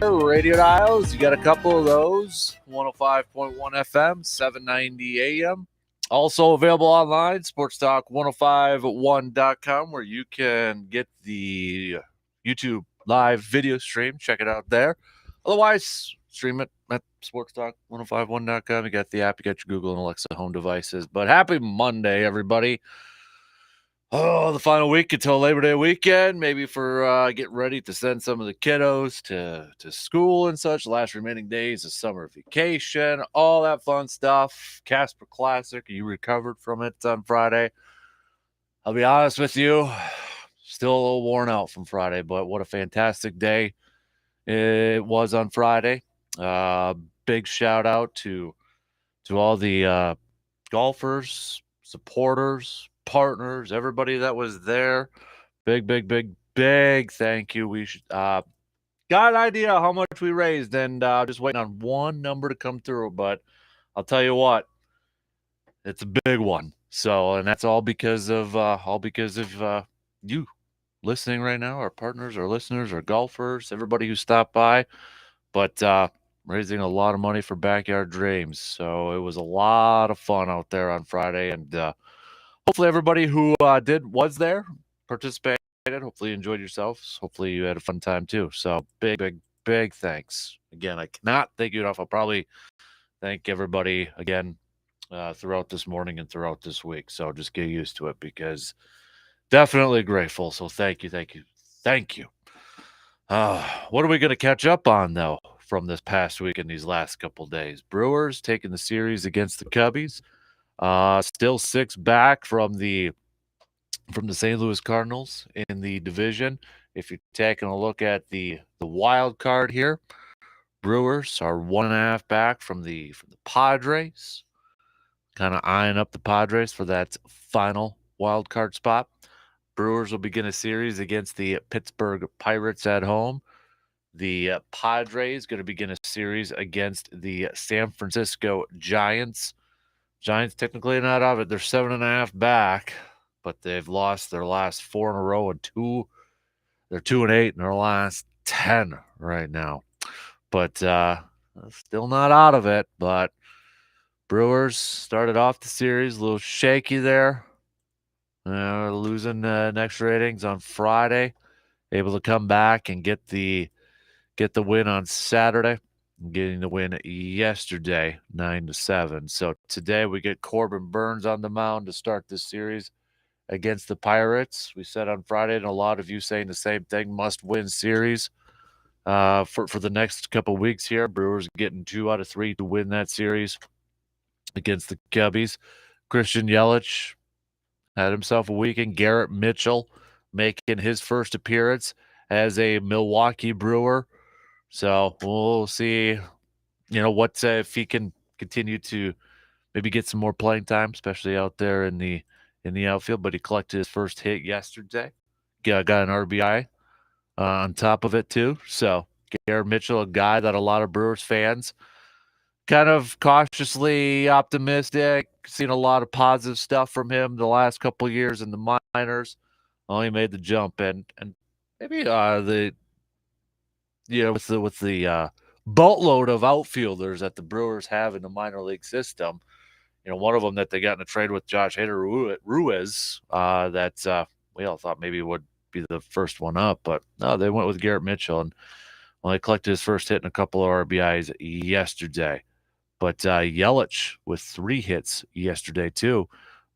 radio dials. You got a couple of those. 105.1 FM, 790 AM. Also available online, sportstalk1051.com, where you can get the YouTube live video stream. Check it out there. Otherwise, stream it at sportstalk1051.com. You got the app, you got your Google and Alexa home devices. But happy Monday, everybody. Oh, the final week until Labor Day weekend, maybe for getting ready to send some of the kiddos to school and such. Last remaining days of summer vacation, all that fun stuff. Casper Classic, you recovered from it on Friday. I'll be honest with you, still a little worn out from Friday, but what a fantastic day it was on Friday. Big shout out to all the golfers, supporters, partners, everybody that was there. Big thank you. We should got an idea how much we raised, and just waiting on one number to come through. But I'll tell you what, it's a big one. So, and that's all because of you listening right now, our partners, our listeners, our golfers, everybody who stopped by. But raising a lot of money for Backyard Dreams. So it was a lot of fun out there on Friday, and hopefully everybody who was there, participated, hopefully you enjoyed yourselves. Hopefully you had a fun time too. So big thanks. Again, I cannot thank you enough. I'll probably thank everybody again throughout this morning and throughout this week. So just get used to it because definitely grateful. So thank you. What are we going to catch up on, though, from this past week and these last couple days? Brewers taking the series against the Cubbies. Still 6 back from the St. Louis Cardinals in the division. If you're taking a look at the wild card here, Brewers are 1.5 back from the Padres. Kind of eyeing up the Padres for that final wild card spot. Brewers will begin a series against the Pittsburgh Pirates at home. The Padres going to begin a series against the San Francisco Giants. Giants technically not out of it. They're 7.5 back, but they've lost their last 4 in a row and they're 2-8 in their last 10 right now. But still not out of it. But Brewers started off the series a little shaky there. Losing next ratings on Friday. Able to come back and get the win on Saturday. Getting the win yesterday, 9-7. So today we get Corbin Burnes on the mound to start this series against the Pirates. We said on Friday, and a lot of you saying the same thing, must-win series for the next couple weeks here. Brewers getting 2 out of 3 to win that series against the Cubbies. Christian Yelich had himself a weekend. Garrett Mitchell making his first appearance as a Milwaukee Brewer. So we'll see, what if he can continue to maybe get some more playing time, especially out there in the outfield. But he collected his first hit yesterday. Got an RBI on top of it too. So Garrett Mitchell, a guy that a lot of Brewers fans kind of cautiously optimistic, seen a lot of positive stuff from him the last couple of years in the minors. Oh, he made the jump, and maybe with the boatload of outfielders that the Brewers have in the minor league system, one of them that they got in a trade with Josh Hader Ruiz, that we all thought maybe would be the first one up, but no, they went with Garrett Mitchell, and they collected his first hit and a couple of RBIs yesterday. But Yelich with 3 hits yesterday too.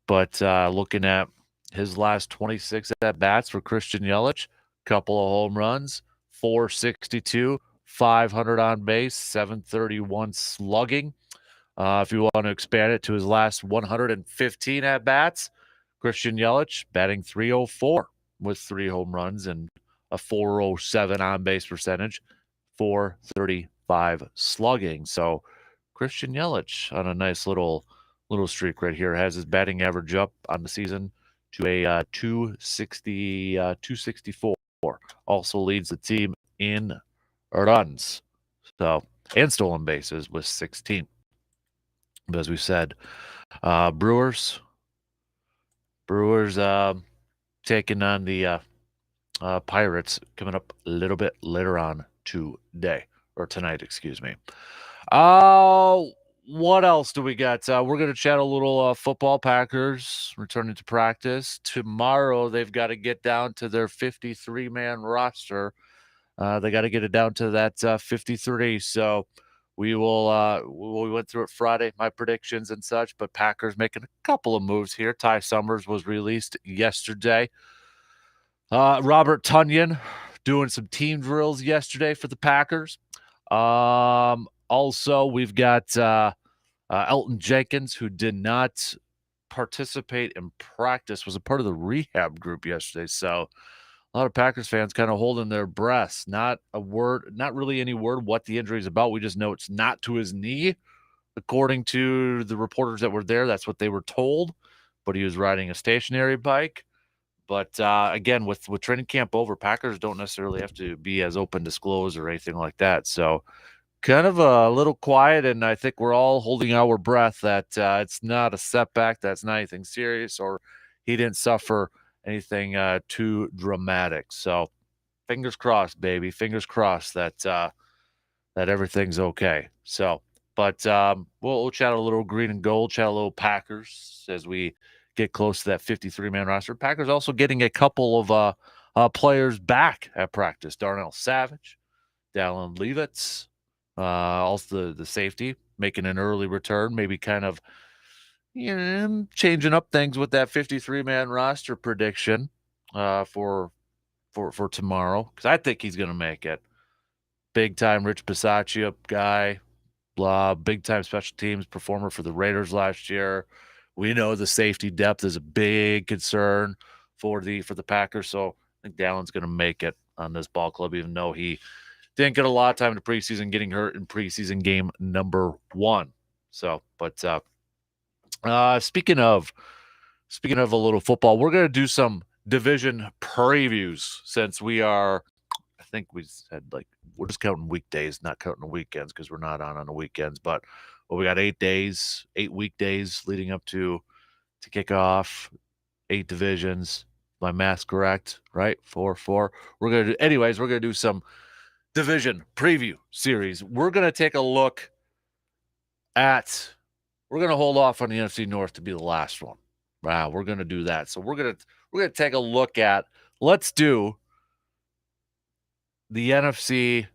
But looking at his last 26 at-bats for Christian Yelich, couple of home runs, 462, 500 on base, 731 slugging. If you want to expand it to his last 115 at-bats, Christian Yelich batting .304 with 3 home runs and a .407 on-base percentage, 435 slugging. So Christian Yelich on a nice little streak right here. Has his batting average up on the season to a 264. Also leads the team in runs. So, and stolen bases with 16. But as we said, Brewers taking on the Pirates coming up a little bit later on today. or tonight, excuse me. What else do we got? We're going to chat a little football. Packers returning to practice. Tomorrow, they've got to get down to their 53-man roster. They got to get it down to that 53. So we went through it Friday, my predictions and such, but Packers making a couple of moves here. Ty Summers was released yesterday. Robert Tonyan doing some team drills yesterday for the Packers. Also, we've got Elton Jenkins, who did not participate in practice, was a part of the rehab group yesterday. So a lot of Packers fans kind of holding their breaths. Not really any word what the injury is about. We just know it's not to his knee. According to the reporters that were there, that's what they were told. But he was riding a stationary bike. But again, with training camp over, Packers don't necessarily have to be as open disclosed or anything like that. So kind of a little quiet, and I think we're all holding our breath that it's not a setback, that's not anything serious, or he didn't suffer anything too dramatic. So fingers crossed, baby. Fingers crossed that that everything's okay. So, but we'll chat a little green and gold, chat a little Packers as we get close to that 53-man roster. Packers also getting a couple of players back at practice. Darnell Savage, Dallin Leavitz, also the safety making an early return, maybe kind of changing up things with that 53-man roster prediction for tomorrow, because I think he's going to make it. Big time Rich Bisaccia guy, blah, big time special teams performer for the Raiders last year. We know the safety depth is a big concern for the Packers, so I think Dallin's going to make it on this ball club, even though he didn't get a lot of time in the preseason, getting hurt in preseason game number 1. So, but speaking of a little football, we're going to do some division previews since we are, I think we said, like, we're just counting weekdays, not counting the weekends because we're not on the weekends. But we got 8 weekdays leading up to kick off, 8 divisions. My math's correct, right? 4. We're going to do some division preview series. We're going to take a look at, we're going to hold off on the NFC North to be the last one. Wow, we're going to do that. So we're going to take a look at, let's do the NFC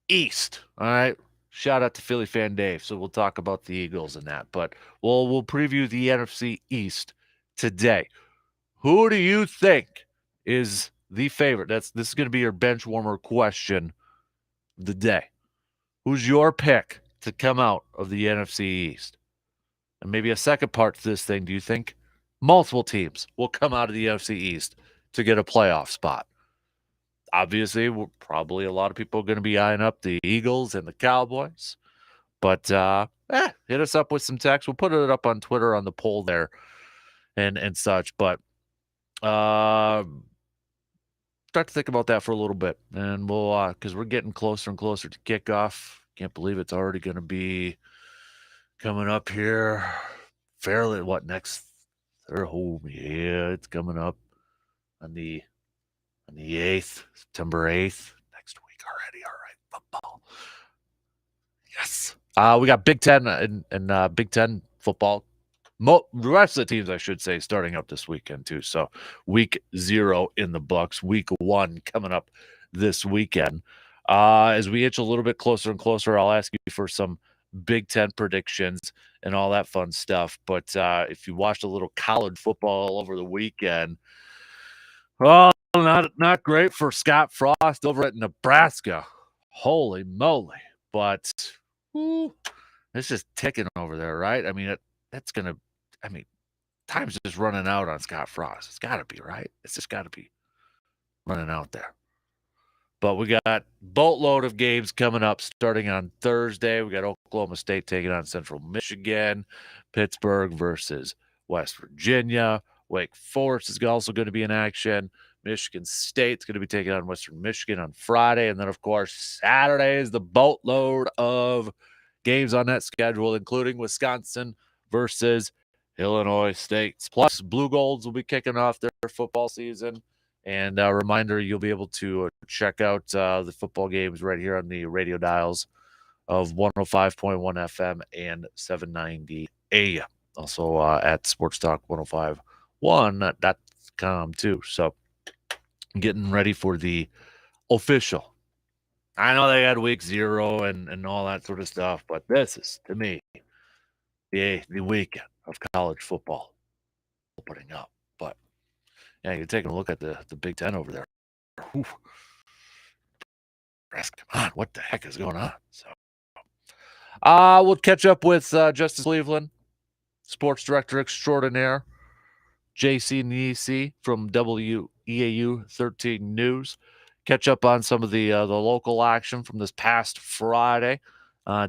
East. All right. Shout out to Philly fan Dave. So we'll talk about the Eagles and that, but we'll preview the NFC East today. Who do you think is the favorite? This is going to be your bench warmer question of the day. Who's your pick to come out of the NFC East? And maybe a second part to this thing. Do you think multiple teams will come out of the NFC East to get a playoff spot? Obviously, probably a lot of people are going to be eyeing up the Eagles and the Cowboys. But hit us up with some text. We'll put it up on Twitter on the poll there and such. But start to think about that for a little bit. And we'll, because we're getting closer and closer to kickoff. Can't believe it's already going to be coming up here fairly, next? Yeah, it's coming up on the 8th, September 8th, next week already. All right, football. Yes. We got Big Ten and Big Ten football. The rest of the teams, I should say, starting up this weekend too. So week 0 in the books. Week 1 coming up this weekend. As we inch a little bit closer and closer, I'll ask you for some Big Ten predictions and all that fun stuff. But if you watched a little college football over the weekend, well, not great for Scott Frost over at Nebraska. Holy moly. But it's just ticking over there, right? I mean, time's just running out on Scott Frost. It's got to be, right? It's just got to be running out there. But we got boatload of games coming up starting on Thursday. We got Oklahoma State taking on Central Michigan, Pittsburgh versus West Virginia. Wake Forest is also going to be in action. Michigan State's going to be taking on Western Michigan on Friday. And then, of course, Saturday is the boatload of games on that schedule, including Wisconsin versus Illinois State. Plus, Blue Golds will be kicking off their football season. And a reminder, you'll be able to check out the football games right here on the radio dials of 105.1 FM and 790 AM. Also at sportstalk1051.com too. So getting ready for the official. I know they had week 0 and all that sort of stuff, but this is, to me, the weekend of college football opening up. But yeah, you're taking a look at the Big Ten over there. Whew. Come on, what the heck is going on? So we'll catch up with Justice Cleveland, sports director extraordinaire, JC Nisi from WEAU 13 News. Catch up on some of the local action from this past Friday.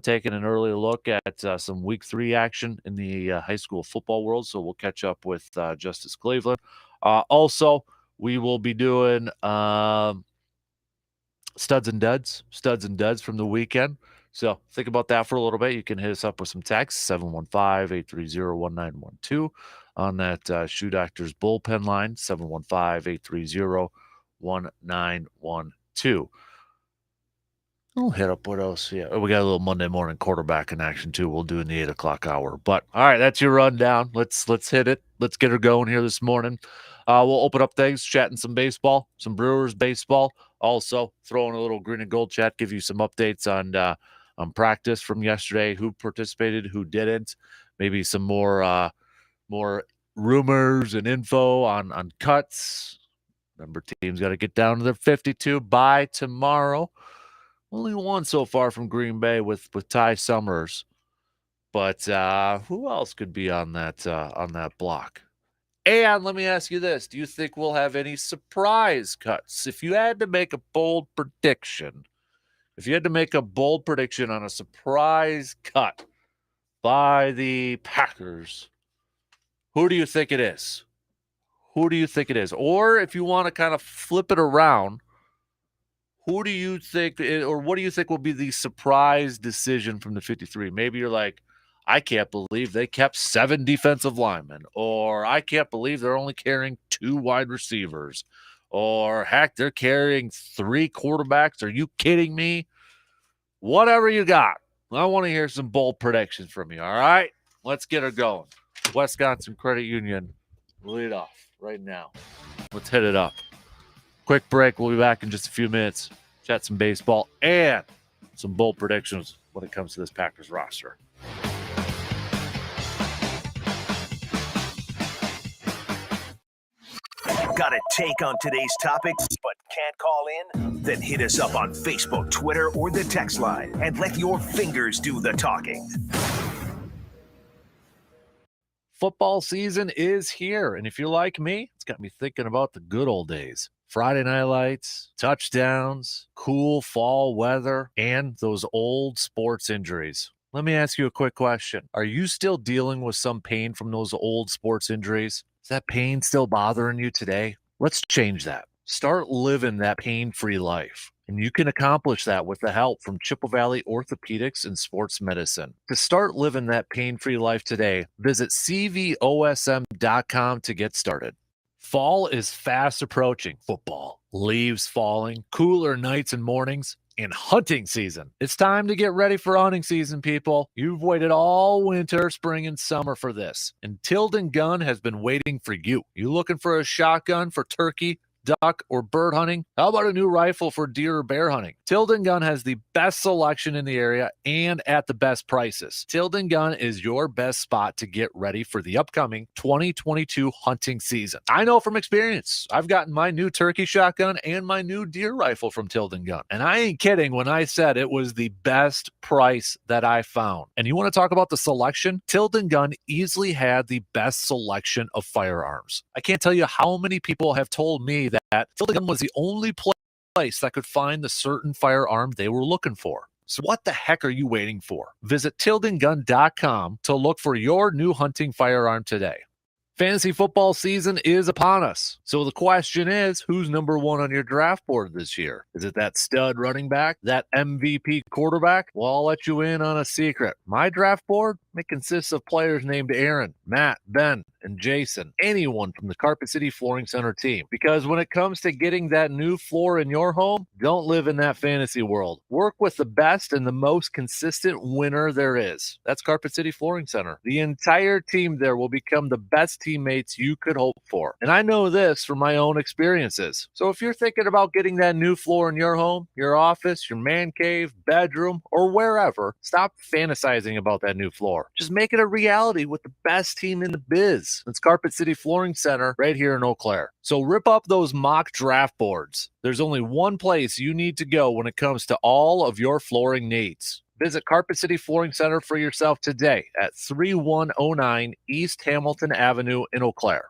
Taking an early look at some Week 3 action in the high school football world. So we'll catch up with Justice Cleveland. Also, we will be doing studs and duds from the weekend. So think about that for a little bit. You can hit us up with some texts, 715-830-1912 on that Shoe Doctors bullpen line, 715-830-1912. I'll hit up what else. Yeah, we got a little Monday morning quarterback in action too. We'll do in the 8 o'clock hour. But all right, that's your rundown. Let's hit it. Let's get her going here this morning. We'll open up things, chatting some baseball, some Brewers baseball. Also, throwing a little green and gold chat, give you some updates on practice from yesterday, who participated, who didn't, maybe some more rumors and info on cuts. Remember, teams got to get down to their 52 by tomorrow. Only one so far from Green Bay with Ty Summers, but who else could be on that block? And let me ask you this: do you think we'll have any surprise cuts? If you had to make a bold prediction, on a surprise cut by the Packers, who do you think it is? Or if you want to kind of flip it around, who do you think, or what do you think will be the surprise decision from the 53? Maybe you're like, I can't believe they kept 7 defensive linemen, or I can't believe they're only carrying 2 wide receivers, or heck, they're carrying 3 quarterbacks. Are you kidding me? Whatever you got. I want to hear some bold predictions from you, all right? Let's get her going. Wisconsin Credit Union, lead off right now. Let's hit it up. Quick break. We'll be back in just a few minutes. Chat some baseball and some bold predictions when it comes to this Packers roster. Got a take on today's topics but can't call in? Then hit us up on Facebook, Twitter, or the text line and let your fingers do the talking. Football season is here, and if you're like me, it's got me thinking about the good old days. Friday night lights, touchdowns, cool fall weather, and those old sports injuries. Let me ask you a quick question. Are you still dealing with some pain from those old sports injuries? Is that pain still bothering you today? Let's change that. Start living that pain-free life. And you can accomplish that with the help from Chippewa Valley Orthopedics and Sports Medicine. To start living that pain-free life today, visit cvosm.com to get started. Fall is fast approaching. Football, leaves falling, cooler nights and mornings, and hunting season. It's time to get ready for hunting season, people. You've waited all winter, spring, and summer for this. And Tilden Gun has been waiting for you. You looking for a shotgun for turkey, duck, or bird hunting? How about a new rifle for deer or bear hunting? Tilden Gun has the best selection in the area and at the best prices. Tilden Gun is your best spot to get ready for the upcoming 2022 hunting season. I know from experience. I've gotten my new turkey shotgun and my new deer rifle from Tilden Gun. And I ain't kidding when I said it was the best price that I found. And you want to talk about the selection? Tilden Gun easily had the best selection of firearms. I can't tell you how many people have told me that Tilden Gun was the only place that could find the certain firearm they were looking for. So what the heck are you waiting for? Visit tildengun.com to look for your new hunting firearm today. Fantasy football season is upon us. So the question is, who's number 1 on your draft board this year? Is it that stud running back, that MVP quarterback? Well, I'll let you in on a secret. My draft board, It consists of players named Aaron, Matt, Ben, and Jason, anyone from the Carpet City Flooring Center team. Because when it comes to getting that new floor in your home, don't live in that fantasy world. Work with the best and the most consistent winner there is. That's Carpet City Flooring Center. The entire team there will become the best teammates you could hope for. And I know this from my own experiences. So if you're thinking about getting that new floor in your home, your office, your man cave, bedroom, or wherever, stop fantasizing about that new floor. Just make it a reality with the best team in the biz. It's Carpet City Flooring Center right here in Eau Claire. So rip up those mock draft boards. There's only one place you need to go when it comes to all of your flooring needs. Visit Carpet City Flooring Center for yourself today at 3109 East Hamilton Avenue in Eau Claire.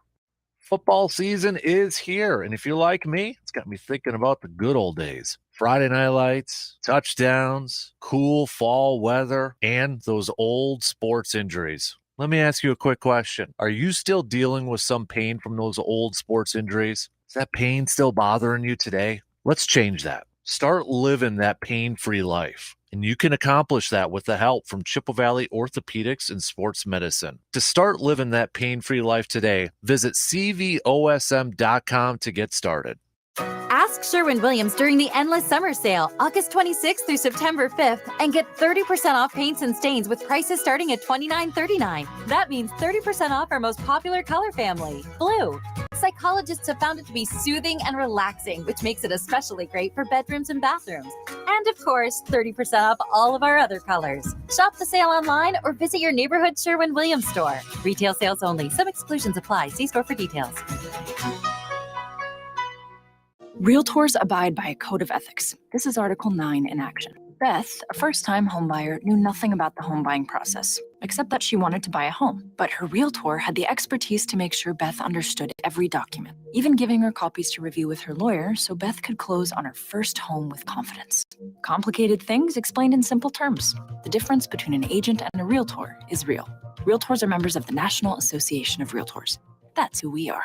Football season is here, and if you're like me, it's got me thinking about the good old days. Friday night lights, touchdowns, cool fall weather, and those old sports injuries. Let me ask you a quick question. Are you still dealing with some pain from those old sports injuries? Is that pain still bothering you today? Let's change that. Start living that pain-free life. And you can accomplish that with the help from Chippewa Valley Orthopedics and Sports Medicine. To start living that pain-free life today, visit cvosm.com to get started. Ask Sherwin-Williams during the Endless Summer Sale, August 26th through September 5th, and get 30% off paints and stains with prices starting at $29.39. That means 30% off our most popular color family, blue. Psychologists have found it to be soothing and relaxing, which makes it especially great for bedrooms and bathrooms. And of course, 30% off all of our other colors. Shop the sale online or visit your neighborhood Sherwin-Williams store. Retail sales only. Some exclusions apply. See store for details. Realtors abide by a code of ethics. This is Article 9 in action. Beth, a first-time homebuyer, knew nothing about the home buying process, except that she wanted to buy a home. But her realtor had the expertise to make sure Beth understood every document, even giving her copies to review with her lawyer so Beth could close on her first home with confidence. Complicated things explained in simple terms. The difference between an agent and a realtor is real. Realtors are members of the National Association of Realtors. That's who we are.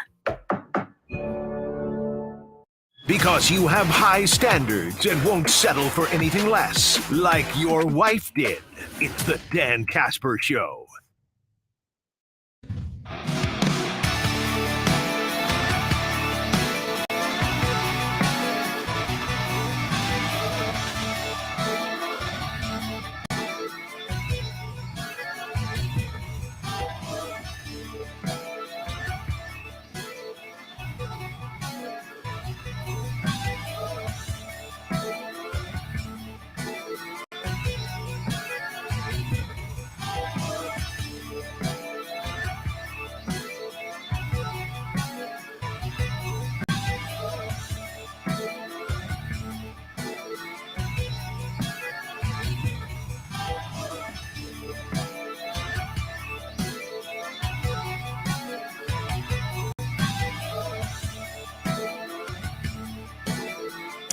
Because you have high standards and won't settle for anything less, like your wife did. It's the Dan Kasper Show.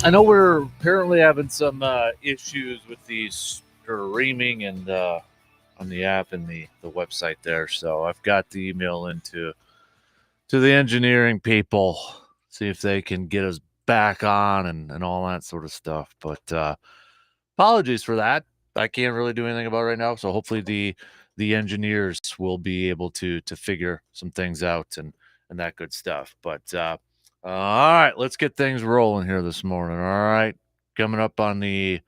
I know we're apparently having some issues with the streaming and on the app and the website there. So I've got the email into the engineering people, see if they can get us back on and all that sort of stuff. But apologies for that. I can't really do anything about it right now. So hopefully the engineers will be able to figure some things out and that good stuff. But all right, let's get things rolling here this morning. All right, coming up on the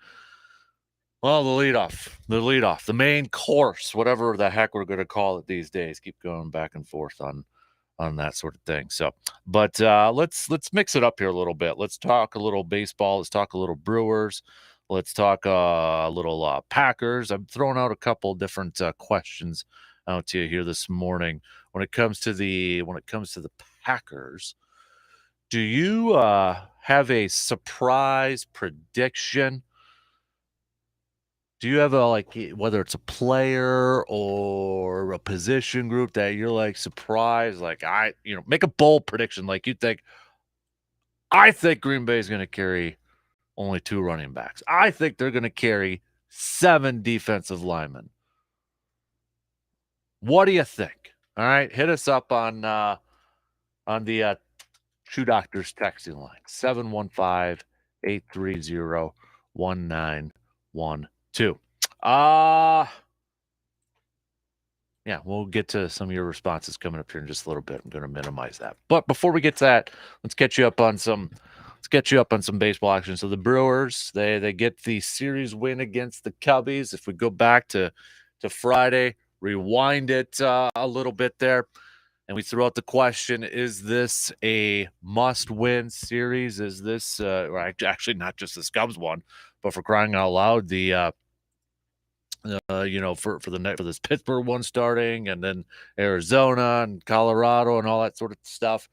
leadoff, the main course, whatever the heck we're going to call it these days. Keep going back and forth on that sort of thing. So, but let's mix it up here a little bit. Let's talk a little baseball. Let's talk a little Brewers. Let's talk a little Packers. I'm throwing out a couple different questions out to you here this morning. When it comes to the Packers, do you have a surprise prediction? Do you have whether it's a player or a position group that you're like surprised, like make a bold prediction, like you think, I think Green Bay is going to carry only 2 running backs. I think they're going to carry 7 defensive linemen. What do you think? All right, hit us up on the True Doctors texting line, 715-830-1912. Yeah, we'll get to some of your responses coming up here in just a little bit. I'm going to minimize that. But before we get to that, let's get you up on some baseball action. So the Brewers, they get the series win against the Cubbies. If we go back to Friday, rewind it a little bit there, and we throw out the question: is this a must-win series? Is this or actually not just the Cubs one, but for crying out loud, the for the night for this Pittsburgh one starting, and then Arizona and Colorado and all that sort of stuff.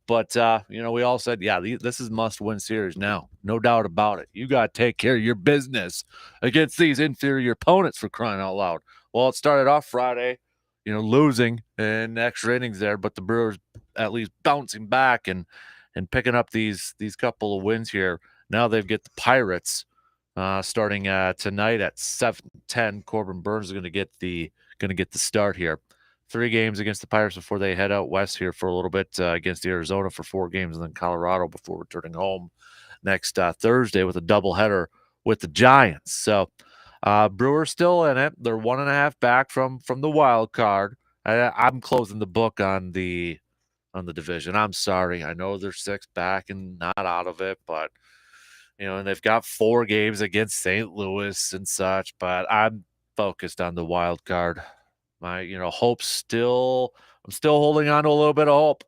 But we all said, yeah, this is must-win series now, no doubt about it. You got to take care of your business against these inferior opponents, for crying out loud. Well, it started off Friday, losing in extra innings there, but the Brewers at least bouncing back and picking up these couple of wins here. Now they've got the Pirates starting tonight at 7:10. Corbin Burns is going to get the start here. 3 games against the Pirates before they head out west here for a little bit against Arizona for 4 games, and then Colorado before returning home next Thursday with a doubleheader with the Giants. So Brewers still in it. They're 1.5 back from the wild card. I'm closing the book on the division. I'm sorry. I know they're 6 back and not out of it, but and they've got 4 games against St. Louis and such, but I'm focused on the wild card. My, hope's still, I'm still holding on to a little bit of hope.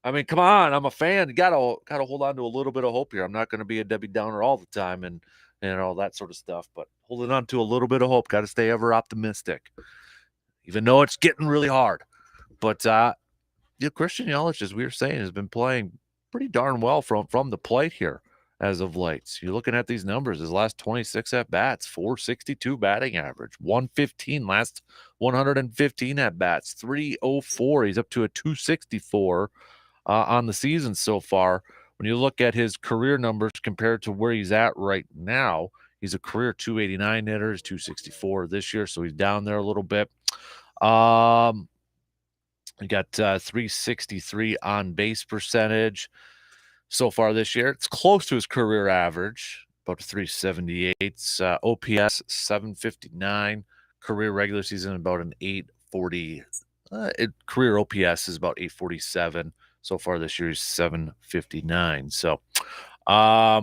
I mean, come on, I'm a fan. You gotta hold on to a little bit of hope here. I'm not going to be a Debbie Downer all the time and all that sort of stuff, but holding on to a little bit of hope. Got to stay ever optimistic, even though it's getting really hard. But Christian Yelich, as we were saying, has been playing pretty darn well from the plate here as of late. So you're looking at these numbers, his last 26 at-bats, 462 batting average, 115 last 115 at-bats, 304. He's up to a 264 on the season so far. When you look at his career numbers compared to where he's at right now, he's a career 289 hitter, 264 this year, so he's down there a little bit. We got 363 on base percentage so far this year. It's close to his career average, about 378. OPS 759. Career regular season about an 840. Career OPS is about 847. So far this year is 759. So a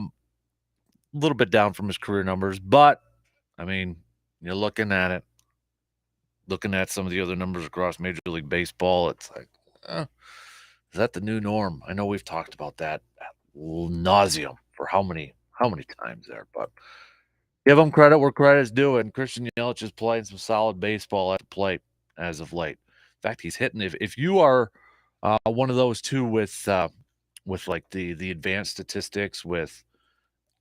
little bit down from his career numbers, but I mean, you're looking at it. Looking at some of the other numbers across Major League Baseball, it's like, is that the new norm? I know we've talked about that ad nauseum for how many times there, but give him credit where credit is due, and Christian Yelich is playing some solid baseball at the plate as of late. In fact, he's hitting. If you are one of those two with like the advanced statistics with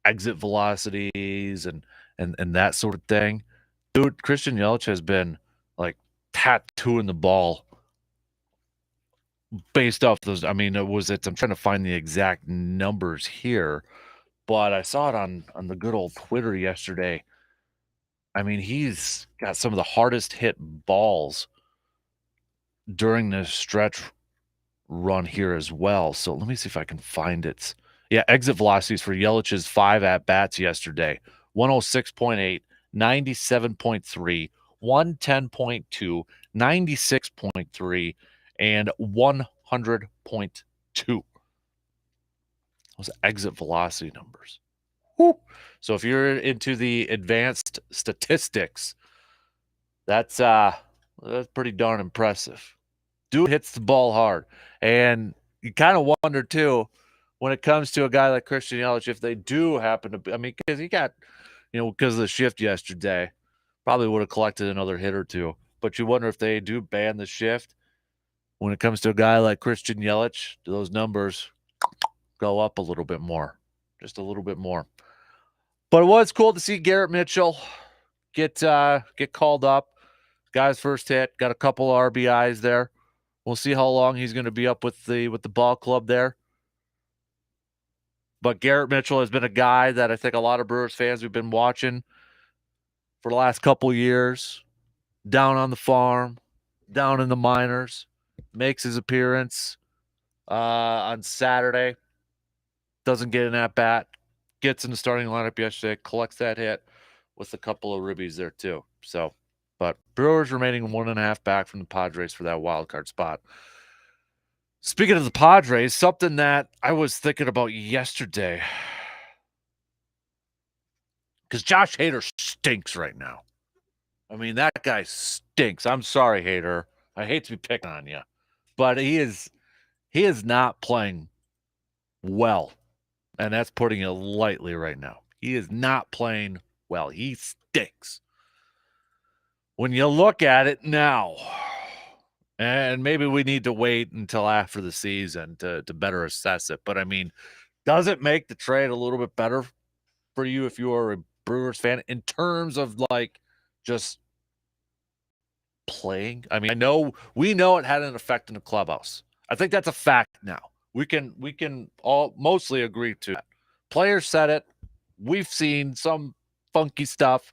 exit velocities and that sort of thing, dude, Christian Yelich has been like tattooing the ball based off those. I mean, I'm trying to find the exact numbers here, but I saw it on the good old Twitter yesterday. I mean, he's got some of the hardest hit balls during this stretch run here as well. So let me see if I can find it. Yeah, exit velocities for Yelich's 5 at-bats yesterday. 106.8, 97.3, 110.2, 96.3, and 100.2. Those exit velocity numbers. Woo. So if you're into the advanced statistics, that's pretty darn impressive. Dude hits the ball hard. And you kind of wonder too, when it comes to a guy like Christian Yelich, if they do happen to be, I mean, because he got, because of the shift yesterday, probably would have collected another hit or two. But you wonder if they do ban the shift. When it comes to a guy like Christian Yelich, do those numbers go up a little bit more? Just a little bit more. But it was cool to see Garrett Mitchell get called up. Guy's first hit, got a couple of RBIs there. We'll see how long he's going to be up with the ball club there. But Garrett Mitchell has been a guy that I think a lot of Brewers fans we've been watching for the last couple of years. Down on the farm, down in the minors, makes his appearance on Saturday. Doesn't get an at-bat. Gets in the starting lineup yesterday, collects that hit with a couple of ribbies there too. So But Brewers remaining 1.5 back from the Padres for that wild card spot. Speaking of the Padres, something that I was thinking about yesterday, because Josh Hader stinks right now. I mean, that guy stinks. I'm sorry, Hader. I hate to be picking on you, but he is not playing well, and that's putting it lightly right now. He is not playing well. He stinks. When you look at it now, and maybe we need to wait until after the season to better assess it, but I mean, does it make the trade a little bit better for you if you are a Brewers fan in terms of like just playing? I mean, we know it had an effect in the clubhouse. I think that's a fact now. We can all mostly agree to that. Players said it. We've seen some funky stuff.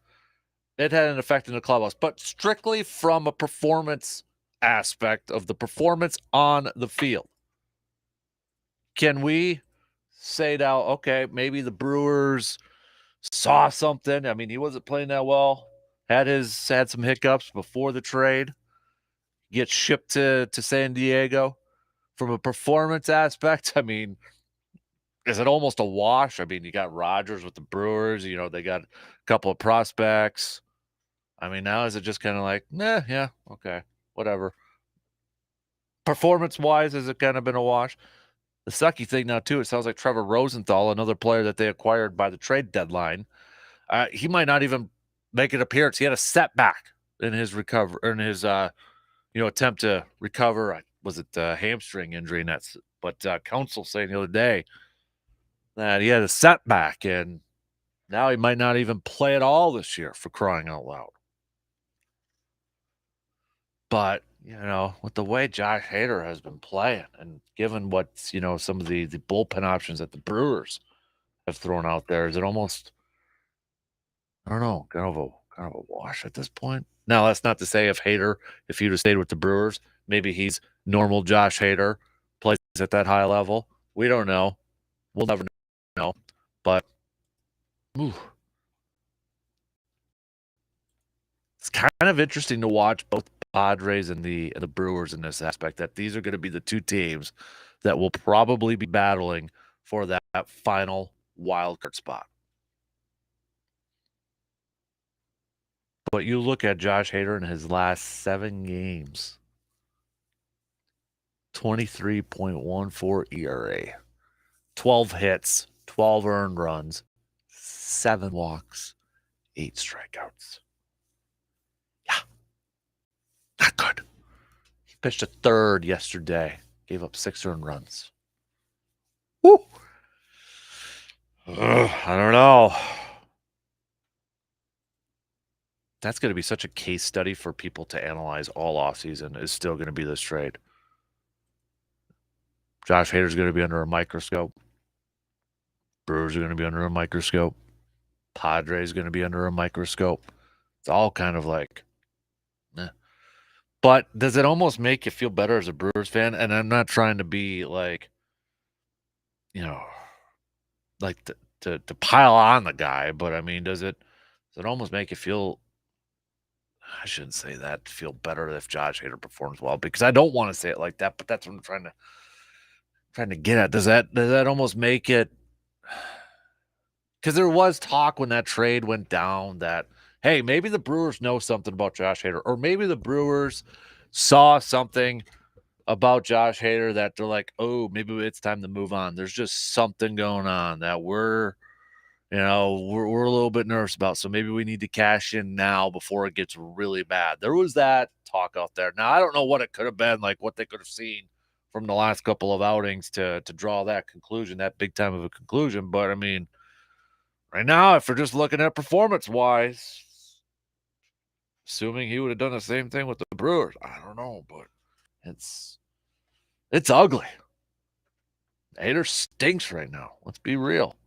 It had an effect in the clubhouse, but strictly from a performance aspect of the performance on the field. Can we say now, okay, maybe the Brewers saw something? I mean, he wasn't playing that well. Had some hiccups before the trade. Gets shipped to San Diego. From a performance aspect, I mean, is it almost a wash? I mean, you got Rodgers with the Brewers. You know, they got a couple of prospects. I mean, now is it just kind of like, nah, yeah, okay, whatever. Performance-wise, has it kind of been a wash? The sucky thing now, too, it sounds like Trevor Rosenthal, another player that they acquired by the trade deadline, he might not even make an appearance. He had a setback in his attempt to recover. Was it a hamstring injury? And but Counsell saying the other day that he had a setback, and now he might not even play at all this year, for crying out loud. But, with the way Josh Hader has been playing and given what's, some of the bullpen options that the Brewers have thrown out there, is it almost, I don't know, kind of a wash at this point? Now, that's not to say if he'd have stayed with the Brewers, maybe he's normal Josh Hader, plays at that high level. We don't know. We'll never know. But, it's kind of interesting to watch both Padres and the Brewers in this aspect, that these are going to be the two teams that will probably be battling for that final wild card spot. But you look at Josh Hader in his last 7 games, 23.14 ERA, 12 hits, 12 earned runs, 7 walks, 8 strikeouts. Yeah, not good. He pitched a third yesterday, gave up 6 earned runs. Woo! I don't know. That's going to be such a case study for people to analyze all offseason, is still going to be this trade. Josh Hader's going to be under a microscope. Brewers are going to be under a microscope. Padres going to be under a microscope. It's all kind of like, eh. But does it almost make you feel better as a Brewers fan? And I'm not trying to be like, like to pile on the guy, but I mean, does it almost make you feel, I shouldn't say that, feel better if Josh Hader performs well, because I don't want to say it like that, but that's what I'm trying to get at. Does that almost make it, because there was talk when that trade went down that, hey, maybe the Brewers know something about Josh Hader, or maybe the Brewers saw something about Josh Hader that they're like, oh, maybe it's time to move on. There's just something going on that we're a little bit nervous about. So maybe we need to cash in now before it gets really bad. There was that talk out there. Now, I don't know what it could have been, like what they could have seen from the last couple of outings to draw that conclusion, that big time of a conclusion. But I mean, right now, if we're just looking at performance-wise, assuming he would have done the same thing with the Brewers, I don't know, but it's ugly. Hader stinks right now. Let's be real.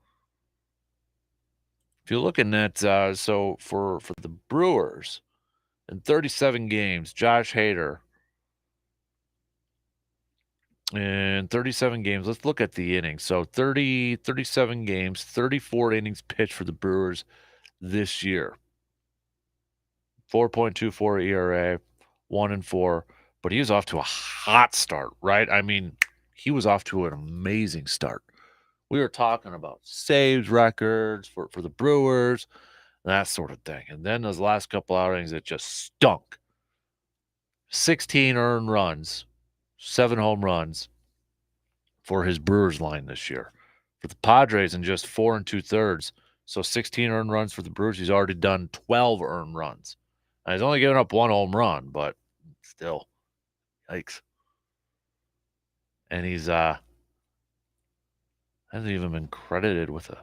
If you're looking at, so for the Brewers, in 37 games, Josh Hader, in 37 games, let's look at the innings. So 37 games, 34 innings pitched for the Brewers this year. 4.24 ERA, 1-4. But he was off to a hot start, right? I mean, he was off to an amazing start. We were talking about saves records for the Brewers, that sort of thing. And then those last couple outings, it just stunk. 16 earned runs, 7 home runs for his Brewers line this year. For the Padres, in just 4 2/3. So 16 earned runs for the Brewers. He's already done 12 earned runs. Now, he's only given up 1 home run, but still, yikes. And he's hasn't even been credited with a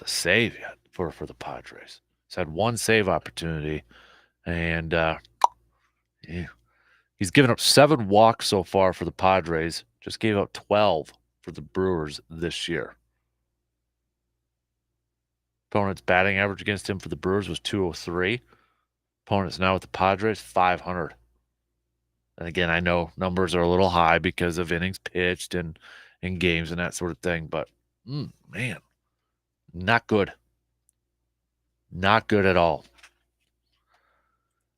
save yet for the Padres. He's had 1 save opportunity, and he's given up 7 walks so far for the Padres. Just gave up 12 for the Brewers this year. Opponent's batting average against him for the Brewers was .203. Opponents now with the Padres, .500. And again, I know numbers are a little high because of innings pitched and games and that sort of thing, but man, not good. Not good at all.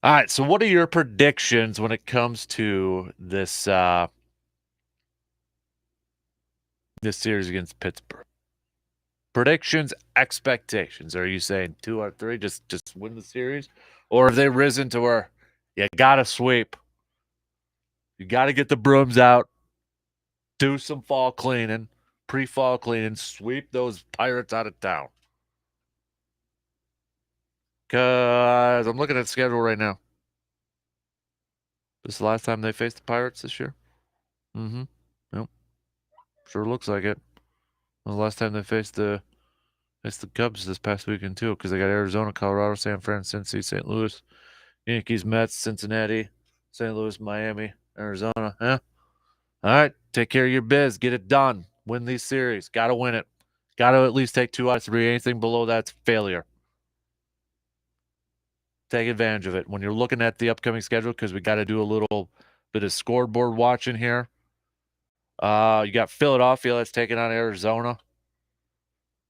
All right, so what are your predictions when it comes to this this series against Pittsburgh? Predictions, expectations. Are you saying 2 out of 3, just win the series? Or have they risen to where you got to sweep? You got to get the brooms out, do some fall cleaning, pre-fall cleaning, sweep those Pirates out of town. Because I'm looking at the schedule right now. This is the last time they faced the Pirates this year? Yep. Sure looks like it. The last time they faced the Cubs this past weekend, too, because they got Arizona, Colorado, San Fran, Cincy, St. Louis, Yankees, Mets, Cincinnati, St. Louis, Miami, Arizona. All right, take care of your biz. Get it done. Win these series. Got to win it. Got to at least take 2 out of 3. Anything below that's failure. Take advantage of it. When you're looking at the upcoming schedule, because we got to do a little bit of scoreboard watching here. You got Philadelphia that's taking on Arizona.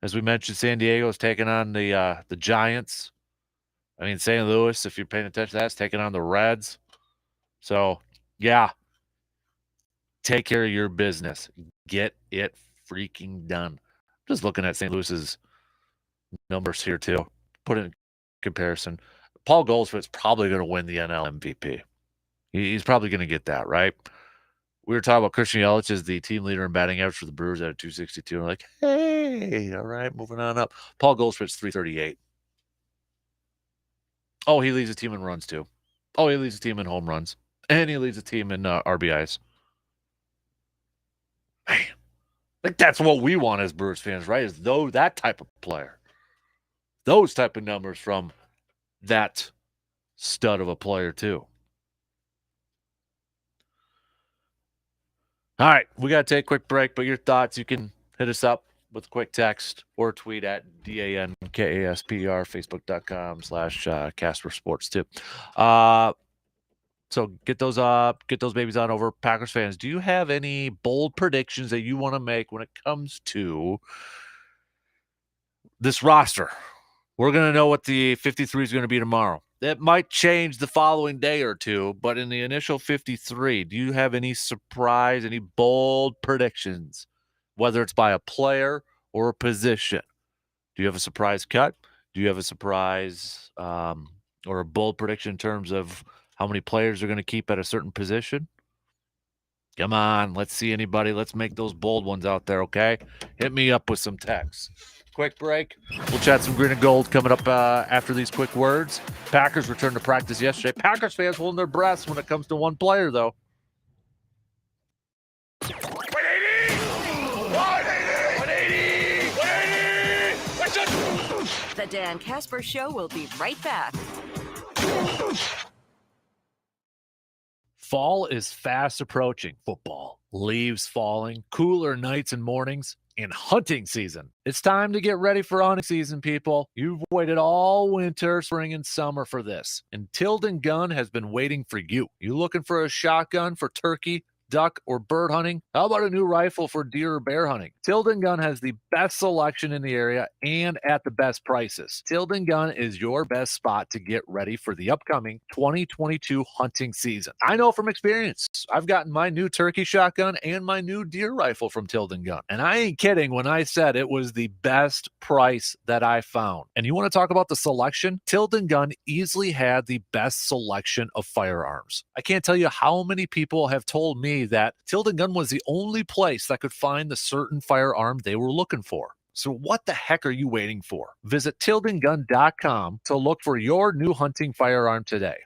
As we mentioned, San Diego is taking on the Giants. I mean, St. Louis, if you're paying attention to that, is taking on the Reds. So, yeah. Take care of your business. Get it freaking done. Just looking at St. Louis's numbers here, too. Put it in comparison. Paul Goldschmidt's probably going to win the NL MVP. He's probably going to get that, right? We were talking about Christian Yelich as the team leader in batting average for the Brewers at a .262. And we're like, hey, all right, moving on up. Paul Goldschmidt's .338. Oh, he leads the team in runs, too. Oh, he leads the team in home runs. And he leads the team in RBIs. Man, I think that's what we want as Brewers fans, right? Is that type of player. Those type of numbers from that stud of a player, too. All right, we got to take a quick break, but your thoughts, you can hit us up with a quick text or tweet at DANKASPER, Facebook.com/Kasper Sports too. So get those babies on over. Packers fans, do you have any bold predictions that you want to make when it comes to this roster? We're going to know what the 53 is going to be tomorrow. It might change the following day or two, but in the initial 53, do you have any surprise, any bold predictions, whether it's by a player or a position? Do you have a surprise cut? Do you have a surprise or a bold prediction in terms of how many players are going to keep at a certain position? Come on, let's see anybody. Let's make those bold ones out there, okay? Hit me up with some texts. Quick break. We'll chat some green and gold coming up after these quick words. Packers returned to practice yesterday. Packers fans holding their breaths when it comes to one player, though. 180! The Dan Kasper Show will be right back. Fall is fast approaching. Football, leaves falling, cooler nights and mornings, and hunting season. It's time to get ready for hunting season, people. You've waited all winter, spring, and summer for this, and Tilden Gun has been waiting for you. You looking for a shotgun for turkey, duck, or bird hunting? How about a new rifle for deer or bear hunting? Tilden Gun has the best selection in the area and at the best prices. Tilden Gun is your best spot to get ready for the upcoming 2022 hunting season. I know from experience. I've gotten my new turkey shotgun and my new deer rifle from Tilden Gun. And I ain't kidding when I said it was the best price that I found. And you want to talk about the selection? Tilden Gun easily had the best selection of firearms. I can't tell you how many people have told me that Tilden Gun was the only place that could find the certain firearm they were looking for. So what the heck are you waiting for? Visit tildengun.com to look for your new hunting firearm today.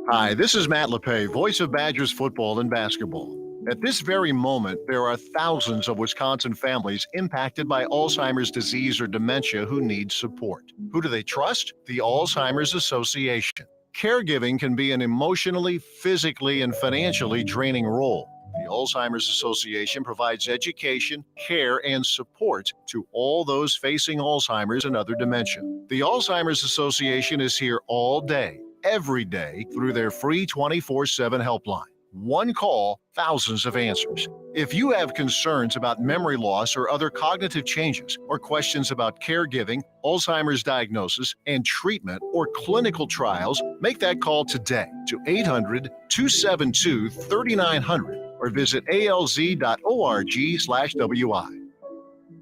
Hi, this is Matt LePay, voice of Badgers football and basketball. At this very moment, there are thousands of Wisconsin families impacted by Alzheimer's disease or dementia who need support. Who do they trust? The Alzheimer's Association. Caregiving can be an emotionally, physically, and financially draining role. The Alzheimer's Association provides education, care, and support to all those facing Alzheimer's and other dementia. The Alzheimer's Association is here all day, every day, through their free 24/7 helpline. One call, thousands of answers. If you have concerns about memory loss or other cognitive changes, or questions about caregiving, Alzheimer's diagnosis, and treatment or clinical trials, make that call today to 800-272-3900 or visit alz.org/WI.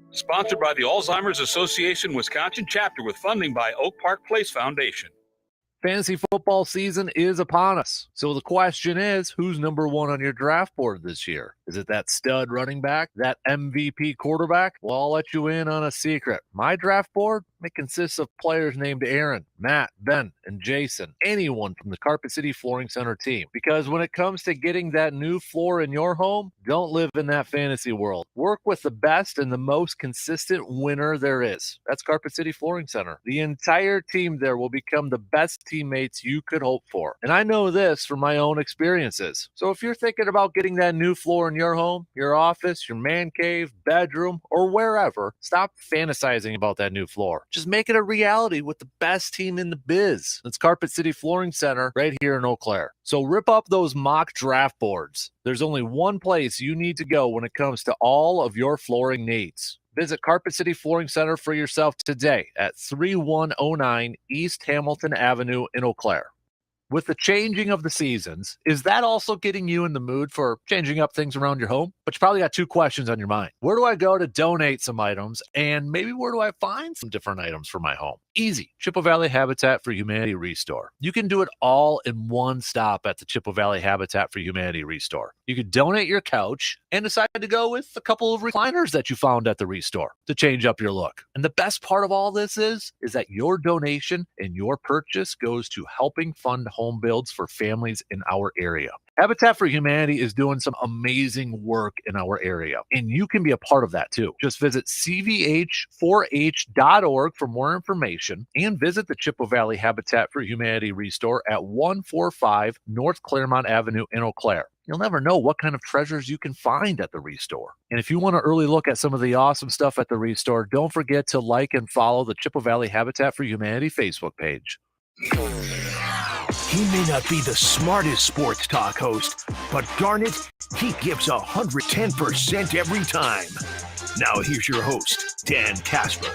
Sponsored by the Alzheimer's Association Wisconsin chapter with funding by Oak Park Place Foundation. Fantasy football season is upon us. So the question is, who's number one on your draft board this year? Is it that stud running back, that MVP quarterback? Well, I'll let you in on a secret. My draft board, it consists of players named Aaron, Matt, Ben, and Jason, anyone from the Carpet City Flooring Center team. Because when it comes to getting that new floor in your home, don't live in that fantasy world. Work with the best and the most consistent winner there is. That's Carpet City Flooring Center. The entire team there will become the best teammates you could hope for. And I know this from my own experiences. So if you're thinking about getting that new floor in your home, your office, your man cave, bedroom, or wherever, stop fantasizing about that new floor. Just make it a reality with the best team in the biz. It's Carpet City Flooring Center right here in Eau Claire. So rip up those mock draft boards. There's only one place you need to go when it comes to all of your flooring needs. Visit Carpet City Flooring Center for yourself today at 3109 East Hamilton Avenue in Eau Claire. With the changing of the seasons, is that also getting you in the mood for changing up things around your home? But you probably got two questions on your mind. Where do I go to donate some items? And maybe where do I find some different items for my home? Easy. Chippewa Valley Habitat for Humanity Restore. You can do it all in one stop at the Chippewa Valley Habitat for Humanity Restore. You could donate your couch and decide to go with a couple of recliners that you found at the Restore to change up your look. And the best part of all this is that your donation and your purchase goes to helping fund home builds for families in our area. Habitat for Humanity is doing some amazing work in our area, and you can be a part of that too. Just visit cvh4h.org for more information and visit the Chippewa Valley Habitat for Humanity Restore at 145 North Claremont Avenue in Eau Claire. You'll never know what kind of treasures you can find at the Restore. And if you want to early look at some of the awesome stuff at the Restore, don't forget to like and follow the Chippewa Valley Habitat for Humanity Facebook page. He may not be the smartest sports talk host, but darn it, he gives 110% every time. Now here's your host, Dan Kasper.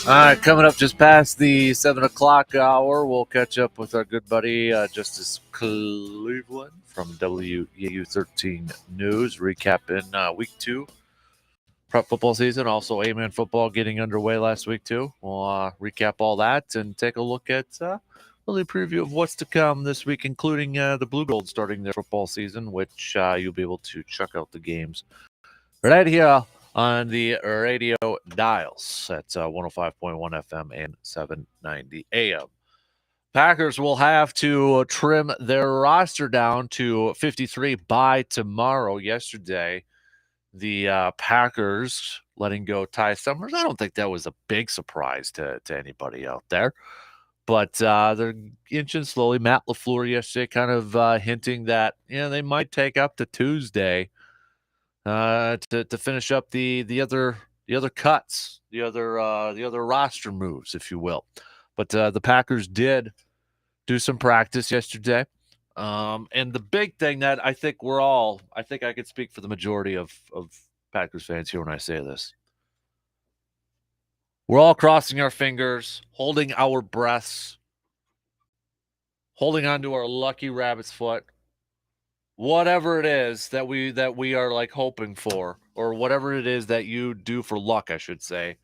All right, coming up just past the 7 o'clock hour, we'll catch up with our good buddy, Justice Cleveland from WEU 13 News, recapping week 2 prep football season. Also, A-Man football getting underway last week, too. We'll recap all that and take a look at really a preview of what's to come this week, including the Blue Gold starting their football season, which you'll be able to check out the games right here on the radio dials at 105.1 FM and 790 AM. Packers will have to trim their roster down to 53 by tomorrow. Yesterday, the Packers letting go Ty Summers. I don't think that was a big surprise to anybody out there. But they're inching slowly. Matt LaFleur yesterday kind of hinting that they might take up to Tuesday to finish up the other cuts, the other roster moves, if you will. But the Packers did do some practice yesterday. And the big thing that I think I think I could speak for the majority of Packers fans here when I say this. We're all crossing our fingers, holding our breaths, holding on to our lucky rabbit's foot. Whatever it is that we are like hoping for, or whatever it is that you do for luck, I should say,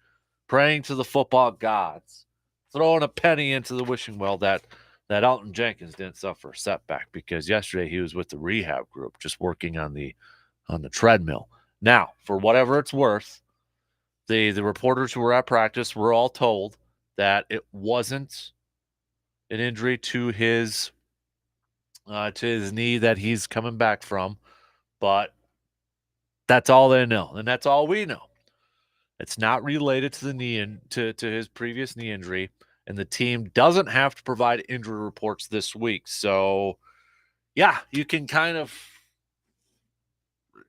praying to the football gods, throwing a penny into the wishing well that Alton Jenkins didn't suffer a setback, because yesterday he was with the rehab group just working on the treadmill. Now, for whatever it's worth, the reporters who were at practice were all told that it wasn't an injury to his knee that he's coming back from, but that's all they know, and that's all we know. It's not related to the knee and to his previous knee injury, and the team doesn't have to provide injury reports this week. So, yeah, you can kind of,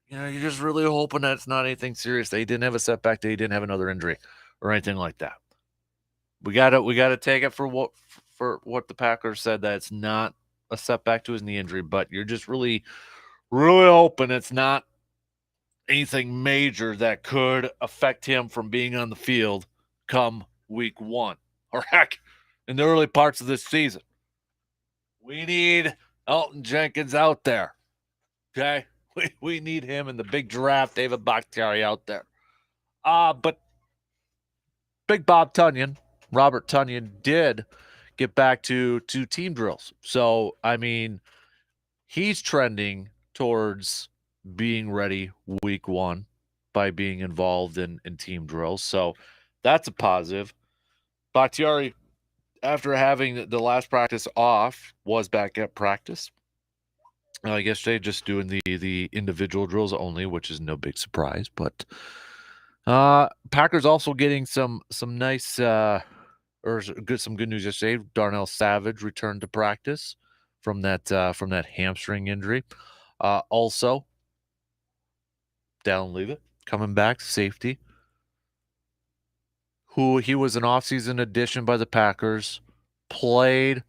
you're just really hoping that it's not anything serious, that he didn't have a setback, that he didn't have another injury or anything like that. We gotta take it for what the Packers said, that it's not a setback to his knee injury, but you're just really, really hoping it's not anything major that could affect him from being on the field come week 1, or heck, in the early parts of this season. We need Alton Jenkins out there. Okay? We need him in the big giraffe, David Bakhtiari, out there. But Big Bob Tunyon, Robert Tunyon, did get back to team drills. So, I mean, he's trending towards being ready week 1 by being involved in team drills. So that's a positive. Bakhtiari, after having the last practice off, was back at practice. Yesterday, just doing the individual drills only, which is no big surprise. But Packers also getting some nice some good news yesterday. Darnell Savage returned to practice from that hamstring injury. Also, Dallin Leavitt coming back, safety, who he was an offseason addition by the Packers, played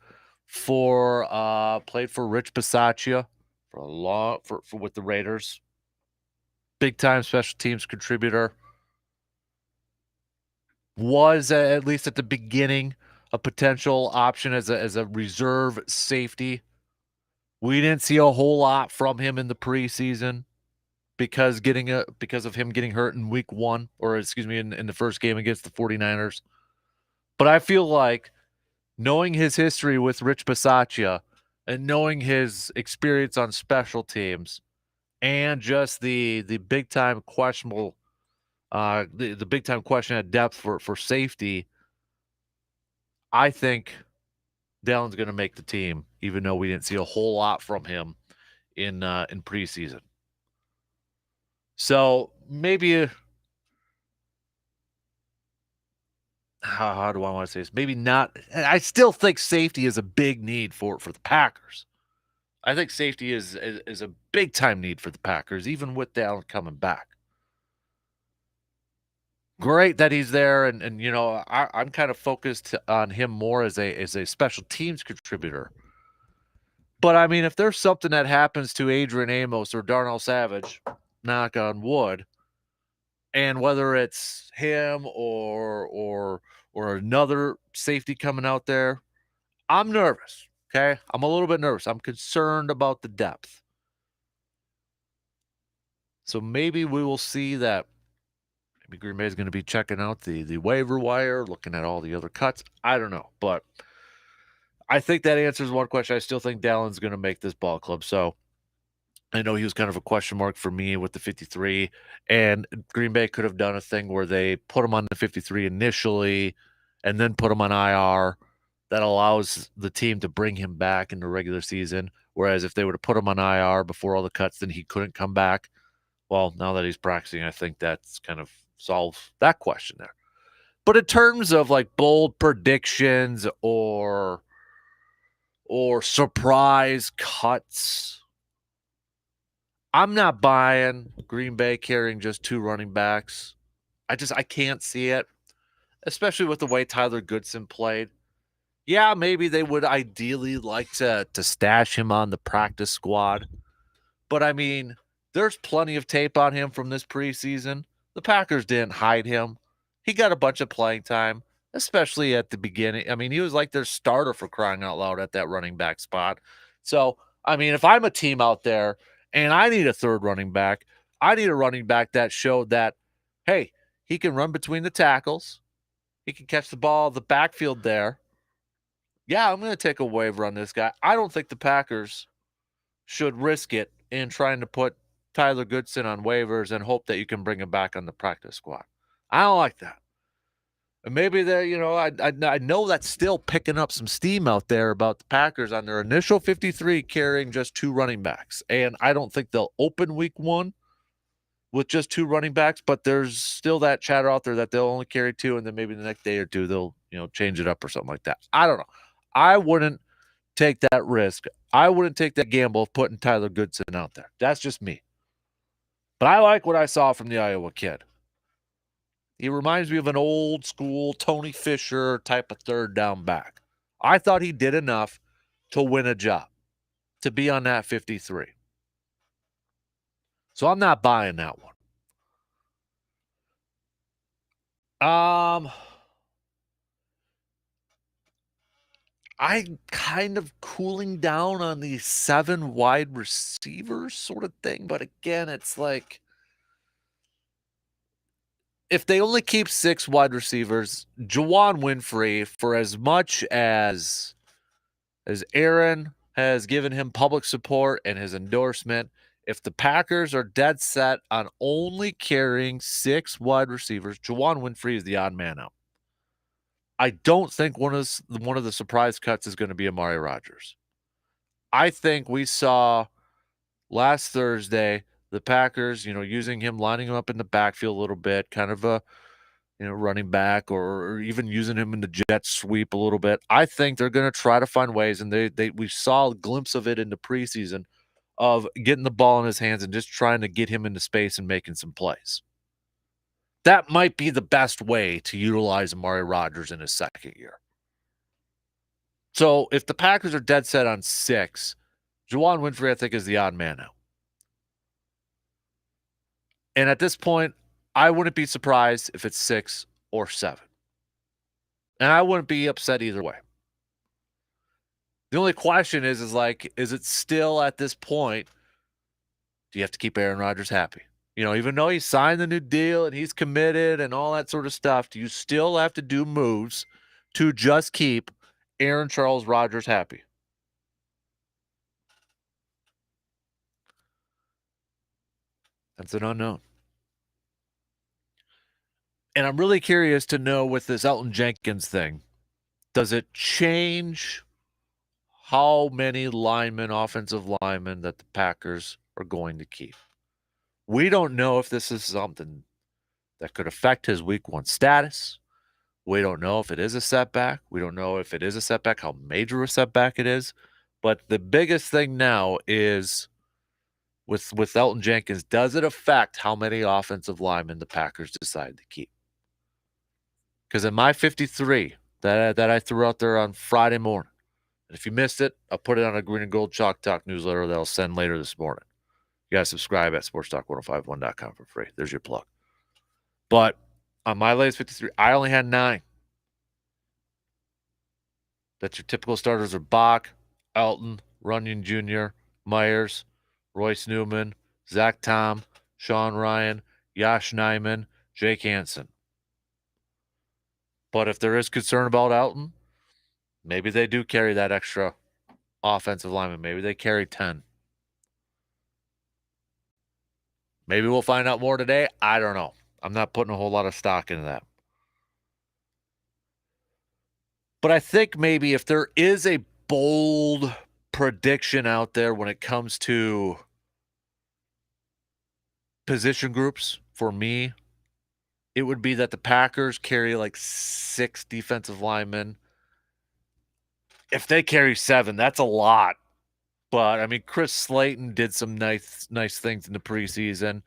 for Rich Bisaccia for with the Raiders. Big time special teams contributor. Was at least at the beginning a potential option as a reserve safety. We didn't see a whole lot from him in the preseason because of him getting hurt in week 1, or excuse me, in the first game against the 49ers. But I feel like, knowing his history with Rich Bisaccia and knowing his experience on special teams, and just the big time questionable the big time question at depth for safety, I think Dallin's going to make the team, even though we didn't see a whole lot from him in preseason. So maybe how do I want to say this? Maybe not. I still think safety is a big need for the Packers. I think safety is a big time need for the Packers, even with Dallin coming back. Great that he's there, and I'm kind of focused on him more as a special teams contributor. But I mean, if there's something that happens to Adrian Amos or Darnell Savage, knock on wood, and whether it's him or another safety coming out there, I'm nervous. Okay, I'm a little bit nervous. I'm concerned about the depth. So maybe we will see that. Maybe Green Bay is going to be checking out the waiver wire, looking at all the other cuts. I don't know, but I think that answers one question. I still think Dallin's going to make this ball club. So I know he was kind of a question mark for me with the 53, and Green Bay could have done a thing where they put him on the 53 initially and then put him on IR that allows the team to bring him back in the regular season. Whereas if they were to put him on IR before all the cuts, then he couldn't come back. Well, now that he's practicing, I think that's kind of solves that question there. But in terms of like bold predictions or surprise cuts, I'm not buying Green Bay carrying just 2 running backs. I can't see it, especially with the way Tyler Goodson played. Yeah, maybe they would ideally like to stash him on the practice squad. But I mean, there's plenty of tape on him from this preseason. The Packers didn't hide him. He got a bunch of playing time, especially at the beginning. I mean, he was like their starter for crying out loud at that running back spot. So, I mean, if I'm a team out there and I need a third running back, I need a running back that showed that, hey, he can run between the tackles. He can catch the ball, the backfield there. Yeah, I'm going to take a waiver on this guy. I don't think the Packers should risk it in trying to put Tyler Goodson on waivers and hope that you can bring him back on the practice squad. I don't like that. And maybe they're, I know that's still picking up some steam out there about the Packers on their initial 53 carrying just 2 running backs. And I don't think they'll open week 1 with just 2 running backs, but there's still that chatter out there that they'll only carry 2 and then maybe the next day or 2 they'll, change it up or something like that. I don't know. I wouldn't take that risk. I wouldn't take that gamble of putting Tyler Goodson out there. That's just me. But I like what I saw from the Iowa kid. He reminds me of an old school Tony Fisher type of third down back. I thought he did enough to win a job, to be on that 53. So I'm not buying that one. I'm kind of cooling down on the 7 wide receivers sort of thing. But again, it's like, if they only keep 6 wide receivers, Juwan Winfrey, for as much as Aaron has given him public support and his endorsement, if the Packers are dead set on only carrying 6 wide receivers, Juwan Winfrey is the odd man out. I don't think one of the surprise cuts is going to be Amari Rodgers. I think we saw last Thursday the Packers, using him, lining him up in the backfield a little bit, kind of a running back, or even using him in the jet sweep a little bit. I think they're going to try to find ways, and we saw a glimpse of it in the preseason of getting the ball in his hands and just trying to get him into space and making some plays. That might be the best way to utilize Amari Rodgers in his second year. So if the Packers are dead set on 6, Juwan Winfrey, I think, is the odd man out. And at this point, I wouldn't be surprised if it's 6 or 7. And I wouldn't be upset either way. The only question is it still at this point, do you have to keep Aaron Rodgers happy? Even though he signed the new deal and he's committed and all that sort of stuff, do you still have to do moves to just keep Aaron Charles Rodgers happy? That's an unknown. And I'm really curious to know with this Elton Jenkins thing, does it change how many offensive linemen that the Packers are going to keep? We don't know if this is something that could affect his week 1 status. We don't know if it is a setback. We don't know if it is a setback, how major a setback it is. But the biggest thing now is with Elton Jenkins, does it affect how many offensive linemen the Packers decide to keep? Because in my 53 that I threw out there on Friday morning, and if you missed it, I'll put it on a Green and Gold Chalk Talk newsletter that I'll send later this morning. You got to subscribe at sportstalk1051.com for free. There's your plug. But on my latest 53, I only had 9. That's your typical starters are Bach, Elton, Runyon Jr., Myers, Royce Newman, Zach Tom, Sean Ryan, Yash Nyman, Jake Hansen. But if there is concern about Elton, maybe they do carry that extra offensive lineman. Maybe they carry 10. Maybe we'll find out more today. I don't know. I'm not putting a whole lot of stock into that. But I think maybe if there is a bold prediction out there when it comes to position groups, for me, it would be that the Packers carry like 6 defensive linemen. If they carry 7, that's a lot. But I mean, Chris Slayton did some nice things in the preseason.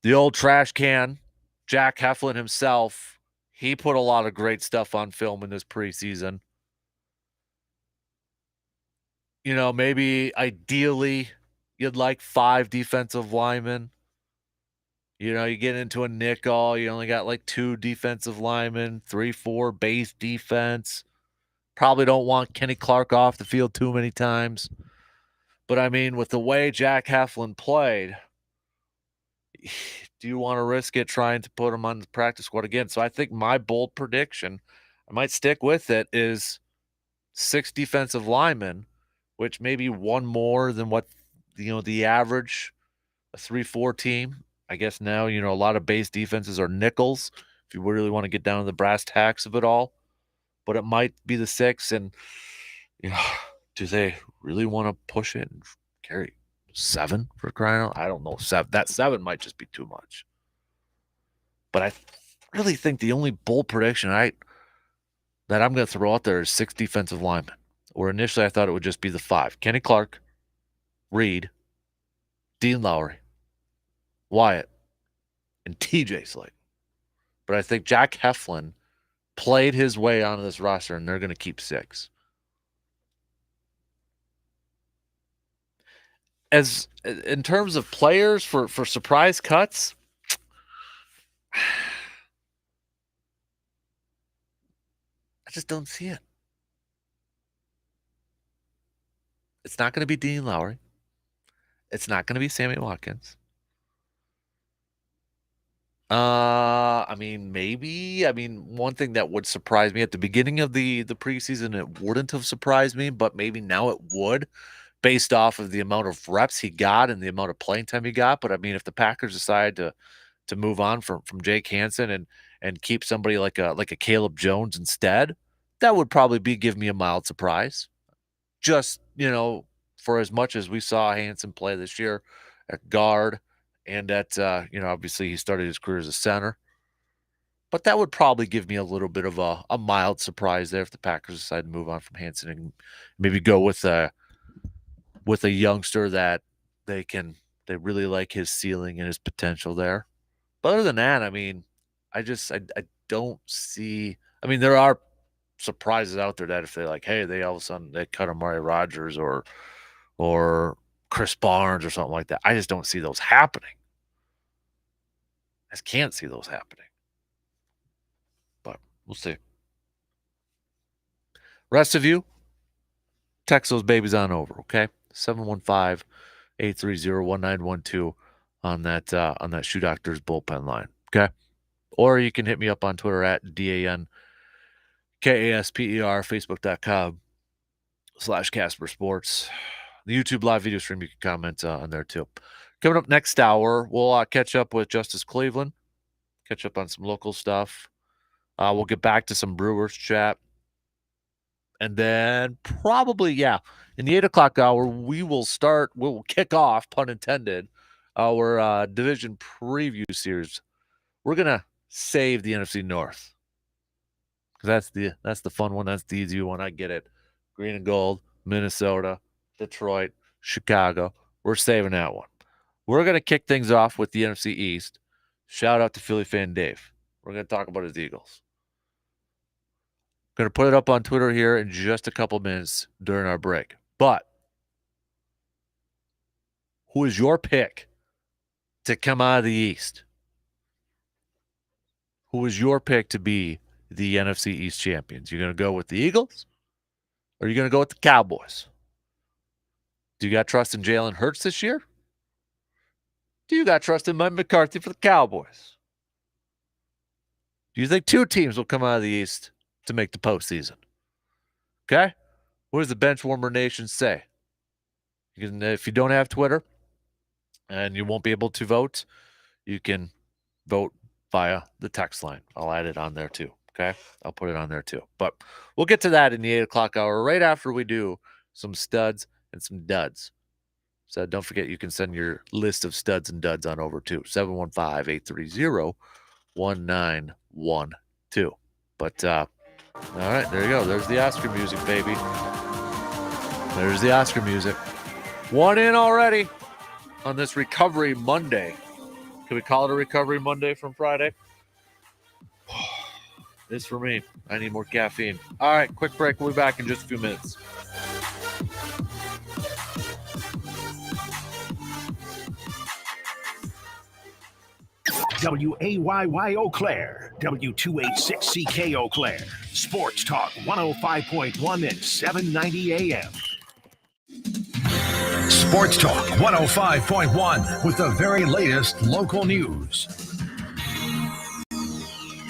The old trash can, Jack Heflin himself, he put a lot of great stuff on film in this preseason. You know, maybe ideally you'd like 5 defensive linemen. You know, you get into a nickel, you only got like 2 defensive linemen, 3, 4 base defense. Probably don't want Kenny Clark off the field too many times. But I mean, with the way Jack Heflin played, do you want to risk it trying to put him on the practice squad again? So I think my bold prediction, I might stick with it, is 6 defensive linemen, which may be one more than what, the average, a 3-4 team. I guess now, a lot of base defenses are nickels if you really want to get down to the brass tacks of it all. But it might be the 6, and, do they really want to push it and carry 7 for crying out? I don't know. 7 might just be too much. But I really think the only bold prediction that I'm going to throw out there is 6 defensive linemen. Or initially I thought it would just be the 5. Kenny Clark, Reed, Dean Lowry, Wyatt, and TJ Slayton. But I think Jack Heflin played his way onto this roster, and they're going to keep 6. As in terms of players for surprise cuts, I just don't see it. It's not going to be Dean Lowry. It's not going to be Sammy Watkins. I mean, maybe. I mean, one thing that would surprise me at the beginning of the preseason, it wouldn't have surprised me, but maybe now it would, based off of the amount of reps he got and the amount of playing time he got. But I mean, if the Packers decide to move on from Jake Hansen and keep somebody like a Caleb Jones instead, that would probably give me a mild surprise. Just, for as much as we saw Hansen play this year at guard and at, obviously he started his career as a center. But that would probably give me a little bit of a mild surprise there if the Packers decide to move on from Hansen and maybe go with a youngster that they really like his ceiling and his potential there. But other than that, I mean, I don't see. I mean, there are surprises out there that if they they all of a sudden they cut Amari Rodgers or Chris Barnes or something like that. I just don't see those happening. I just can't see those happening. But we'll see. Rest of you, text those babies on over, okay? 715-830-1912 on that Shoe Doctors bullpen line, okay? Or you can hit me up on Twitter at DANKASPER, Facebook.com/Kasper Sports. The YouTube live video stream, you can comment on there too. Coming up next hour, we'll catch up with Justice Cleveland, catch up on some local stuff. We'll get back to some Brewers chat. And then probably, in the 8 o'clock hour, we'll kick off, pun intended, our division preview series. We're going to save the NFC North. Because that's the fun one. That's the easy one. I get it. Green and gold, Minnesota, Detroit, Chicago. We're saving that one. We're going to kick things off with the NFC East. Shout out to Philly fan Dave. We're going to talk about his Eagles. Going to put it up on Twitter here in just a couple minutes during our break. But who is your pick to come out of the East? Who is your pick to be the NFC East champions? You're going to go with the Eagles or are you going to go with the Cowboys? Do you got trust in Jalen Hurts this year? Do you got trust in Mike McCarthy for the Cowboys? Do you think 2 teams will come out of the East to make the postseason? Okay? What does the Benchwarmer Nation say? If you don't have Twitter and you won't be able to vote, you can vote via the text line. I'll add it on there too. Okay, I'll put it on there too. But we'll get to that in the 8 o'clock hour right after we do some studs and some duds. So don't forget you can send your list of studs and duds on over to 715-830-1912. But all right, there you go. There's the Oscar music, baby. There's the Oscar music. One in already on this Recovery Monday. Can we call it a Recovery Monday from Friday? This for me. I need more caffeine. All right, quick break. We'll be back in just a few minutes. WAYY Eau Claire, W286CK Eau Claire, Sports Talk 105.1 and 790 AM. Sports Talk 105.1 with the very latest local news.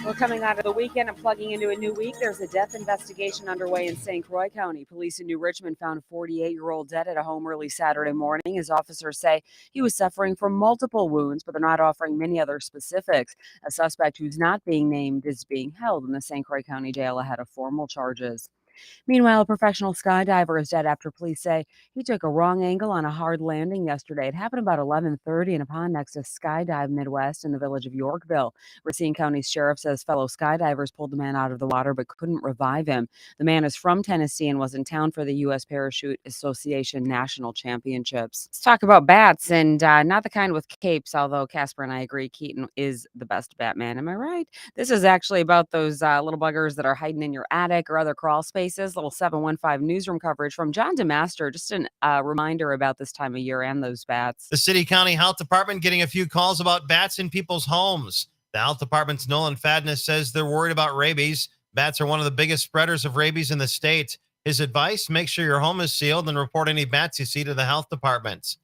Well, coming out of the weekend and plugging into a new week, there's a death investigation underway in St. Croix County. Police in New Richmond found a 48-year-old dead at a home early Saturday morning. His officers say he was suffering from multiple wounds, but they're not offering many other specifics. A suspect who's not being named is being held in the St. Croix County jail ahead of formal charges. Meanwhile, a professional skydiver is dead after police say he took a wrong angle on a hard landing yesterday. It happened about 11:30 in a pond next to Skydive Midwest in the village of Yorkville. Racine County Sheriff says fellow skydivers pulled the man out of the water but couldn't revive him. The man is from Tennessee and was in town for the U.S. Parachute Association National Championships. Let's talk about bats, and not the kind with capes, although Kasper and I agree Keaton is the best Batman. Am I right? This is actually about those little buggers that are hiding in your attic or other crawl spaces. Little 715 newsroom coverage from John DeMaster. Just a reminder about this time of year and those bats. The City County Health Department getting a few calls about bats in people's homes. The health department's Nolan Fadness says they're worried about rabies. Bats are one of the biggest spreaders of rabies in the state. His advice, make sure your home is sealed and report any bats you see to the health department.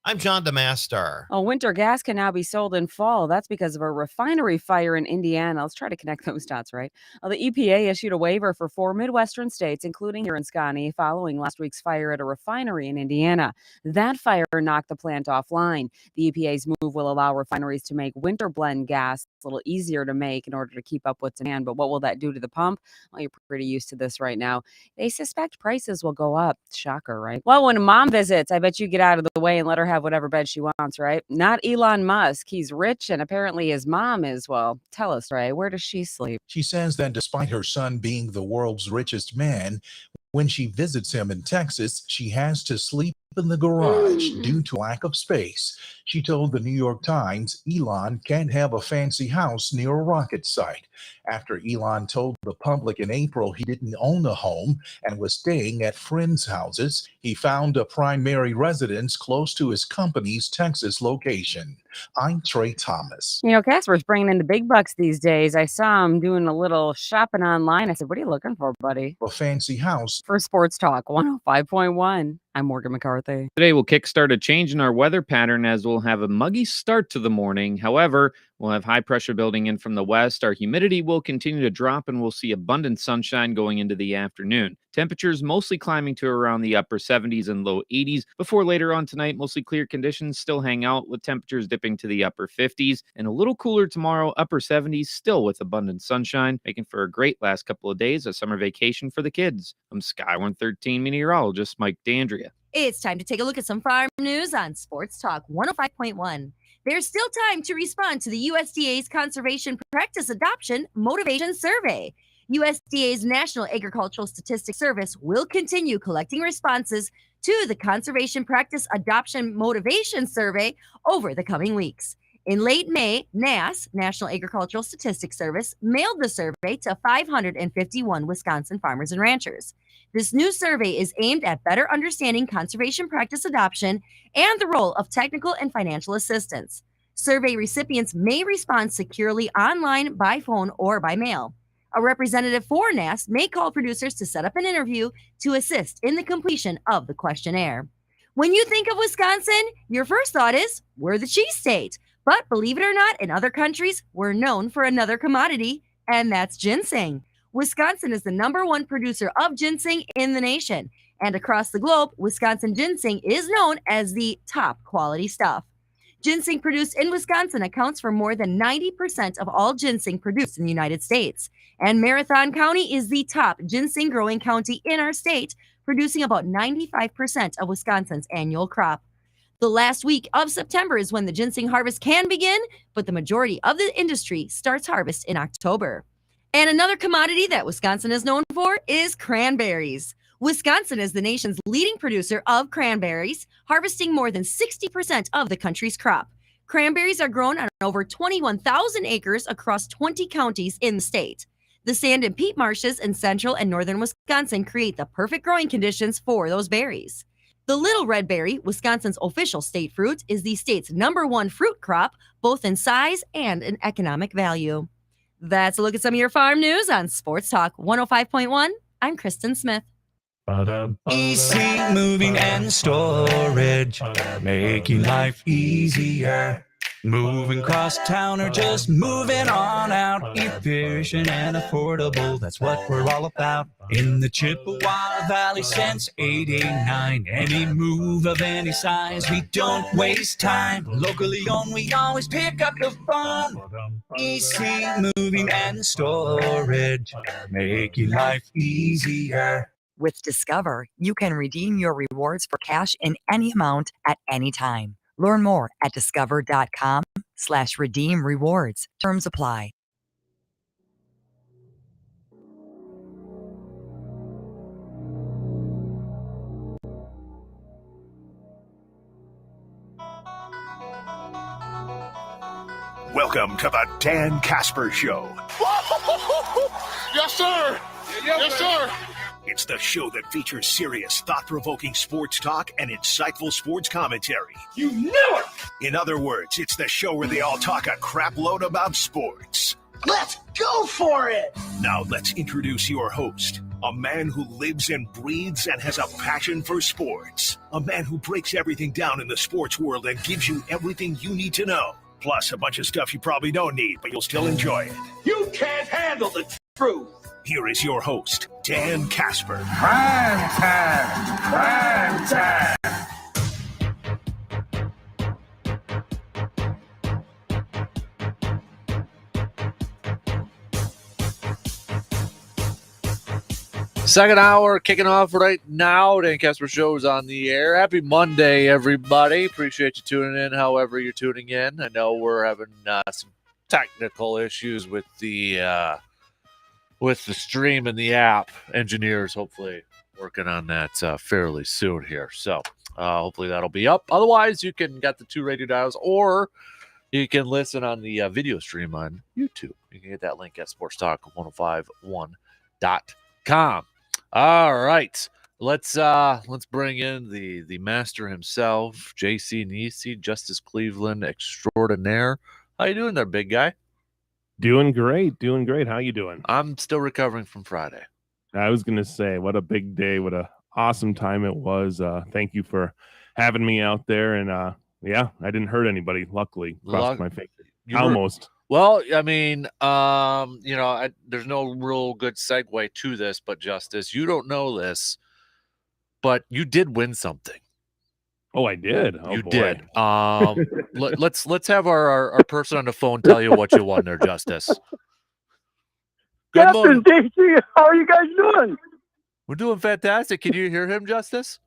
I'm John DeMaster. Oh, winter gas can now be sold in fall. That's because of a refinery fire in Indiana. Let's try to connect those dots, right? The EPA issued a waiver for 4 Midwestern states, including here in Scotty, following last week's fire at a refinery in Indiana. That fire knocked the plant offline. The EPA's move will allow refineries to make winter blend gas a little easier to make in order to keep up with demand. But what will that do to the pump? Well, you're pretty used to this right now. They suspect prices will go up. Shocker, right? Well, when mom visits, I bet you get out of the way and let her have whatever bed she wants, right? Not Elon Musk. He's rich, and apparently his mom is. Well, tell us, Ray, where does she sleep? She says that despite her son being the world's richest man, when she visits him in Texas, she has to sleep in the garage due to lack of space. She told the New York Times Elon can't have a fancy house near a rocket site. After Elon told the public in April he didn't own a home and was staying at friends' houses, he found a primary residence close to his company's Texas location. I'm Trey Thomas. You know, Casper's bringing in the big bucks these days. I saw him doing a little shopping online. I said, what are you looking for, buddy? A fancy house. For Sports Talk 105.1. I'm Morgan McCarthy. Today we'll kickstart a change in our weather pattern as we'll have a muggy start to the morning. However, we'll have high pressure building in from the west. Our humidity will continue to drop and we'll see abundant sunshine going into the afternoon. Temperatures mostly climbing to around the upper 70s and low 80s before later on tonight, mostly clear conditions still hang out with temperatures dipping to the upper 50s and a little cooler tomorrow, upper 70s, still with abundant sunshine, making for a great last couple of days of summer vacation for the kids. I'm Sky 113 meteorologist Mike D'Andrea. It's time to take a look at some farm news on Sports Talk 105.1. There's still time to respond to the USDA's Conservation Practice Adoption Motivation Survey. USDA's National Agricultural Statistics Service will continue collecting responses to the Conservation Practice Adoption Motivation Survey over the coming weeks. In late May, NASS, National Agricultural Statistics Service, mailed the survey to 551 Wisconsin farmers and ranchers. This new survey is aimed at better understanding conservation practice adoption and the role of technical and financial assistance. Survey recipients may respond securely online, by phone, or by mail. A representative for NASS may call producers to set up an interview to assist in the completion of the questionnaire. When you think of Wisconsin, your first thought is, we're the cheese state. But believe it or not, in other countries, we're known for another commodity, and that's ginseng. Wisconsin is the #1 producer of ginseng in the nation. And across the globe, Wisconsin ginseng is known as the top quality stuff. Ginseng produced in Wisconsin accounts for more than 90% of all ginseng produced in the United States. And Marathon County is the top ginseng growing county in our state, producing about 95% of Wisconsin's annual crop. The last week of September is when the ginseng harvest can begin, but the majority of the industry starts harvest in October. And another commodity that Wisconsin is known for is cranberries. Wisconsin is the nation's leading producer of cranberries, harvesting more than 60% of the country's crop. Cranberries are grown on over 21,000 acres across 20 counties in the state. The sand and peat marshes in central and northern Wisconsin create the perfect growing conditions for those berries. The little red berry, Wisconsin's official state fruit, is the state's #1 fruit crop, both in size and in economic value. That's a look at some of your farm news on Sports Talk 105.1. I'm Kristen Smith. Easy moving and storage, making life easier. Moving cross town or just moving on out. Efficient and affordable, that's what we're all about. In the Chippewa Valley since '89. Any move of any size, we don't waste time. Locally owned, we always pick up the phone. Easy moving and storage, making life easier. With Discover, you can redeem your rewards for cash in any amount at any time. Learn more at discover.com/redeem rewards. Terms apply. Welcome to the Dan Kasper Show. Yes, sir. Yes, sir. It's the show that features serious, thought-provoking sports talk and insightful sports commentary. You knew it! In other words, it's the show where they all talk a crap load about sports. Let's go for it! Now let's introduce your host, a man who lives and breathes and has a passion for sports. A man who breaks everything down in the sports world and gives you everything you need to know. Plus a bunch of stuff you probably don't need, but you'll still enjoy it. You can't handle the truth. Here is your host, Dan Kasper. Prime time! Prime time! Second hour kicking off right now. Dan Kasper Show is on the air. Happy Monday, everybody. Appreciate you tuning in however you're tuning in. I know we're having some technical issues with the stream and the app. Engineers hopefully working on that fairly soon here. So hopefully that'll be up. Otherwise, you can get the 2 radio dials, or you can listen on the video stream on YouTube. You can get that link at sportstalk1051.com. All right, let's bring in the master himself, JC Nisi, Justice Cleveland extraordinaire. How you doing there, big guy? Doing great. How you doing? I'm still recovering from Friday. I was gonna say, what a big day, what a awesome time it was. Thank you for having me out there, and yeah, I didn't hurt anybody. Luckily, crossed my fingers. Almost. Well, I mean, there's no real good segue to this, but Justice, you don't know this, but you did win something. Oh, I did. Oh, you boy. did. Let's have our person on the phone tell you what you won there, Justice. Good morning, DC. How are you guys doing? We're doing fantastic. Can you hear him, Justice?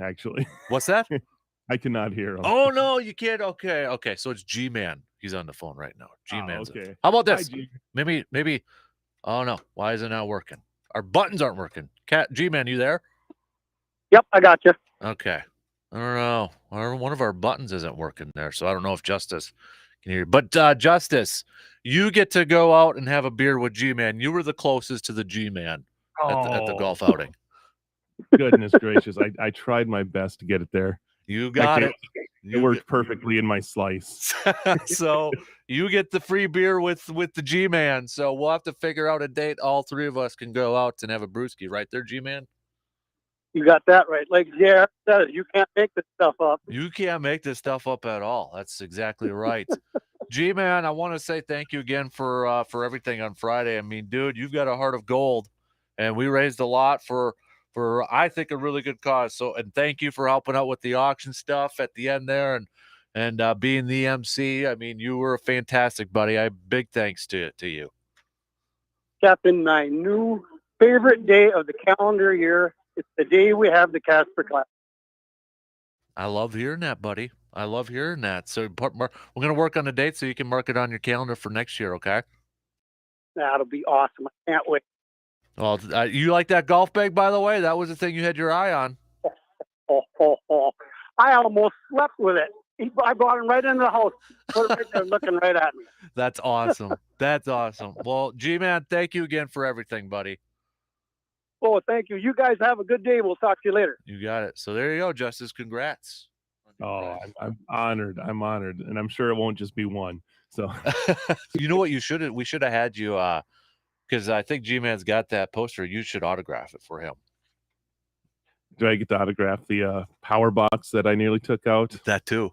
Actually, what's that? I cannot hear him. Oh no, you can't. Okay. So it's G-Man. He's on the phone right now. G-Man's. Okay. How about this? Hi, G. Maybe. Oh no, why is it not working? Our buttons aren't working. G-Man, you there? Yep, I got you. Okay. I don't know. One of our buttons isn't working there, so I don't know if Justice can hear you. But Justice, you get to go out and have a beer with G-Man. You were the closest to the G-Man at the golf outing. Goodness gracious. I tried my best to get it there. You got it. It worked perfectly in my slice. So you get the free beer with the G-Man. So we'll have to figure out a date. All 3 of us can go out and have a brewski. Right there, G-Man? You got that right. Like Jared said, you can't make this stuff up. You can't make this stuff up at all. That's exactly right. G-Man, I want to say thank you again for everything on Friday. I mean, dude, you've got a heart of gold, and we raised a lot for I think a really good cause. So, and thank you for helping out with the auction stuff at the end there, and being the MC. I mean, you were fantastic, buddy. Big thanks to you. Captain, my new favorite day of the calendar year. It's the day we have the Casper class. I love hearing that, buddy. I love hearing that. So we're going to work on a date so you can mark it on your calendar for next year, okay? That'll be awesome. I can't wait. Well, you like that golf bag, by the way? That was the thing you had your eye on. I almost slept with it. I brought him right into the house. Put it right there looking right at me. That's awesome. That's awesome. Well, G-Man, thank you again for everything, buddy. Oh, thank you. You guys have a good day. We'll talk to you later. You got it. So there you go, Justice. Congrats. Oh, I'm honored. I'm honored. And I'm sure it won't just be one. So you know what we should have had you because I think G-Man's got that poster. You should autograph it for him. Do I get to autograph the power box that I nearly took out? That too.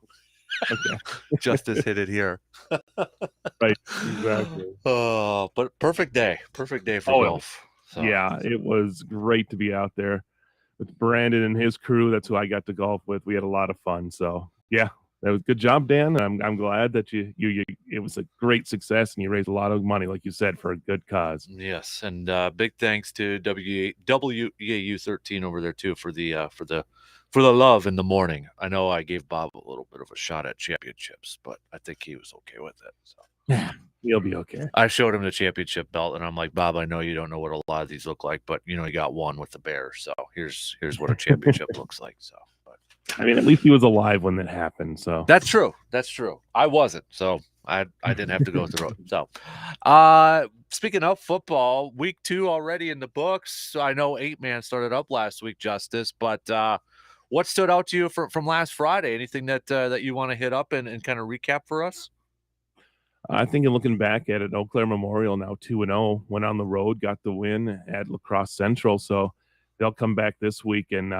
Okay. Justice hit it here. Right. Exactly. Oh, but perfect day for golf. So. Yeah, it was great to be out there with Brandon and his crew. That's who I got to golf with. We had a lot of fun. So yeah, that was good job, Dan. I'm glad that you it was a great success and you raised a lot of money, like you said, for a good cause. Yes, and big thanks to WEAU 13 over there too for the love in the morning. I know I gave Bob a little bit of a shot at championships, but I think he was okay with it. So he'll be okay. I showed him the championship belt, and I'm like, Bob, I know you don't know what a lot of these look like, but you got one with the bear. So here's what a championship looks like. So. I mean, at least he was alive when that happened. So that's true. That's true. I wasn't, so I didn't have to go through it. So, speaking of football, week 2 already in the books. So I know 8-man started up last week, Justice. But what stood out to you from last Friday? Anything that you want to hit up and kind of recap for us? I think in looking back at it, Eau Claire Memorial now 2-0, went on the road, got the win at La Crosse Central. So they'll come back this week and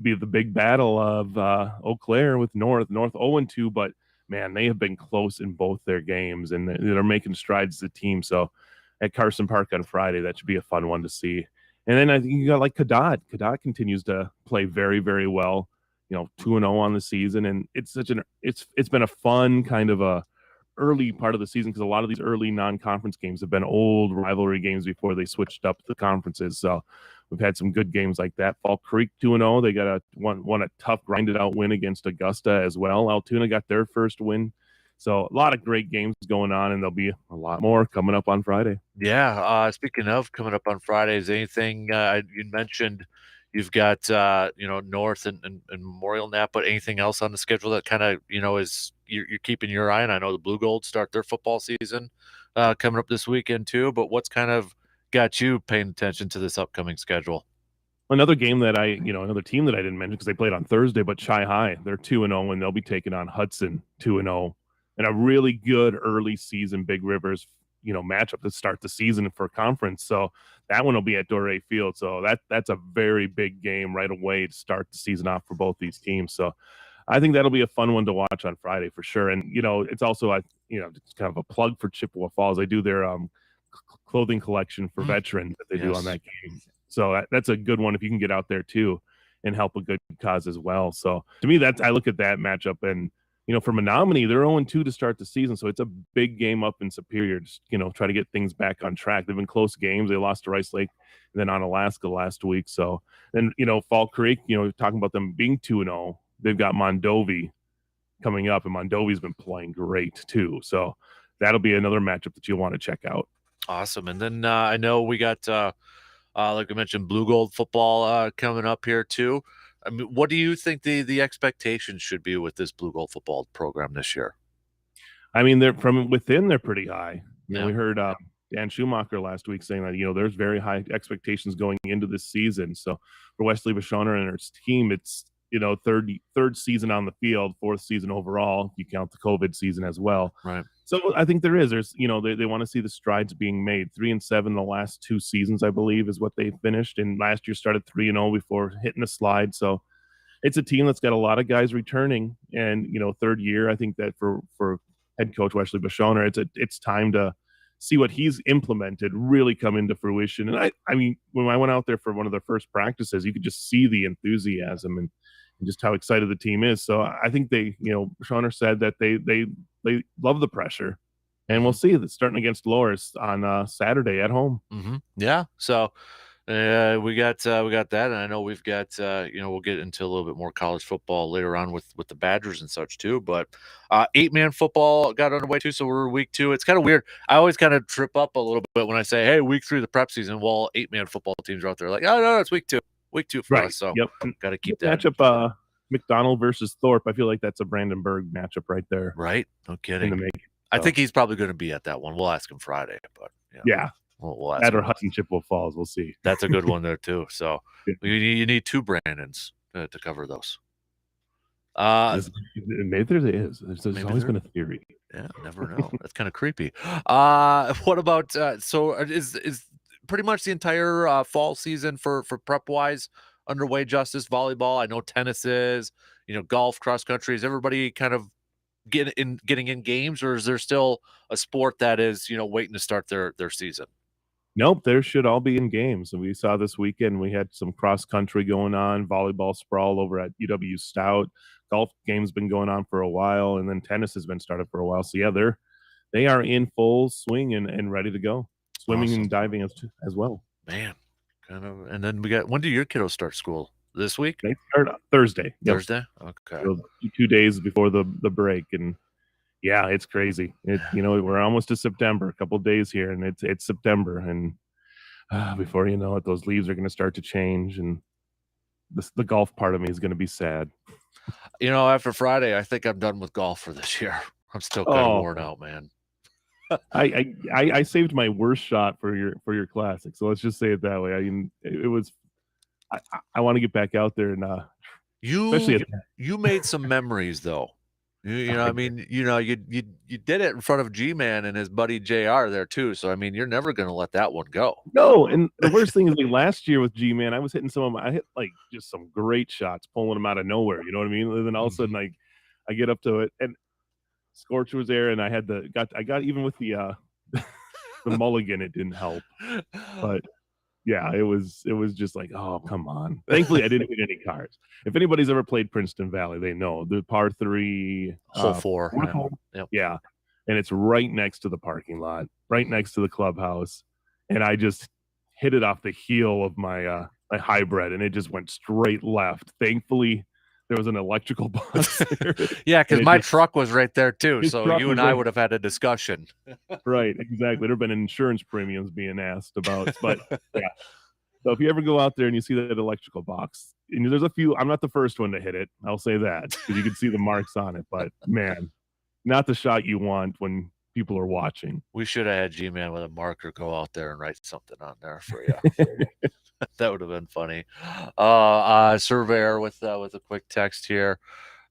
be the big battle of Eau Claire with North 0-2, but man, they have been close in both their games and they're making strides as a team. So at Carson Park on Friday, that should be a fun one to see. And then I think you got like Cadott. Cadott continues to play very, very well. 2-0 on the season, and it's been a fun kind of a early part of the season because a lot of these early non-conference games have been old rivalry games before they switched up the conferences. So we've had some good games like that. Fall Creek 2-0. They got a tough grinded out win against Augusta as well. Altoona got their first win. So a lot of great games going on, and there'll be a lot more coming up on Friday. Yeah. Speaking of coming up on Friday, is anything you mentioned? You've got North and Memorial Nap, but anything else on the schedule that kind of is you're keeping your eye on? I know the Blue Gold start their football season coming up this weekend too. But what's kind of got you paying attention to this upcoming schedule? Another game that another team that I didn't mention because they played on Thursday, but Chi High, they're 2-0 and they'll be taking on Hudson 2-0 and a really good early season Big Rivers matchup to start the season for conference. So that one will be at Doré Field. So that's a very big game right away to start the season off for both these teams. So I think that'll be a fun one to watch on Friday for sure. And it's also it's kind of a plug for Chippewa Falls. They do their clothing collection for veterans that they do on that game. So that's a good one if you can get out there too and help a good cause as well. So to me, I look at that matchup and for Menominee, they're 0-2 to start the season. So it's a big game up in Superior, just, try to get things back on track. They've been close games. They lost to Rice Lake and then on Alaska last week. So then, Fall Creek, talking about them being 2-0, they've got Mondovi coming up, and Mondovi's been playing great too. So that'll be another matchup that you'll want to check out. Awesome. And then I know we got, like I mentioned, Blue Gold football coming up here too. I mean, what do you think the expectations should be with this Blue Gold football program this year? I mean, they're from within, they're pretty high. Yeah. We heard Dan Schumacher last week saying that, there's very high expectations going into this season. So for Wesley Bashona and her team, it's, third season on the field, 4th season overall, if you count the COVID season as well. Right. So I think there's, they want to see the strides being made. 3-7 the last 2 seasons, I believe, is what they finished. And last year started 3-0 before hitting the slide. So it's a team that's got a lot of guys returning. And, third year, I think that for head coach Wesley Bashona, it's time to see what he's implemented really come into fruition. And I mean, when I went out there for one of their first practices, you could just see the enthusiasm and just how excited the team is. So I think they, Schauner said that they love the pressure, and we'll see. It's starting against Loris on Saturday at home. Yeah. So we got that, and I know we've got we'll get into a little bit more college football later on with the Badgers and such too. But 8-man football got underway too, so we're week 2. It's kind of weird. I always kind of trip up a little bit when I say, "Hey, week 3 of the prep season." Well, 8-man football teams are out there like, "Oh no, it's week 2, week 2 for us." So got to keep that matchup. McDonald versus Thorpe. I feel like that's a Brandenburg matchup right there. Right? No kidding. I think he's probably going to be at that one. We'll ask him Friday, but yeah. We'll ask that or him. Hudson Chippewa Falls. We'll see. That's a good one there too. So you need 2 Brandons to cover those. Maybe there is. There's always been a theory. Yeah, never know. That's kind of creepy. What about so is pretty much the entire fall season for prep wise underway? Justice, volleyball. I know tennis is. Golf, cross country. Is everybody kind of getting in games, or is there still a sport that is waiting to start their season? Nope, there should all be in games. And we saw this weekend we had some cross country going on, volleyball sprawl over at UW Stout. Golf game's been going on for a while, and then tennis has been started for a while. So yeah, they are in full swing and ready to go. Swimming and diving as well. Man, kind of. And then we got, when do your kiddos start school? This week? They start Thursday. Thursday? Okay. So 2 days before the break, and yeah, it's crazy. We're almost to September, a couple of days here, and it's September, and before you know it, those leaves are going to start to change, and the golf part of me is going to be sad. After Friday, I think I'm done with golf for this year. I'm still kind of worn out, man. I saved my worst shot for your classic, so let's just say it that way. I mean, it was. I want to get back out there and you made some memories though. You did it in front of G-Man and his buddy JR there too. So I mean, you're never going to let that one go. No, and the worst thing is last year with G-Man, I was hitting I hit like just some great shots, pulling them out of nowhere. You know what I mean? And then all of a sudden, I get up to it, and Scorch was there, and I got even with the the mulligan, it didn't help, but. Yeah, it was just like, oh, come on. Thankfully, I didn't hit any cards. If anybody's ever played Princeton Valley, they know the par 3 hole 4. Yeah, and it's right next to the parking lot, right next to the clubhouse, and I just hit it off the heel of my my hybrid, and it just went straight left. Thankfully, there was an electrical box there. Yeah, because my truck was right there too. So you and I would have had a discussion. Right, exactly. There have been insurance premiums being asked about, but yeah. So if you ever go out there and you see that electrical box, and there's a few, I'm not the first one to hit it. I'll say that because you can see the marks on it. But man, not the shot you want when people are watching. We should have had G-Man with a marker go out there and write something on there for you. That would have been funny. Surveyor with a quick text here.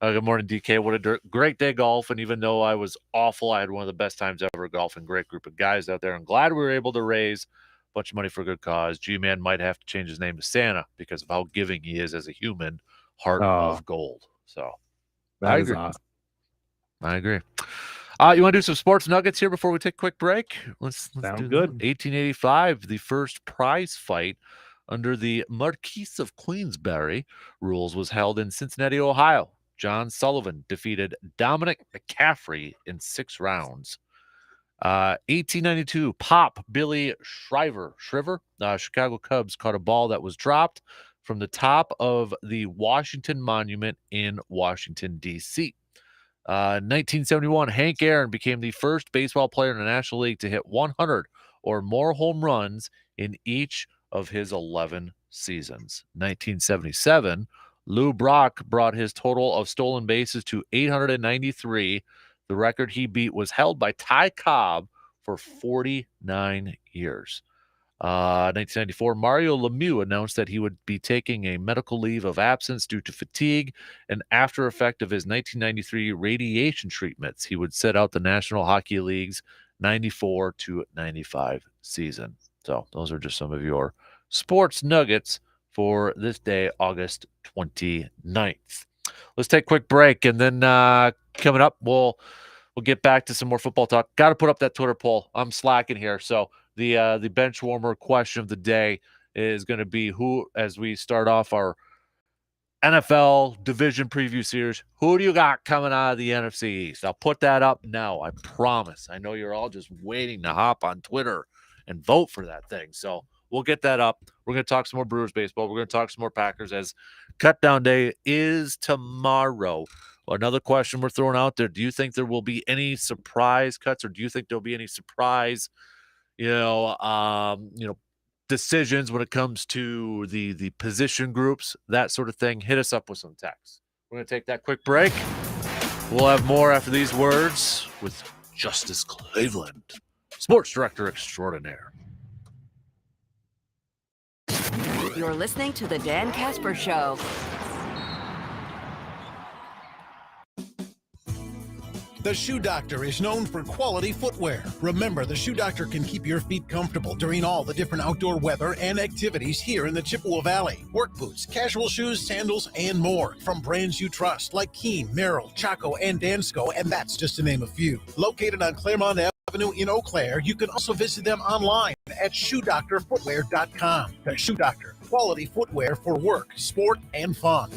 Good morning, DK. What a great day golfing. Even though I was awful, I had one of the best times ever golfing. Great group of guys out there. I'm glad we were able to raise a bunch of money for a good cause. G-Man might have to change his name to Santa because of how giving he is as a human. Heart of gold. So I agree. Awesome. I agree. You want to do some sports nuggets here before we take a quick break? Let's Sounds do good. 1885, the first prize fight under the Marquis of Queensberry rules was held in Cincinnati, Ohio. John Sullivan defeated Dominic McCaffrey in 6 rounds. 1892, Pop Billy Shriver, Chicago Cubs caught a ball that was dropped from the top of the Washington Monument in Washington, D.C. 1971, Hank Aaron became the first baseball player in the National League to hit 100 or more home runs in each of his 11 seasons. 1977, Lou Brock brought his total of stolen bases to 893. The record he beat was held by Ty Cobb for 49 years. 1994, Mario Lemieux announced that he would be taking a medical leave of absence due to fatigue and after effect of his 1993 radiation treatments. He would sit out the National Hockey League's 94 to 95 season. So those are just some of your sports nuggets for this day, August 29th. Let's take a quick break, and then coming up, we'll get back to some more football talk. Got to put up that Twitter poll. I'm slacking here. So the bench warmer question of the day is going to be who, as we start off our NFL division preview series. Who do you got coming out of the NFC East? I'll put that up now. I promise. I know you're all just waiting to hop on Twitter and vote for that thing. So we'll get that up. We're going to talk some more Brewers baseball. We're going to talk some more Packers as cutdown day is tomorrow. Another question we're throwing out there. Do you think there will be any surprise cuts, or do you think there'll be any surprise, decisions when it comes to the position groups, that sort of thing? Hit us up with some text. We're going to take that quick break. We'll have more after these words with Justice Cleveland, sports director extraordinaire. You're listening to the Dan Kasper Show. The Shoe Doctor is known for quality footwear. Remember, the Shoe Doctor can keep your feet comfortable during all the different outdoor weather and activities here in the Chippewa Valley. Work boots, casual shoes, sandals, and more. From brands you trust like Keen, Merrill, Chaco, and Dansko, and that's just to name a few. Located on Claremont Avenue in Eau Claire, you can also visit them online at shoedoctorfootwear.com. The Shoe Doctor, quality footwear for work, sport, and fun.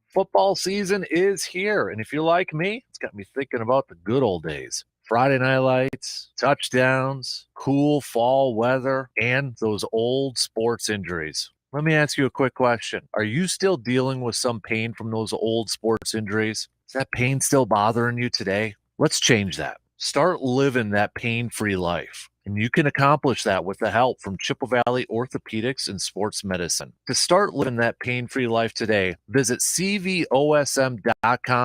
Football season is here, and if you're like me, it's got me thinking about the good old days. Friday night lights, touchdowns, cool fall weather, and those old sports injuries. Let me ask you a quick question. Are you still dealing with some pain from those old sports injuries? Is that pain still bothering you today? Let's change that. Start living that pain-free life. And you can accomplish that with the help from Chippewa Valley Orthopedics and Sports Medicine. To start living that pain-free life today, visit cvosm.com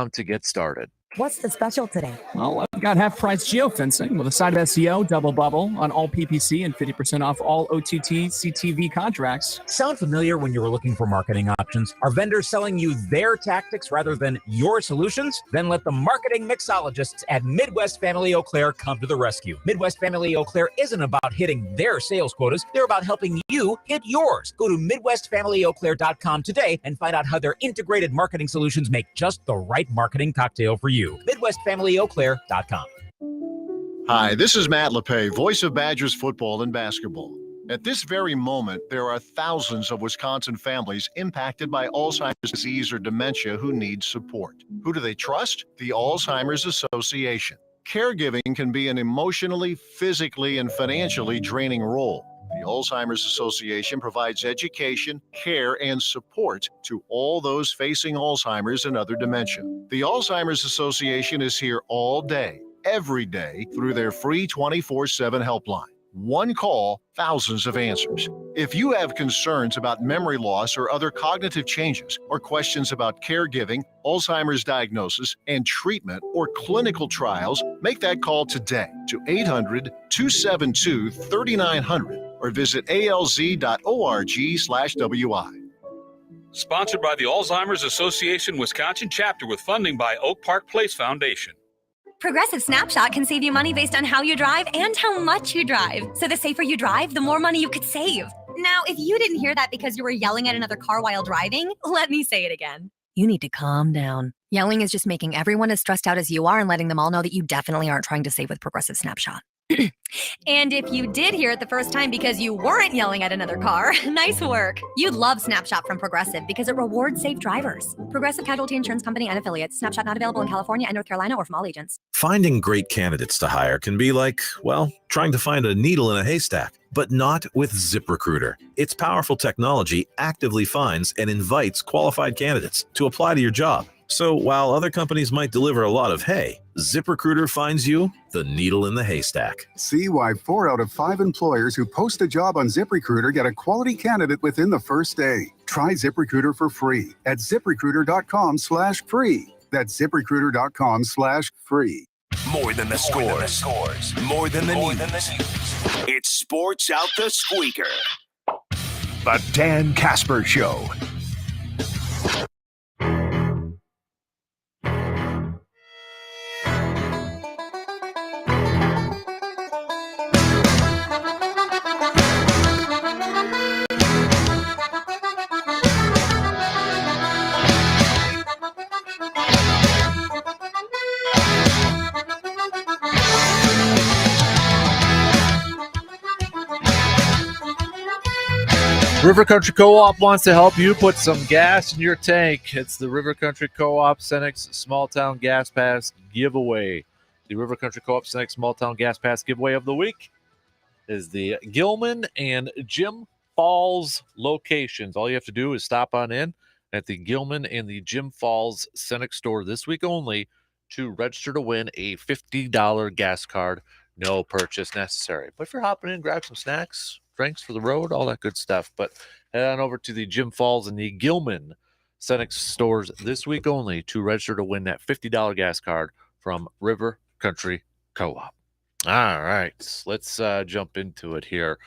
to get started. What's the special today? Well, I've got half-price geofencing with a side of SEO, double bubble on all PPC, and 50% off all OTT CTV contracts. Sound familiar when you were looking for marketing options? Are vendors selling you their tactics rather than your solutions? Then let the marketing mixologists at Midwest Family Eau Claire come to the rescue. Midwest Family Eau Claire isn't about hitting their sales quotas. They're about helping you hit yours. Go to MidwestFamilyEauClaire.com today and find out how their integrated marketing solutions make just the right marketing cocktail for you. MidwestFamilyEauClaire.com. Hi, this is Matt LePay, voice of Badgers football and basketball. At this very moment, there are thousands of Wisconsin families impacted by Alzheimer's disease or dementia who need support. Who do they trust? The Alzheimer's Association. Caregiving can be an emotionally, physically, and financially draining role. The Alzheimer's Association provides education, care, and support to all those facing Alzheimer's and other dementia. The Alzheimer's Association is here all day, every day, through their free 24/7 helpline. One call, thousands of answers. If you have concerns about memory loss or other cognitive changes, or questions about caregiving, Alzheimer's diagnosis, and treatment or clinical trials, make that call today to 800-272-3900 or visit alz.org/WI. Sponsored by the Alzheimer's Association Wisconsin chapter with funding by Oak Park Place Foundation. Progressive Snapshot can save you money based on how you drive and how much you drive. So the safer you drive, the more money you could save. Now, if you didn't hear that because you were yelling at another car while driving, let me say it again. You need to calm down. Yelling is just making everyone as stressed out as you are and letting them all know that you definitely aren't trying to save with Progressive Snapshot. And if you did hear it the first time because you weren't yelling at another car, nice work. You'd love Snapshot from Progressive because it rewards safe drivers. Progressive Casualty Insurance Company and affiliates. Snapshot not available in California and North Carolina or from all agents. Finding great candidates to hire can be like, well, trying to find a needle in a haystack, but not with ZipRecruiter. Its powerful technology actively finds and invites qualified candidates to apply to your job. So while other companies might deliver a lot of hay, ZipRecruiter finds you the needle in the haystack. See why 4 out of 5 employers who post a job on ZipRecruiter get a quality candidate within the first day. Try ZipRecruiter for free at ZipRecruiter.com/free. That's ZipRecruiter.com/free. More than the scores. More than the news. It's Sports Out the Squeaker. The Dan Kasper Show. River Country Co-op wants to help you put some gas in your tank. It's the River Country Co-op Cenex Small Town Gas Pass giveaway. The River Country Co-op Cenex Small Town Gas Pass giveaway of the week is the Gilman and Jim Falls locations. All you have to do is stop on in at the Gilman and the Jim Falls Cenex store this week only to register to win a $50 gas card. No purchase necessary. But if you're hopping in, grab some snacks, drinks for the road, all that good stuff. But head on over to the Jim Falls and the Gilman Cenex stores this week only to register to win that $50 gas card from River Country Co-op. All right, let's jump into it here.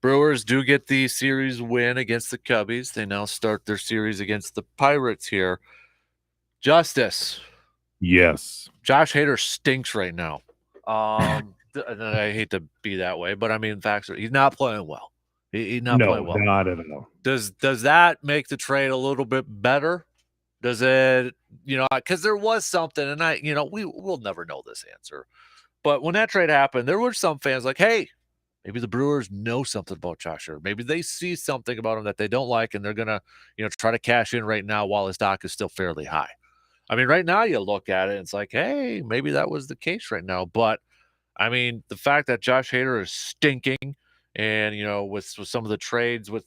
Brewers do get the series win against the Cubbies. They now start their series against the Pirates here. Justice. Yes. Josh Hader stinks right now. And I hate to be that way, but I mean, facts are he's not playing well. He's not playing well. Not at all. Does that make the trade a little bit better? Does it, because there was something, and we'll never know this answer. But when that trade happened, there were some fans like, hey, maybe the Brewers know something about Josh Hader. Maybe they see something about him that they don't like, and they're gonna, try to cash in right now while his stock is still fairly high. I mean, right now you look at it, and it's like, hey, maybe that was the case right now. But I mean, the fact that Josh Hader is stinking, and with some of the trades with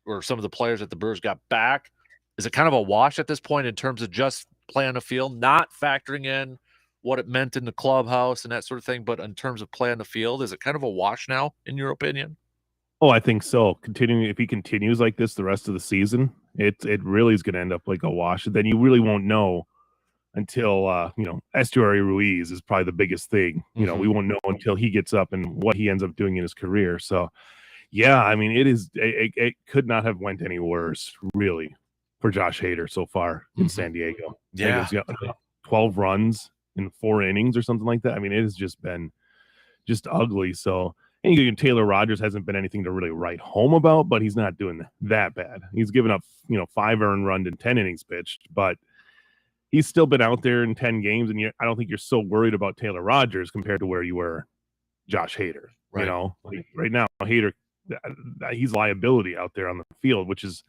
or some of the players that the Brewers got back, is it kind of a wash at this point in terms of just play on the field, not factoring in what it meant in the clubhouse and that sort of thing, but in terms of play on the field, is it kind of a wash now, in your opinion? Oh, I think so. If he continues like this the rest of the season, it really is going to end up like a wash. And then you really won't know until Estuary Ruiz is probably the biggest thing. We won't know until he gets up and what he ends up doing in his career. So, yeah, I mean, it could not have went any worse, really, for Josh Hader so far in San Diego. Yeah. I think it's got 12 runs in 4 innings or something like that. I mean, it has just been just ugly. So, and Taylor Rogers hasn't been anything to really write home about, but he's not doing that bad. He's given up, 5 earned runs in 10 innings pitched, but he's still been out there in 10 games, and I don't think you're so worried about Taylor Rogers compared to where you were Josh Hader. Right. Like right now, Hader, he's liability out there on the field, which is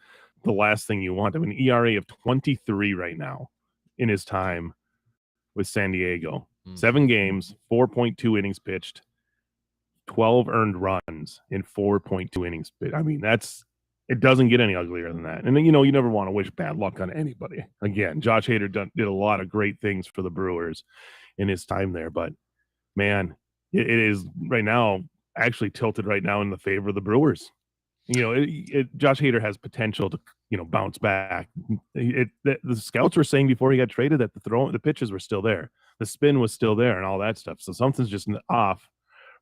the last thing you want. I mean, ERA of 23 right now in his time with San Diego. 7 games, 4.2 innings pitched, 12 earned runs in 4.2 innings pitched. I mean, it doesn't get any uglier than that. And then, you never want to wish bad luck on anybody. Again, Josh Hader did a lot of great things for the Brewers in his time there. But, man, it is right now actually tilted right now in the favor of the Brewers. Josh Hader has potential to, bounce back. The scouts were saying before he got traded that the pitches were still there. The spin was still there and all that stuff. So something's just off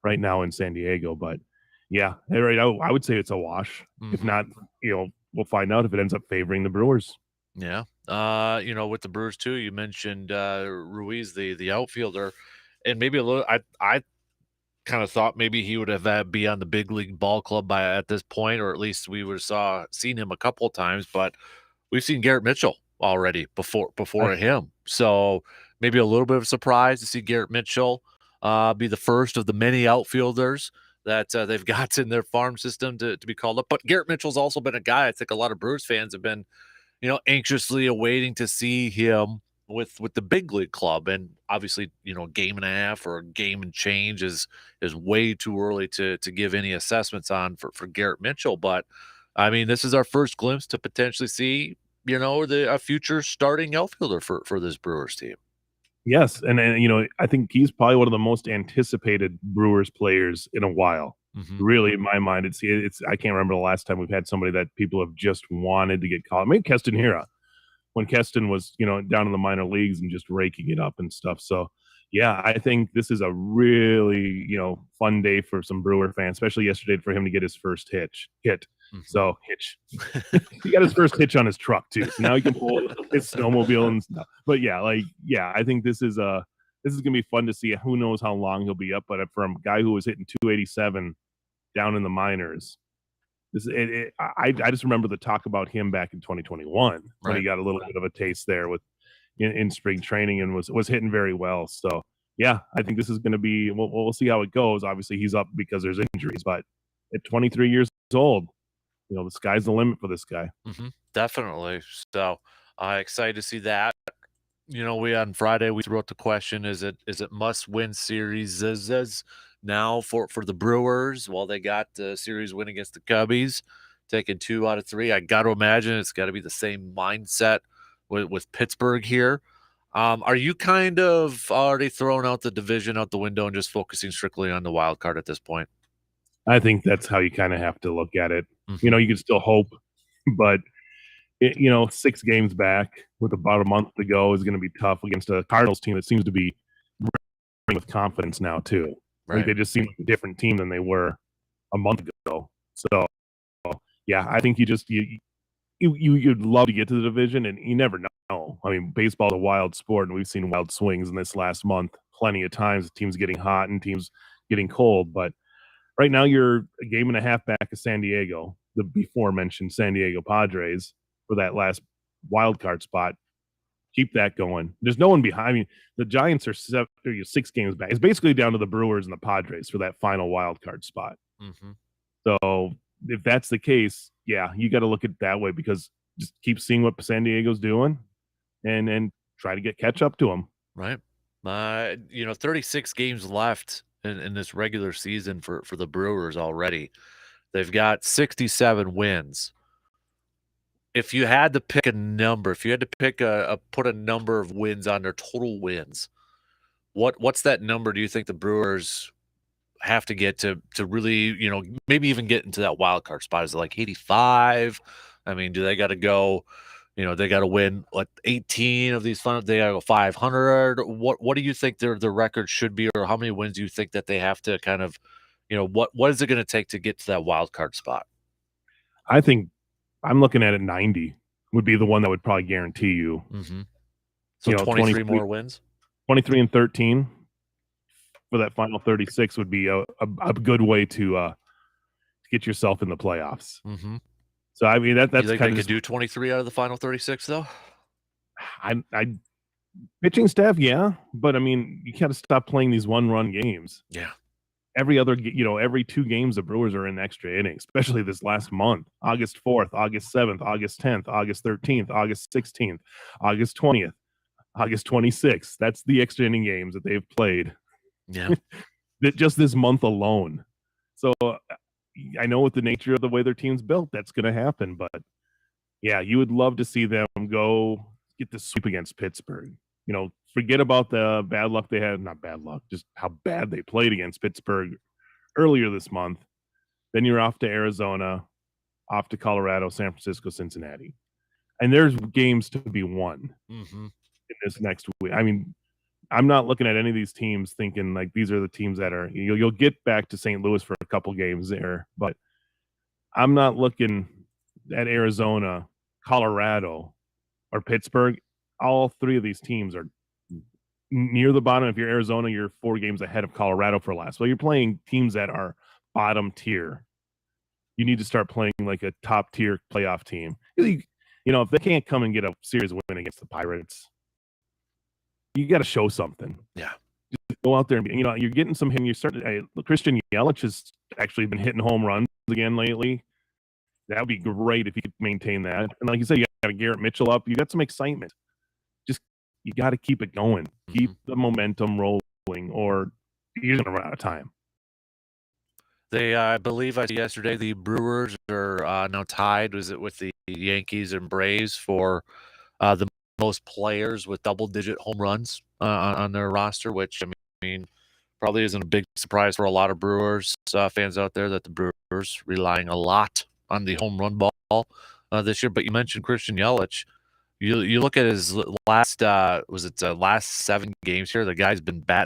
right now in San Diego. But, yeah, right now, I would say it's a wash. If not, we'll find out if it ends up favoring the Brewers. Yeah. With the Brewers too, you mentioned Ruiz, the outfielder, and maybe a little. I kind of thought maybe he would have be on the big league ball club at this point, or at least we would have seen him a couple of times. But we've seen Garrett Mitchell already before him, so maybe a little bit of a surprise to see Garrett Mitchell be the first of the many outfielders that they've got in their farm system to be called up. But Garrett Mitchell's also been a guy I think a lot of Brewers fans have been, anxiously awaiting to see him with the big league club. And obviously, game and a half or a game and change is way too early to give any assessments on for Garrett Mitchell. But I mean, this is our first glimpse to potentially see, a future starting outfielder for this Brewers team. Yes, and I think he's probably one of the most anticipated Brewers players in a while. Really, in my mind, it's I can't remember the last time we've had somebody that people have just wanted to get called. Maybe Keston Hiura, when Keston was down in the minor leagues and just raking it up and stuff. So yeah, I think this is a really fun day for some Brewer fans, especially yesterday for him to get his first hit. So he got his first hitch on his truck too. So now he can pull his snowmobile and stuff. But I think this is gonna be fun to see. Who knows how long he'll be up, but from a guy who was hitting 287 down in the minors, I just remember the talk about him back in 2021 when he got a little bit of a taste there in spring training and was hitting very well. So yeah, I think this is going to be. We'll see how it goes. Obviously, he's up because there's injuries, but at 23 years old, the sky's the limit for this guy. Definitely. So excited to see that. We on Friday we wrote the question: Is it must-win series now for the Brewers? Well, they got the series win against the Cubbies, taking 2 out of 3. I got to imagine it's got to be the same mindset with Pittsburgh here. Are you kind of already throwing out the division out the window and just focusing strictly on the wild card at this point? I think that's how you kind of have to look at it. You can still hope, but 6 games back with about a month to go is going to be tough against a Cardinals team that seems to be with confidence now too. I think they just seem like a different team than they were a month ago. So yeah, I think you'd love to get to the division, and you never know. I mean, baseball's a wild sport, and we've seen wild swings in this last month plenty of times. Teams getting hot and teams getting cold, but right now you're a game and a half back of San Diego, the before mentioned San Diego Padres, for that last wild card spot. Keep that going. There's no one behind. I mean, the Giants are 6 games back. It's basically down to the Brewers and the Padres for that final wild card spot. So if that's the case, yeah, you got to look at it that way, because just keep seeing what San Diego's doing and try to catch up to them. Right. 36 games left in this regular season for the Brewers already. They've got 67 wins. If you had to pick a number, if you had to pick put a number of wins on their total wins, what's that number do you think the Brewers have to get to really, maybe even get into that wild card spot? Is it like 85? I mean, do they got to go, they got to win like 18 of these they got to go 500? What do you think their record should be, or how many wins do you think that they have to kind of, what is it going to take to get to that wild card spot? I think I'm looking at it 90 would be the one that would probably guarantee you. So 23 more wins? 23 and 13 for that final 36 would be a good way to get yourself in the playoffs. So, I mean, that's you think kind they of could do 23 out of the final 36, though? I pitching staff, yeah. But, I mean, you got to stop playing these one-run games. Yeah. Every 2 games the Brewers are in extra innings, especially this last month. August 4th, August 7th, August 10th, August 13th, August 16th, August 20th, August 26th. That's the extra inning games that they've played. Yeah. Just this month alone. So I know with the nature of the way their team's built, that's going to happen. But, yeah, you would love to see them go get the sweep against Pittsburgh. Forget about the bad luck they had. Not bad luck, just how bad they played against Pittsburgh earlier this month. Then you're off to Arizona, off to Colorado, San Francisco, Cincinnati. And there's games to be won in this next week. I mean, I'm not looking at any of these teams thinking like these are the teams that are – you'll get back to St. Louis for a couple games there. But I'm not looking at Arizona, Colorado, or Pittsburgh. All 3 of these teams are near the bottom. If you're Arizona, you're 4 games ahead of Colorado for last. Well, you're playing teams that are bottom tier. You need to start playing like a top tier playoff team. If they can't come and get a series win against the Pirates, you got to show something. Yeah. Just go out there and you're getting some hitting. You're starting. Christian Yelich has actually been hitting home runs again lately. That would be great if you could maintain that. And like you said, you got Garrett Mitchell up. You got some excitement. You got to keep it going. Keep the momentum rolling, or you're going to run out of time. I believe I said yesterday, the Brewers are now tied. Was it with the Yankees and Braves for the most players with double-digit home runs on their roster? Which, I mean, probably isn't a big surprise for a lot of Brewers fans out there that the Brewers relying a lot on the home run ball this year. But you mentioned Christian Yelich. You look at his last last 7 games here. The guy's been batting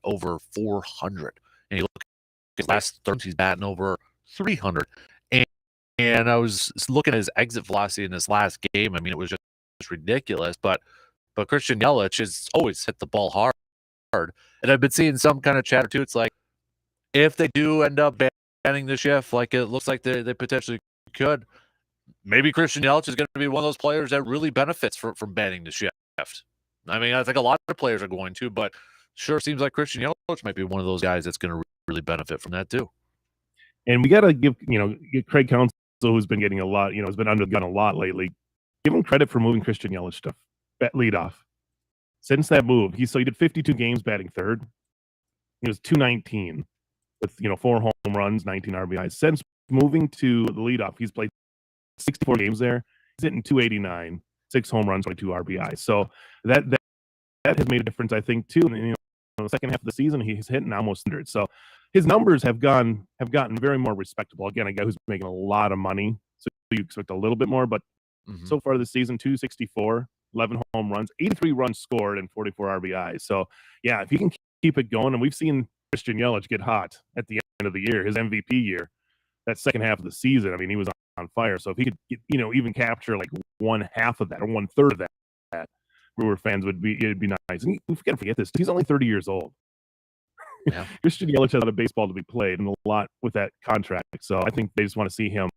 over 400, and you look at his last 30, he's batting over 300. And I was looking at his exit velocity in this last game. I mean, it was just ridiculous. But Christian Yelich has always hit the ball hard, and I've been seeing some kind of chatter too. It's like if they do end up banning the shift, like it looks like they potentially could. Maybe Christian Yelich is going to be one of those players that really benefits from banning the shift. I mean, I think a lot of players are going to, but sure seems like Christian Yelich might be one of those guys that's going to really benefit from that too. And we got to give Craig Counsell who's been getting a lot, has been under the gun a lot lately. Give him credit for moving Christian Yelich to lead off. Since that move, he did 52 games batting third. He was 219 with 4 home runs, 19 RBIs. Since moving to the leadoff, he's played 64 games there. He's hitting 289, 6 home runs, 22 RBIs. So that has made a difference, I think, too. And, the second half of the season, he's hitting almost 100. So his numbers have gotten very more respectable. Again, a guy who's making a lot of money, so you expect a little bit more. But so far this season, 264, 11 home runs, 83 runs scored, and 44 RBIs. So yeah, if he can keep it going, and we've seen Christian Yelich get hot at the end of the year, his MVP year, that second half of the season. I mean, he was on fire. So if he could, even capture like 1/2 of that or 1/3 of that, Brewer fans it'd be nice. And we can't forget this. He's only 30 years old. Yeah. Christian Yelich has a lot of baseball to be played and a lot with that contract. So I think they just want to see him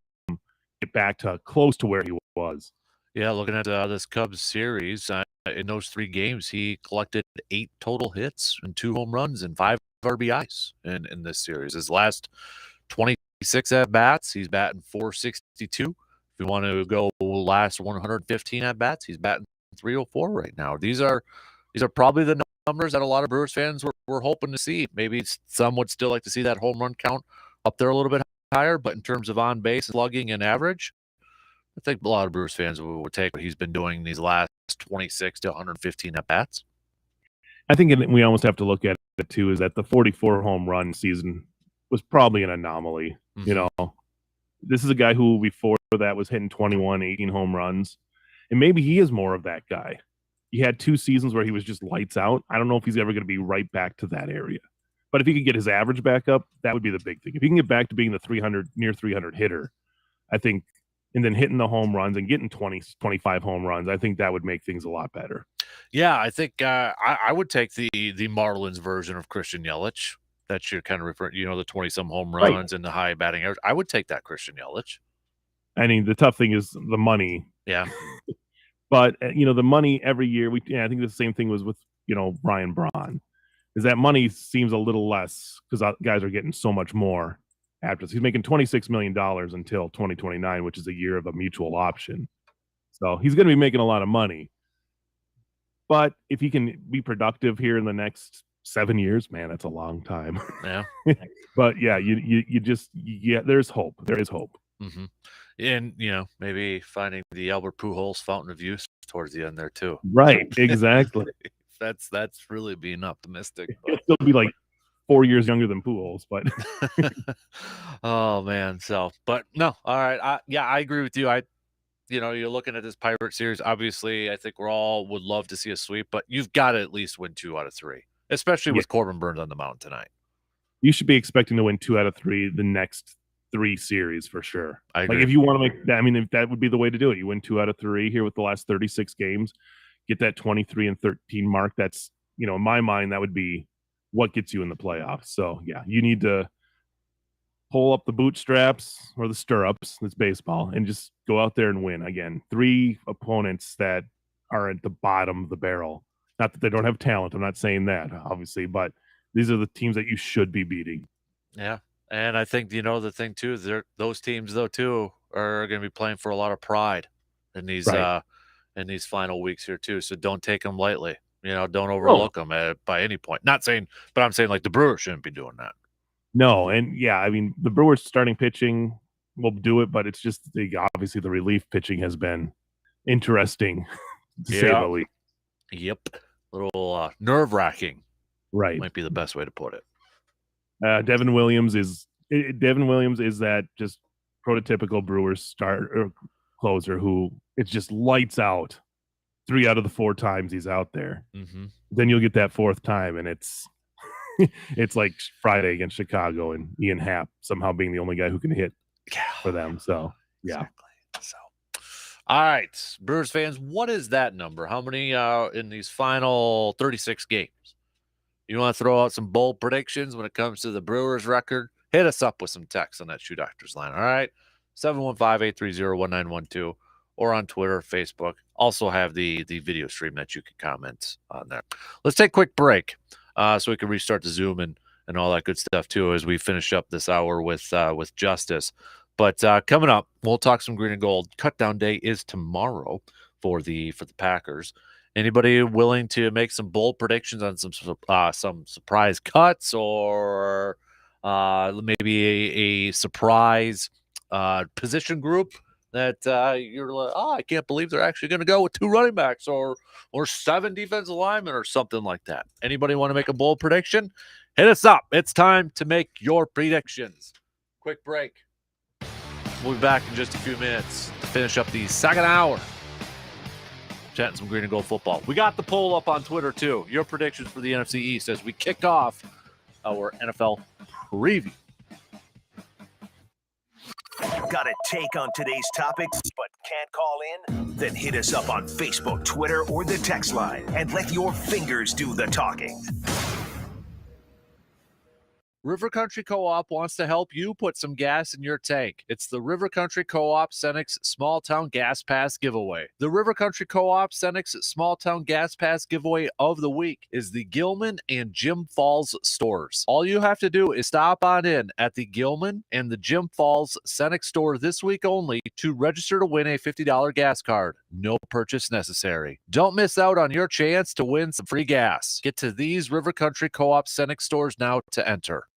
get back to close to where he was. Yeah, looking at this Cubs series, in those 3 games, he collected 8 total hits and 2 home runs and 5 RBIs in this series. His last 26 at-bats, he's batting .462. If you want to go last 115 at-bats, he's batting .304 right now. These are probably the numbers that a lot of Brewers fans were hoping to see. Maybe some would still like to see that home run count up there a little bit higher, but in terms of on-base, slugging, and average, I think a lot of Brewers fans would take what he's been doing these last 26 to 115 at-bats. I think we almost have to look at it, too, is that the 44 home run season was probably an anomaly. This is a guy who before that was hitting 21, 18 home runs. And maybe he is more of that guy. He had 2 seasons where he was just lights out. I don't know if he's ever going to be right back to that area. But if he could get his average back up, that would be the big thing. If he can get back to being the near 300 hitter, I think, and then hitting the home runs and getting 20, 25 home runs, I think that would make things a lot better. Yeah, I think I would take the Marlins version of Christian Yelich that you're kind of referring, the 20-some home runs and the high batting average. I would take that Christian Yelich. I mean, the tough thing is the money. Yeah. But, the money every year, I think the same thing was with, Ryan Braun, is that money seems a little less because guys are getting so much more after this. He's making $26 million until 2029, which is a year of a mutual option. So he's going to be making a lot of money. But if he can be productive here in the next 7 years, man, that's a long time. Yeah. But yeah, there's hope. There is hope. Mm-hmm. And, maybe finding the Albert Pujols fountain of youth towards the end there too. Right. Exactly. That's really being optimistic. He'll still be like 4 years younger than Pujols, but oh man. So, but no. All right. I agree with you. You're looking at this Pirate series. Obviously, I think we're all would love to see a sweep, but you've got to at least win 2 out of 3, especially with Corbin Burns on the mound tonight. You should be expecting to win 2 out of 3 the next 3 series for sure. I agree. Like if you want to make that, if that would be the way to do it. You win 2 out of 3 here with the last 36 games, get that 23-13 mark. That's, in my mind, that would be what gets you in the playoffs. So yeah, you need to pull up the bootstraps or the stirrups. That's baseball, and just go out there and win. Again, 3 opponents that are at the bottom of the barrel. Not that they don't have talent. I'm not saying that, obviously, but these are the teams that you should be beating. Yeah. And I think, the thing too, is those teams though too are going to be playing for a lot of pride in these final weeks here too. So don't take them lightly. Don't overlook them by any point. Not saying, but I'm saying like the Brewers shouldn't be doing that. No, and yeah, the Brewers starting pitching will do it, but it's just obviously the relief pitching has been interesting to say the least. Yep, a little nerve-wracking. Right, might be the best way to put it. Devin Williams is that just prototypical Brewers closer who it's just lights out 3 out of the 4 times he's out there. Mm-hmm. Then you'll get that 4th time, and it's like Friday against Chicago, and Ian Happ somehow being the only guy who can hit for them. So yeah. Exactly. So, all right, Brewers fans, what is that number? How many in these final 36 games? You want to throw out some bold predictions when it comes to the Brewers record? Hit us up with some text on that Shoe Doctors line. All right, 715-830-1912, or on Twitter, Facebook. Also have the video stream that you can comment on there. Let's take a quick break so we can restart the Zoom and all that good stuff too as we finish up this hour with Justice. But coming up, we'll talk some green and gold. Cutdown day is tomorrow for the Packers. Anybody willing to make some bold predictions on some surprise cuts or maybe a surprise position group that you're like, I can't believe they're actually going to go with 2 running backs or 7 defensive linemen or something like that. Anybody want to make a bold prediction? Hit us up. It's time to make your predictions. Quick break. We'll be back in just a few minutes to finish up the second hour. Chatting some green and gold football. We got the poll up on Twitter too. Your predictions for the NFC East as we kick off our NFL preview. Got a take on today's topics but can't call in? Then hit us up on Facebook, Twitter, or the text line and let your fingers do the talking. River Country Co-op wants to help you put some gas in your tank. It's the River Country Co-op Cenex Small Town Gas Pass giveaway. The River Country Co-op Cenex Small Town Gas Pass giveaway of the week is the Gilman and Jim Falls stores. All you have to do is stop on in at the Gilman and the Jim Falls Cenex store this week only to register to win a $50 gas card. No purchase necessary. Don't miss out on your chance to win some free gas. Get to these River Country Co-op Cenex stores now to enter.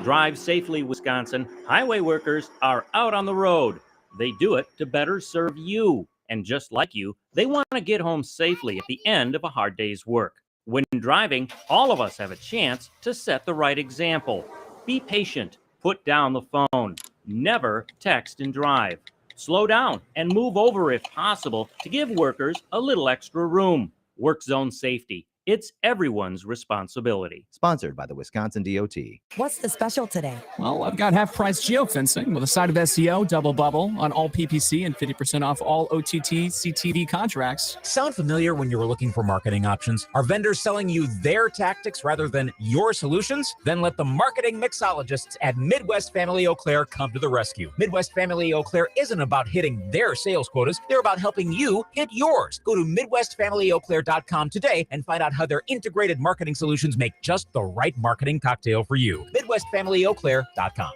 Drive safely, Wisconsin. Highway workers are out on the road. They do it to better serve you. And just like you, they want to get home safely at the end of a hard day's work. When driving, all of us have a chance to set the right example. Be patient. Put down the phone. Never text and drive. Slow down and move over if possible to give workers a little extra room. Work zone safety. It's everyone's responsibility. Sponsored by the Wisconsin DOT. What's the special today? Well, I've got half-price geofencing with a side of SEO, double bubble on all PPC, and 50% off all OTT CTV contracts. Sound familiar when you were looking for marketing options? Are vendors selling you their tactics rather than your solutions? Then let the marketing mixologists at Midwest Family Eau Claire come to the rescue. Midwest Family Eau Claire isn't about hitting their sales quotas. They're about helping you hit yours. Go to MidwestFamilyEauClaire.com today and find out how their integrated marketing solutions make just the right marketing cocktail for you. MidwestFamilyEauClaire.com.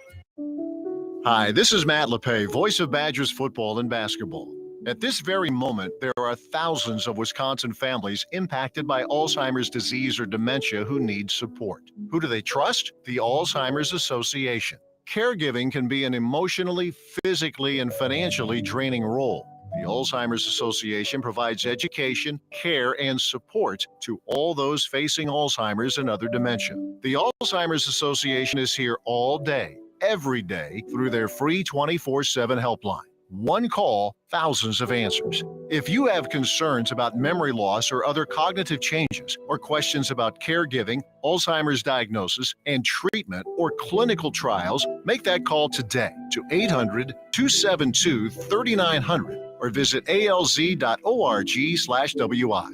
Hi, this is Matt LePay, voice of Badgers football and basketball. At this very moment, there are thousands of Wisconsin families impacted by Alzheimer's disease or dementia who need support. Who do they trust? The Alzheimer's Association. Caregiving can be an emotionally, physically, and financially draining role. The Alzheimer's Association provides education, care, and support to all those facing Alzheimer's and other dementia. The Alzheimer's Association is here all day, every day, through their free 24/7 helpline. One call, thousands of answers. If you have concerns about memory loss or other cognitive changes, or questions about caregiving, Alzheimer's diagnosis, and treatment or clinical trials, make that call today to 800-272-3900 or visit alz.org/WI.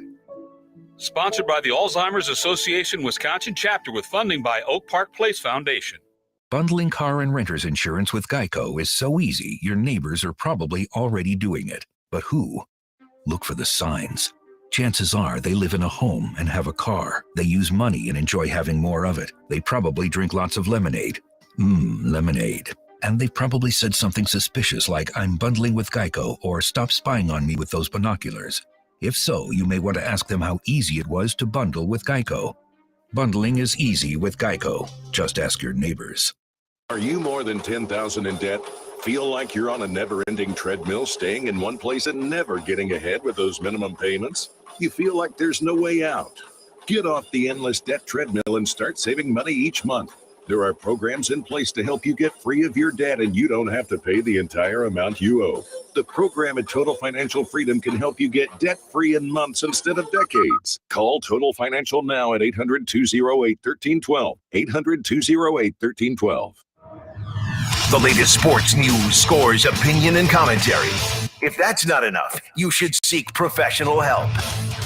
Sponsored by the Alzheimer's Association Wisconsin chapter with funding by Oak Park Place Foundation. Bundling car and renter's insurance with Geico is so easy, your neighbors are probably already doing it. But who? Look for the signs. Chances are they live in a home and have a car. They use money and enjoy having more of it. They probably drink lots of lemonade. Lemonade. And they probably said something suspicious like, I'm bundling with Geico, or stop spying on me with those binoculars. If so, you may want to ask them how easy it was to bundle with Geico. Bundling is easy with Geico. Just ask your neighbors. Are you more than $10,000 in debt? Feel like you're on a never-ending treadmill, staying in one place and never getting ahead with those minimum payments? You feel like there's no way out? Get off the endless debt treadmill and start saving money each month. There are programs in place to help you get free of your debt, and you don't have to pay the entire amount you owe. The program at Total Financial Freedom can help you get debt-free in months instead of decades. Call Total Financial now at 800-208-1312. 800-208-1312. The latest sports news, scores, opinion, and commentary. If that's not enough, you should seek professional help.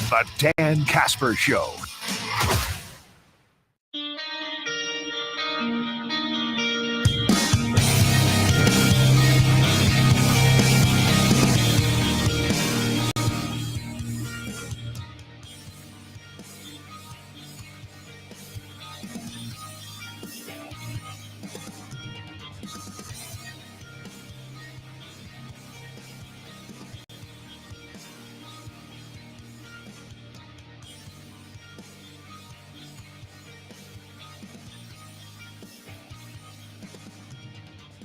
The Dan Kasper Show.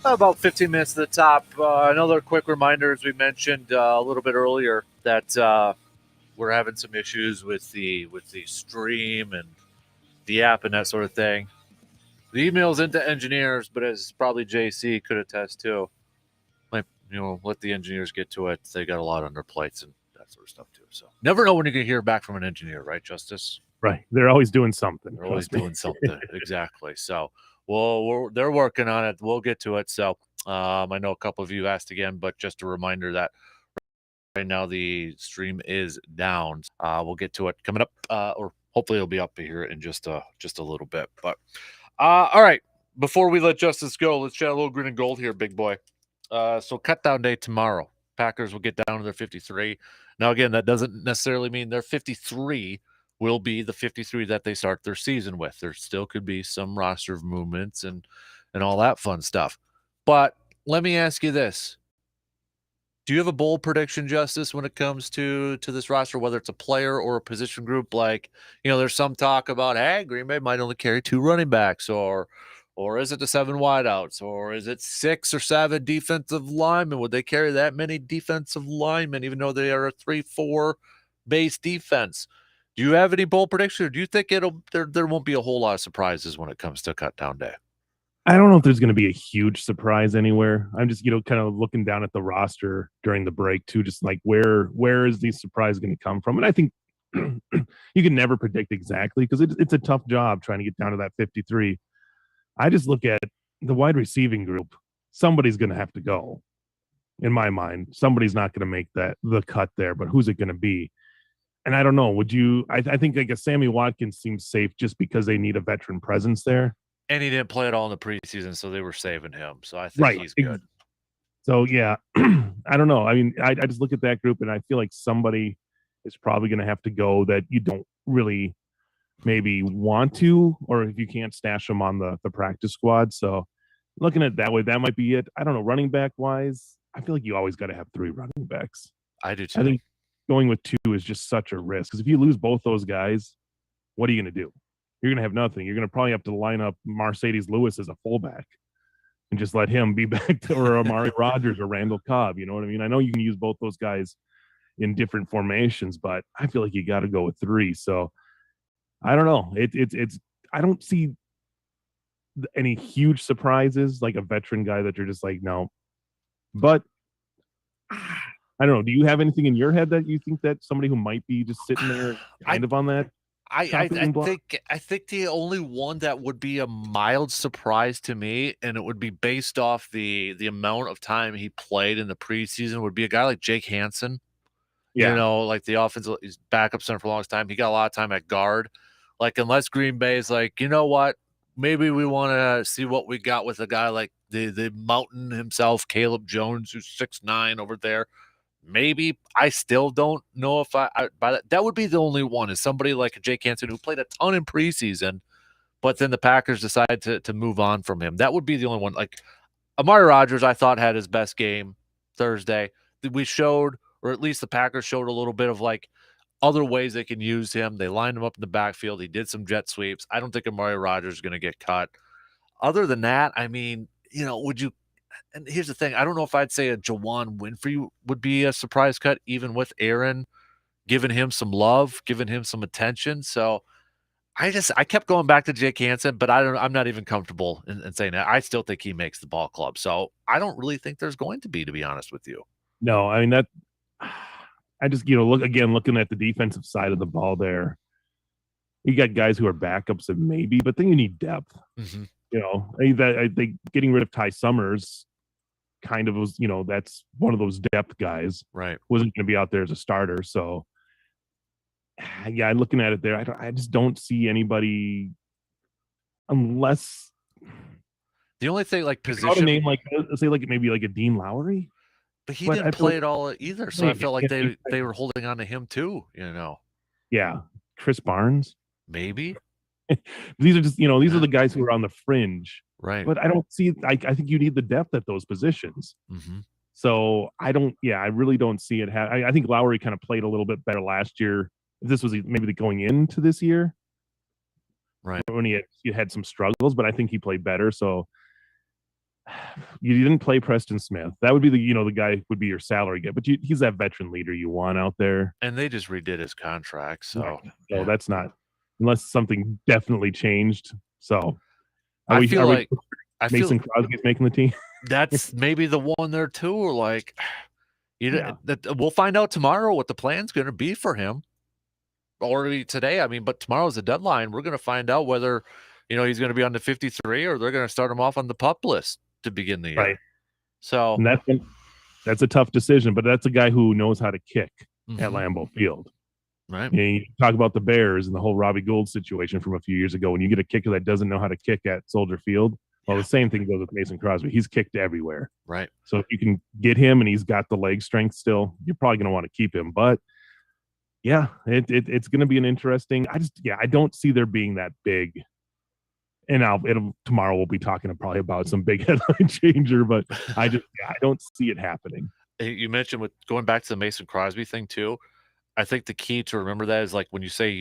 About 15 minutes to the top. Another quick reminder, as we mentioned a little bit earlier, that we're having some issues with the stream and the app and that sort of thing. The email's into engineers, but as probably JC could attest to, like, let the engineers get to it. They got a lot on their plates and that sort of stuff too. So never know when you can hear back from an engineer, right, Justice? Right. They're always doing something. They're always doing something. Exactly. So, they're working on it. We'll get to it. So, I know a couple of you asked again, but just a reminder that right now the stream is down. We'll get to it coming up, or hopefully it'll be up here in just a little bit. But all right, before we let Justice go, let's chat a little green and gold here, big boy. So cut down day tomorrow. Packers will get down to their 53. Now, again, that doesn't necessarily mean their 53 will be the 53 that they start their season with. There still could be some roster movements and all that fun stuff. But let me ask you this. Do you have a bold prediction, Justice, when it comes to this roster, whether it's a player or a position group? Like, there's some talk about, hey, Green Bay might only carry 2 running backs, or is it the 7 wideouts, or is it 6 or 7 defensive linemen? Would they carry that many defensive linemen, even though they are a 3-4 base defense? Do you have any bold prediction, or do you think there won't be a whole lot of surprises when it comes to cut down day? I don't know if there's going to be a huge surprise anywhere. I'm just, kind of looking down at the roster during the break too, just like where is the surprise going to come from? And I think you can never predict exactly because it's a tough job trying to get down to that 53. I just look at the wide receiving group. Somebody's going to have to go. In my mind, somebody's not going to make the cut there, but who's it going to be? And I don't know. Would you? I think like a Sammy Watkins seems safe just because they need a veteran presence there. And he didn't play at all in the preseason, so they were saving him. So I think he's good. So, yeah, I don't know. I mean, I just look at that group, and I feel like somebody is probably going to have to go that you don't really maybe want to, or if you can't stash them on the practice squad. So looking at it that way, that might be it. I don't know. Running back-wise, I feel like you always got to have 3 running backs. I do, too. I think going with 2 is just such a risk. Because if you lose both those guys, what are you going to do? You're going to have nothing. You're going to probably have to line up Mercedes Lewis as a fullback and just let him be back to or Amari Rodgers or Randall Cobb. You know what I mean? I know you can use both those guys in different formations, but I feel like you got to go with 3. So I don't know. It's I don't see any huge surprises like a veteran guy that you're just like, no. But I don't know. Do you have anything in your head that you think that somebody who might be just sitting there kind of on that? I think the only one that would be a mild surprise to me, and it would be based off the amount of time he played in the preseason, would be a guy like Jake Hansen. Yeah. Like the offensive, he's backup center for the longest time. He got a lot of time at guard. Like, unless Green Bay is like, you know what, maybe we want to see what we got with a guy like the mountain himself, Caleb Jones, who's 6'9" over there. Maybe. I still don't know if I by that would be the only one, is somebody like Jake Hansen who played a ton in preseason, but then the Packers decide to move on from him. That would be the only one. Like Amari Rodgers, I thought had his best game Thursday. We showed, or at least the Packers showed a little bit of like other ways they can use him. They lined him up in the backfield. He did some jet sweeps. I don't think Amari Rodgers is going to get cut. Other than that, I mean, would you? And here's the thing. I don't know if I'd say a Jawan Winfrey would be a surprise cut, even with Aaron giving him some love, giving him some attention. So I kept going back to Jake Hansen, but I'm not even comfortable in saying that. I still think he makes the ball club. So I don't really think there's going to be honest with you. No, I mean that. I just looking at the defensive side of the ball there. You got guys who are backups and maybe, but then you need depth. Mm-hmm. I think getting rid of Ty Summers kind of was, that's one of those depth guys. Right. Wasn't going to be out there as a starter. So, yeah, looking at it there, I just don't see anybody unless. The only thing, like, position. A name like, say, like maybe like a Dean Lowry. But he didn't play at all either. So I felt like they were holding on to him too, Yeah. Chris Barnes. Maybe. These are just, these are the guys who are on the fringe. Right. But I don't see, I think you need the depth at those positions. Mm-hmm. So I really don't see it. I think Lowry kind of played a little bit better last year. If this was maybe going into this year. Right. When he had some struggles, but I think he played better. So you didn't play Preston Smith. That would be the guy who would be your salary guy, but he's that veteran leader you want out there. And they just redid his contract, so no, that's not unless something definitely changed. So I feel like Mason Crosby's making the team. That's maybe the one there too. Or like, we'll find out tomorrow what the plan's going to be for him. Already today, I mean, but tomorrow's the deadline. We're going to find out whether he's going to be on the 53 or they're going to start him off on the PUP list to begin the year. Right. So and that's a tough decision, but that's a guy who knows how to kick at Lambeau Field. Right. And you talk about the Bears and the whole Robbie Gould situation from a few years ago. When you get a kicker that doesn't know how to kick at Soldier Field, well, the same thing goes with Mason Crosby. He's kicked everywhere. Right. So if you can get him and he's got the leg strength still, you're probably going to want to keep him. But yeah, it's going to be an interesting. I don't see there being that big. And tomorrow we'll be talking probably about some big headline changer, but I don't see it happening. You mentioned with going back to the Mason Crosby thing too. I think the key to remember that is like when you say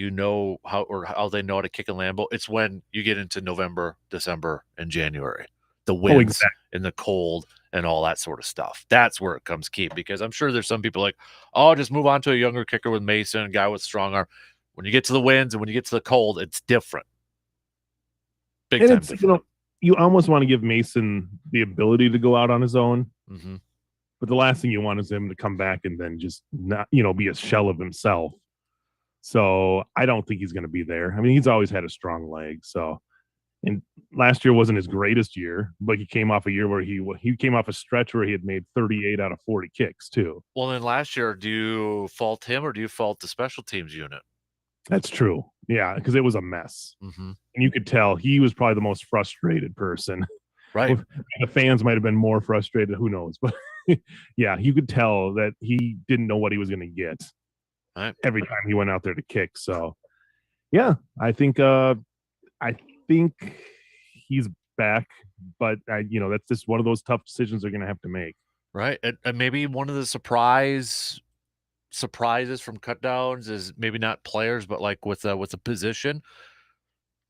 how they know how to kick in Lambeau, it's when you get into November, December, and January. The winds and the cold and all that sort of stuff. That's where it comes key, because I'm sure there's some people like, oh, just move on to a younger kicker with Mason, a guy with strong arm. When you get to the winds and when you get to the cold, it's different. Big time different. You almost want to give Mason the ability to go out on his own. Mm-hmm. But the last thing you want is him to come back and then just not, be a shell of himself. So I don't think he's going to be there. I mean, he's always had a strong leg. So, and last year wasn't his greatest year, but he came off a year where he came off a stretch where he had made 38 out of 40 kicks too. Well, then last year, do you fault him or do you fault the special teams unit? That's true. Yeah, because it was a mess. Mm-hmm. And you could tell he was probably the most frustrated person. Right. The fans might have been more frustrated. Who knows? But yeah, you could tell that he didn't know what he was going to get every time he went out there to kick. So, yeah, I think he's back, but that's just one of those tough decisions they're going to have to make. Right, and maybe one of the surprises from cutdowns is maybe not players, but like with a position.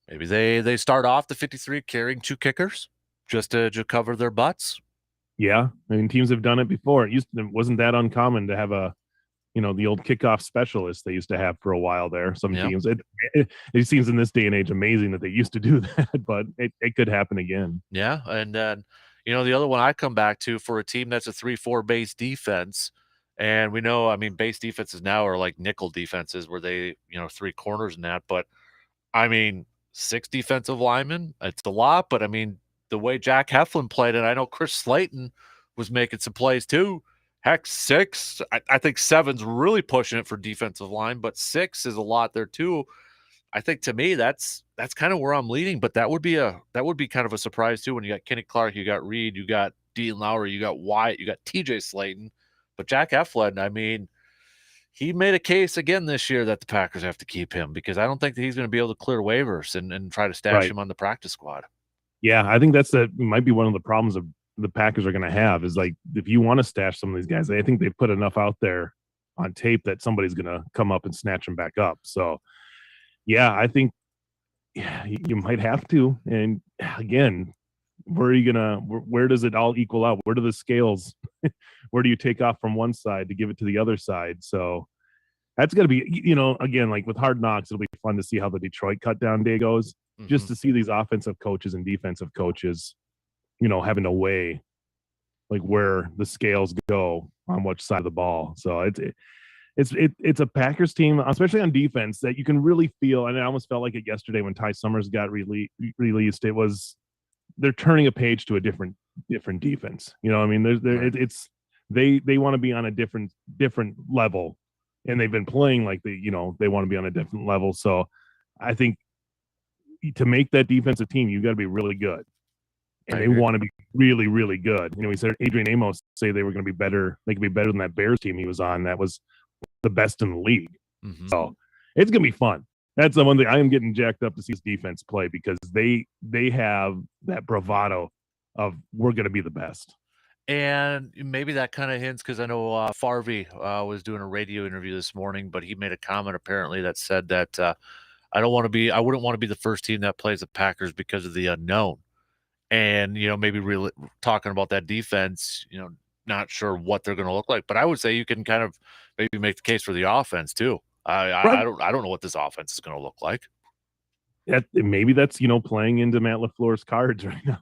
Maybe they start off the 53 carrying 2 kickers just to cover their butts. Yeah, I mean, teams have done it before. It wasn't that uncommon to have the old kickoff specialist they used to have for a while there. Some teams, it seems in this day and age amazing that they used to do that, but it could happen again. Yeah, and then the other one I come back to for a team that's a 3-4 base defense, and we know, I mean, base defenses now are like nickel defenses where they 3 corners and that, but I mean 6 defensive linemen, it's a lot, but I mean the way Jack Heflin played it, I know Chris Slayton was making some plays too. Heck, 6, I think 7's really pushing it for defensive line, but 6 is a lot there too. I think to me that's kind of where I'm leading, but that would be kind of a surprise too when you got Kenny Clark, you got Reed, you got Dean Lowry, you got Wyatt, you got TJ Slayton, but Jack Heflin, I mean, he made a case again this year that the Packers have to keep him because I don't think that he's going to be able to clear waivers and try to stash him on the practice squad. Yeah, I think that might be one of the problems of the Packers are going to have is like if you want to stash some of these guys, I think they've put enough out there on tape that somebody's going to come up and snatch them back up. So, yeah, I think you might have to. And again, where does it all equal out? Where do the scales, where do you take off from one side to give it to the other side? So that's going to be, again, like with Hard Knocks, it'll be fun to see how the Detroit cut down day goes, just to see these offensive coaches and defensive coaches, having to weigh like where the scales go on which side of the ball. So it's a Packers team, especially on defense, that you can really feel. And I almost felt like it yesterday when Ty Summers got released. It was they're turning a page to a different defense. I mean, they want to be on a different level, and they've been playing like they want to be on a different level. So I think to make that defensive team, you got to be really good. And they want to be really, really good. We said Adrian Amos say they were going to be better. They could be better than that Bears team he was on. That was the best in the league. So it's going to be fun. That's the one thing I am getting jacked up to see his defense play because they have that bravado of we're going to be the best. And maybe that kind of hints because I know Farvey was doing a radio interview this morning, but he made a comment apparently that said that I wouldn't want to be the first team that plays the Packers because of the unknown. and maybe really talking about that defense, not sure what they're going to look like, but I would say you can kind of maybe make the case for the offense too. I don't know what this offense is going to look like. Maybe that's playing into Matt LaFleur's cards right now.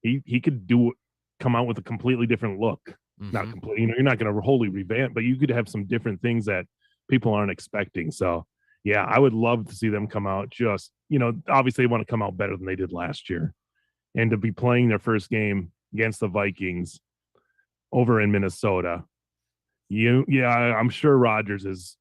He could come out with a completely different look. Not completely, you're not going to wholly revamp, but you could have some different things that people aren't expecting. So yeah, I would love to see them come out just, obviously they want to come out better than they did last year, and to be playing their first game against the Vikings over in Minnesota. I'm sure Rodgers is,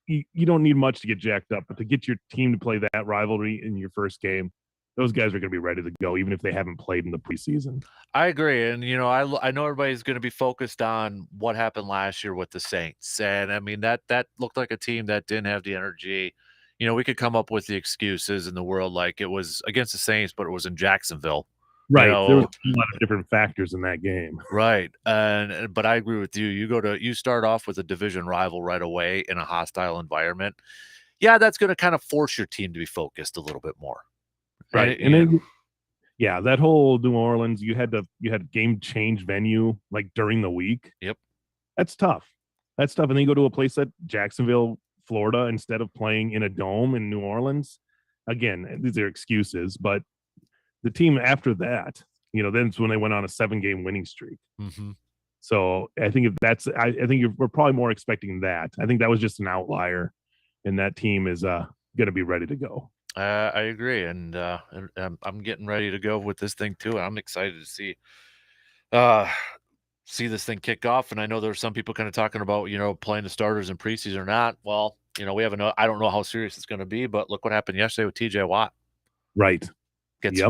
you don't need much to get jacked up, but to get your team to play that rivalry in your first game, those guys are going to be ready to go, even if they haven't played in the preseason. I agree. And, I know everybody's going to be focused on what happened last year with the Saints. And I mean, that looked like a team that didn't have the energy. We could come up with the excuses in the world, like it was against the Saints, but it was in Jacksonville. Right. There was a lot of different factors in that game. Right. But I agree with you. You start off with a division rival right away in a hostile environment. Yeah, that's going to kind of force your team to be focused a little bit more. Right. And then, that whole New Orleans, you had game change venue like during the week. Yep. That's tough. And then you go to a place like Jacksonville, Florida, instead of playing in a dome in New Orleans. Again, these are excuses, but the team after that, then's when they went on a 7-game winning streak. Mm-hmm. So I think we're probably more expecting that. I think that was just an outlier, and that team is going to be ready to go. I agree, and I'm getting ready to go with this thing too. I'm excited to see this thing kick off. And I know there's some people kind of talking about playing the starters in preseason or not. Well, we haven't. I don't know how serious it's going to be, but look what happened yesterday with T.J. Watt. Right,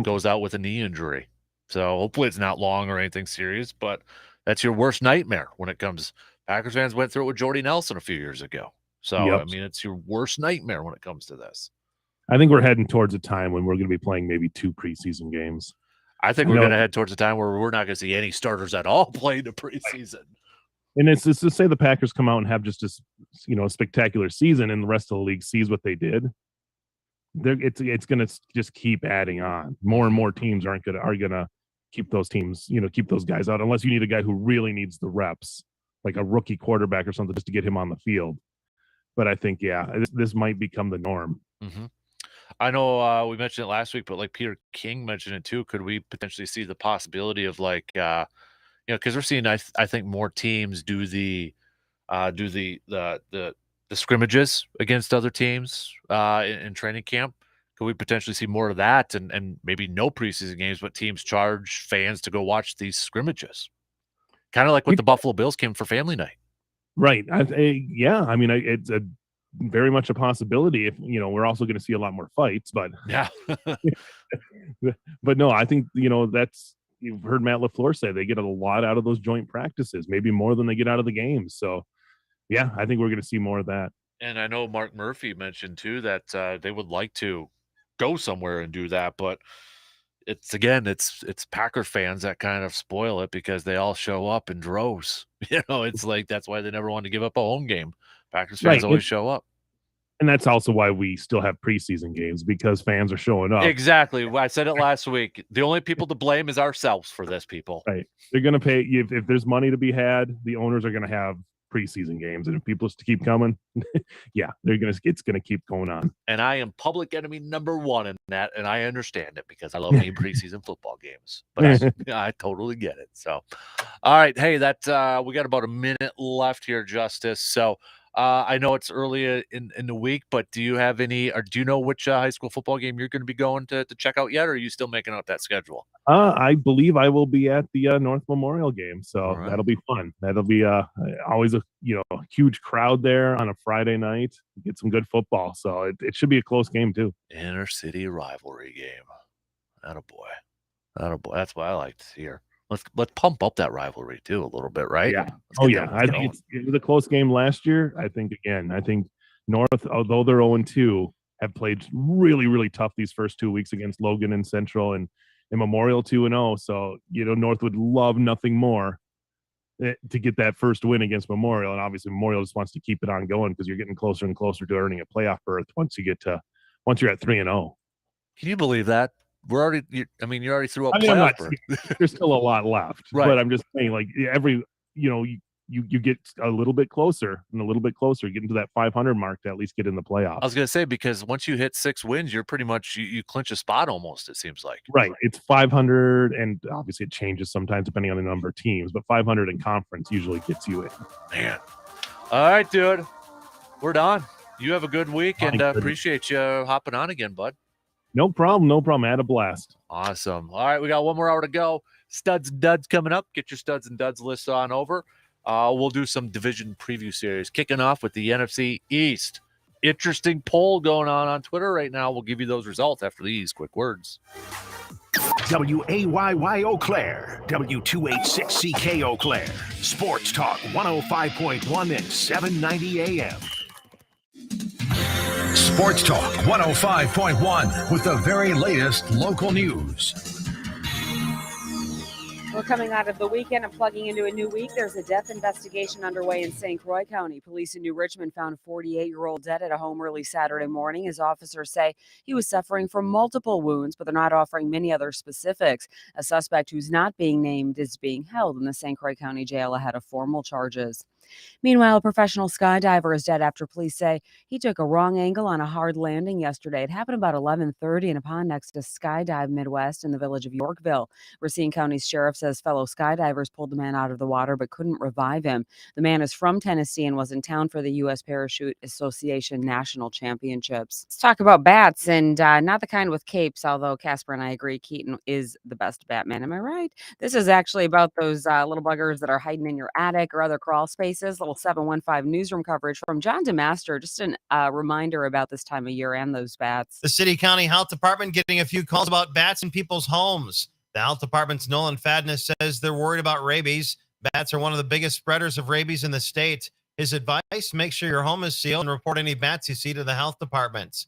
goes out with a knee injury. So hopefully it's not long or anything serious, but that's your worst nightmare when it comes. Packers fans went through it with Jordy Nelson a few years ago. So I mean, it's your worst nightmare when it comes to this. I think we're heading towards a time when we're going to be playing maybe 2 preseason games. I think we're going to head towards a time where we're not going to see any starters at all play the preseason. And it's to say the Packers come out and have just a spectacular season, and the rest of the league sees what they did. It's going to just keep adding on. More and more teams are going to keep those teams, keep those guys out, unless you need a guy who really needs the reps, like a rookie quarterback or something, just to get him on the field. But I think, this might become the norm. Mm-hmm. I know we mentioned it last week, but like Peter King mentioned it too. Could we potentially see the possibility of because we're seeing, I think more teams do the scrimmages against other teams in training camp. Could we potentially see more of that and maybe no preseason games, but teams charge fans to go watch these scrimmages? Kind of like what the Buffalo Bills came for family night. Right. I mean, it's a very much a possibility. If we're also going to see a lot more fights, but yeah. But no, I think that's, you've heard Matt LaFleur say they get a lot out of those joint practices, maybe more than they get out of the games. So yeah, I think we're going to see more of that. And I know Mark Murphy mentioned too that they would like to go somewhere and do that, but it's Packer fans that kind of spoil it because they all show up in droves. It's like that's why they never want to give up a home game. Packers fans always show up. And that's also why we still have preseason games, because fans are showing up. Exactly. I said it last week. The only people to blame is ourselves for this, people. Right. They're going to pay. If there's money to be had, the owners are going to have preseason games, and if people just keep coming, it's going to keep going on. And I am public enemy number 1 in that, and I understand it because I love me preseason football games. But I totally get it. So, all right, hey, we got about a minute left here, Justice. So, I know it's early in the week, but do you have any, or do you know which high school football game you're going to be going to check out yet, or are you still making out that schedule? I believe I will be at the North Memorial game, so that'll be fun. That'll be always a huge crowd there on a Friday night. Get some good football, so it should be a close game too. Inner city rivalry game. Attaboy. That's what I like to hear. Let's pump up that rivalry too a little bit, right? Yeah. I think it was a close game last year. I think North, although they're 0-2, have played really, really tough these first 2 weeks against Logan and Central and Memorial 2-0. So North would love nothing more to get that first win against Memorial, and obviously Memorial just wants to keep it on going because you're getting closer and closer to earning a playoff berth once you're at 3-0. Can you believe that? We're already. You already threw up. I mean, there's still a lot left, Right. but I'm just saying, like you get a little bit closer and a little bit closer, getting to that 500 mark to at least get in the playoffs. I was gonna say, because once you hit 6 wins, you're pretty much you clinch a spot almost. It seems like. Right. It's 500, and obviously it changes sometimes depending on the number of teams, but 500 in conference usually gets you in. Man. All right, dude. We're done. You have a good week, and goodness. appreciate you hopping on again, bud. No problem. I had a blast. Awesome. All right, we got one more hour to go. Studs and duds coming up. Get your studs and duds list on over. We'll do some division preview series, kicking off with the NFC East. Interesting poll going on Twitter right now. We'll give you those results after these quick words. WAYY Eau Claire, W286CK Eau Claire, Sports Talk 105.1 and 790 AM. Sports Talk 105.1 with the very latest local news. We're coming out of the weekend and plugging into a new week. There's a death investigation underway in St. Croix County. Police in New Richmond found a 48-year-old dead at a home early Saturday morning. As officers say, he was suffering from multiple wounds, but they're not offering many other specifics. A suspect who's not being named is being held in the St. Croix County jail ahead of formal charges. Meanwhile, a professional skydiver is dead after police say he took a wrong angle on a hard landing yesterday. It happened about 11:30 in a pond next to Skydive Midwest in the village of Yorkville. Racine County's sheriff says fellow skydivers pulled the man out of the water but couldn't revive him. The man is from Tennessee and was in town for the U.S. Parachute Association National Championships. Let's talk about bats, and not the kind with capes, although Casper and I agree Keaton is the best Batman. Am I right? This is actually about those little buggers that are hiding in your attic or other crawl spaces. Little 715 newsroom coverage from John DeMaster. Just a reminder about this time of year and those bats. The City County Health Department getting a few calls about bats in people's homes. The Health Department's Nolan Fadness says they're worried about rabies. Bats are one of the biggest spreaders of rabies in the state. His advice, make sure your home is sealed and report any bats you see to the health departments.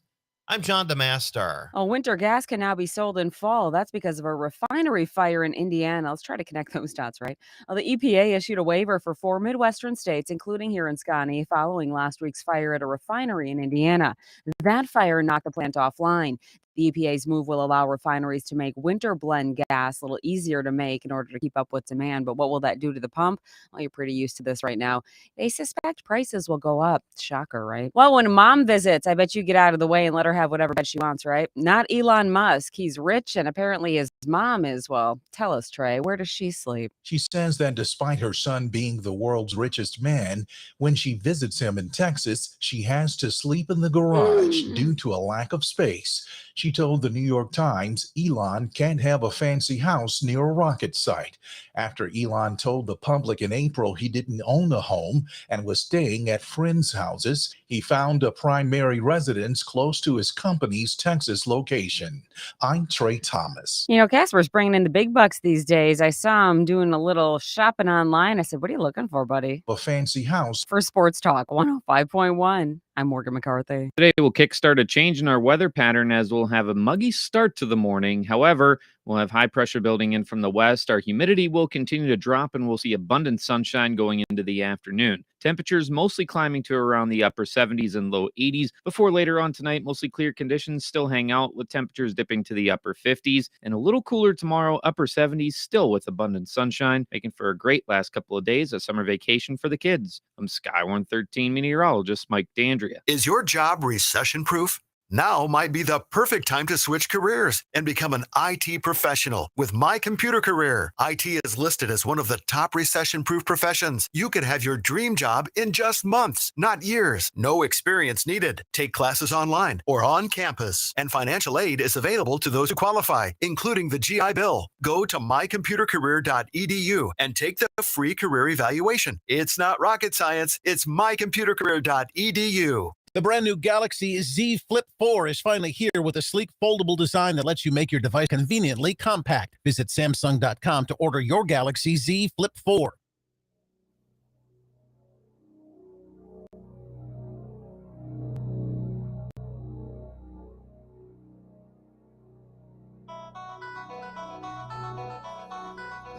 I'm John DeMaster. Oh, winter gas can now be sold in fall. That's because of a refinery fire in Indiana. Let's try to connect those dots, right? The EPA issued a waiver for 4 Midwestern states, including here in Scotty, following last week's fire at a refinery in Indiana. That fire knocked the plant offline. The EPA's move will allow refineries to make winter blend gas a little easier to make in order to keep up with demand. But what will that do to the pump? Well, you're pretty used to this right now. They suspect prices will go up. Shocker, right? Well, when mom visits, I bet you get out of the way and let her have whatever bed she wants, right? Not Elon Musk. He's rich, and apparently his mom is. Well, tell us, Trey, where does she sleep? She says that despite her son being the world's richest man, when she visits him in Texas, she has to sleep in the garage due to a lack of space. She told the New York Times Elon can't have a fancy house near a rocket site. After Elon told the public in April he didn't own a home and was staying at friends' houses, he found a primary residence close to his company's Texas location. I'm Trey Thomas. You know, Casper's bringing in the big bucks these days. I saw him doing a little shopping online. I said, what are you looking for, buddy? A fancy house. For Sports Talk 105.1. I'm Morgan McCarthy. Today we'll kickstart a change in our weather pattern as we'll have a muggy start to the morning. However, we'll have high pressure building in from the west. Our humidity will continue to drop and we'll see abundant sunshine going into the afternoon. Temperatures mostly climbing to around the upper 70s and low 80s before later on tonight, mostly clear conditions still hang out with temperatures dipping to the upper 50s and a little cooler tomorrow, upper 70s, still with abundant sunshine, making for a great last couple of days of summer vacation for the kids. I'm Sky 113 meteorologist Mike D'Andrea. Is your job recession-proof? Now might be the perfect time to switch careers and become an IT professional with My Computer Career. IT is listed as one of the top recession-proof professions. You could have your dream job in just months, not years. No experience needed. Take classes online or on campus. And financial aid is available to those who qualify, including the GI Bill. Go to mycomputercareer.edu and take the free career evaluation. It's not rocket science. It's mycomputercareer.edu. The brand new Galaxy Z Flip 4 is finally here with a sleek foldable design that lets you make your device conveniently compact. Visit Samsung.com to order your Galaxy Z Flip 4.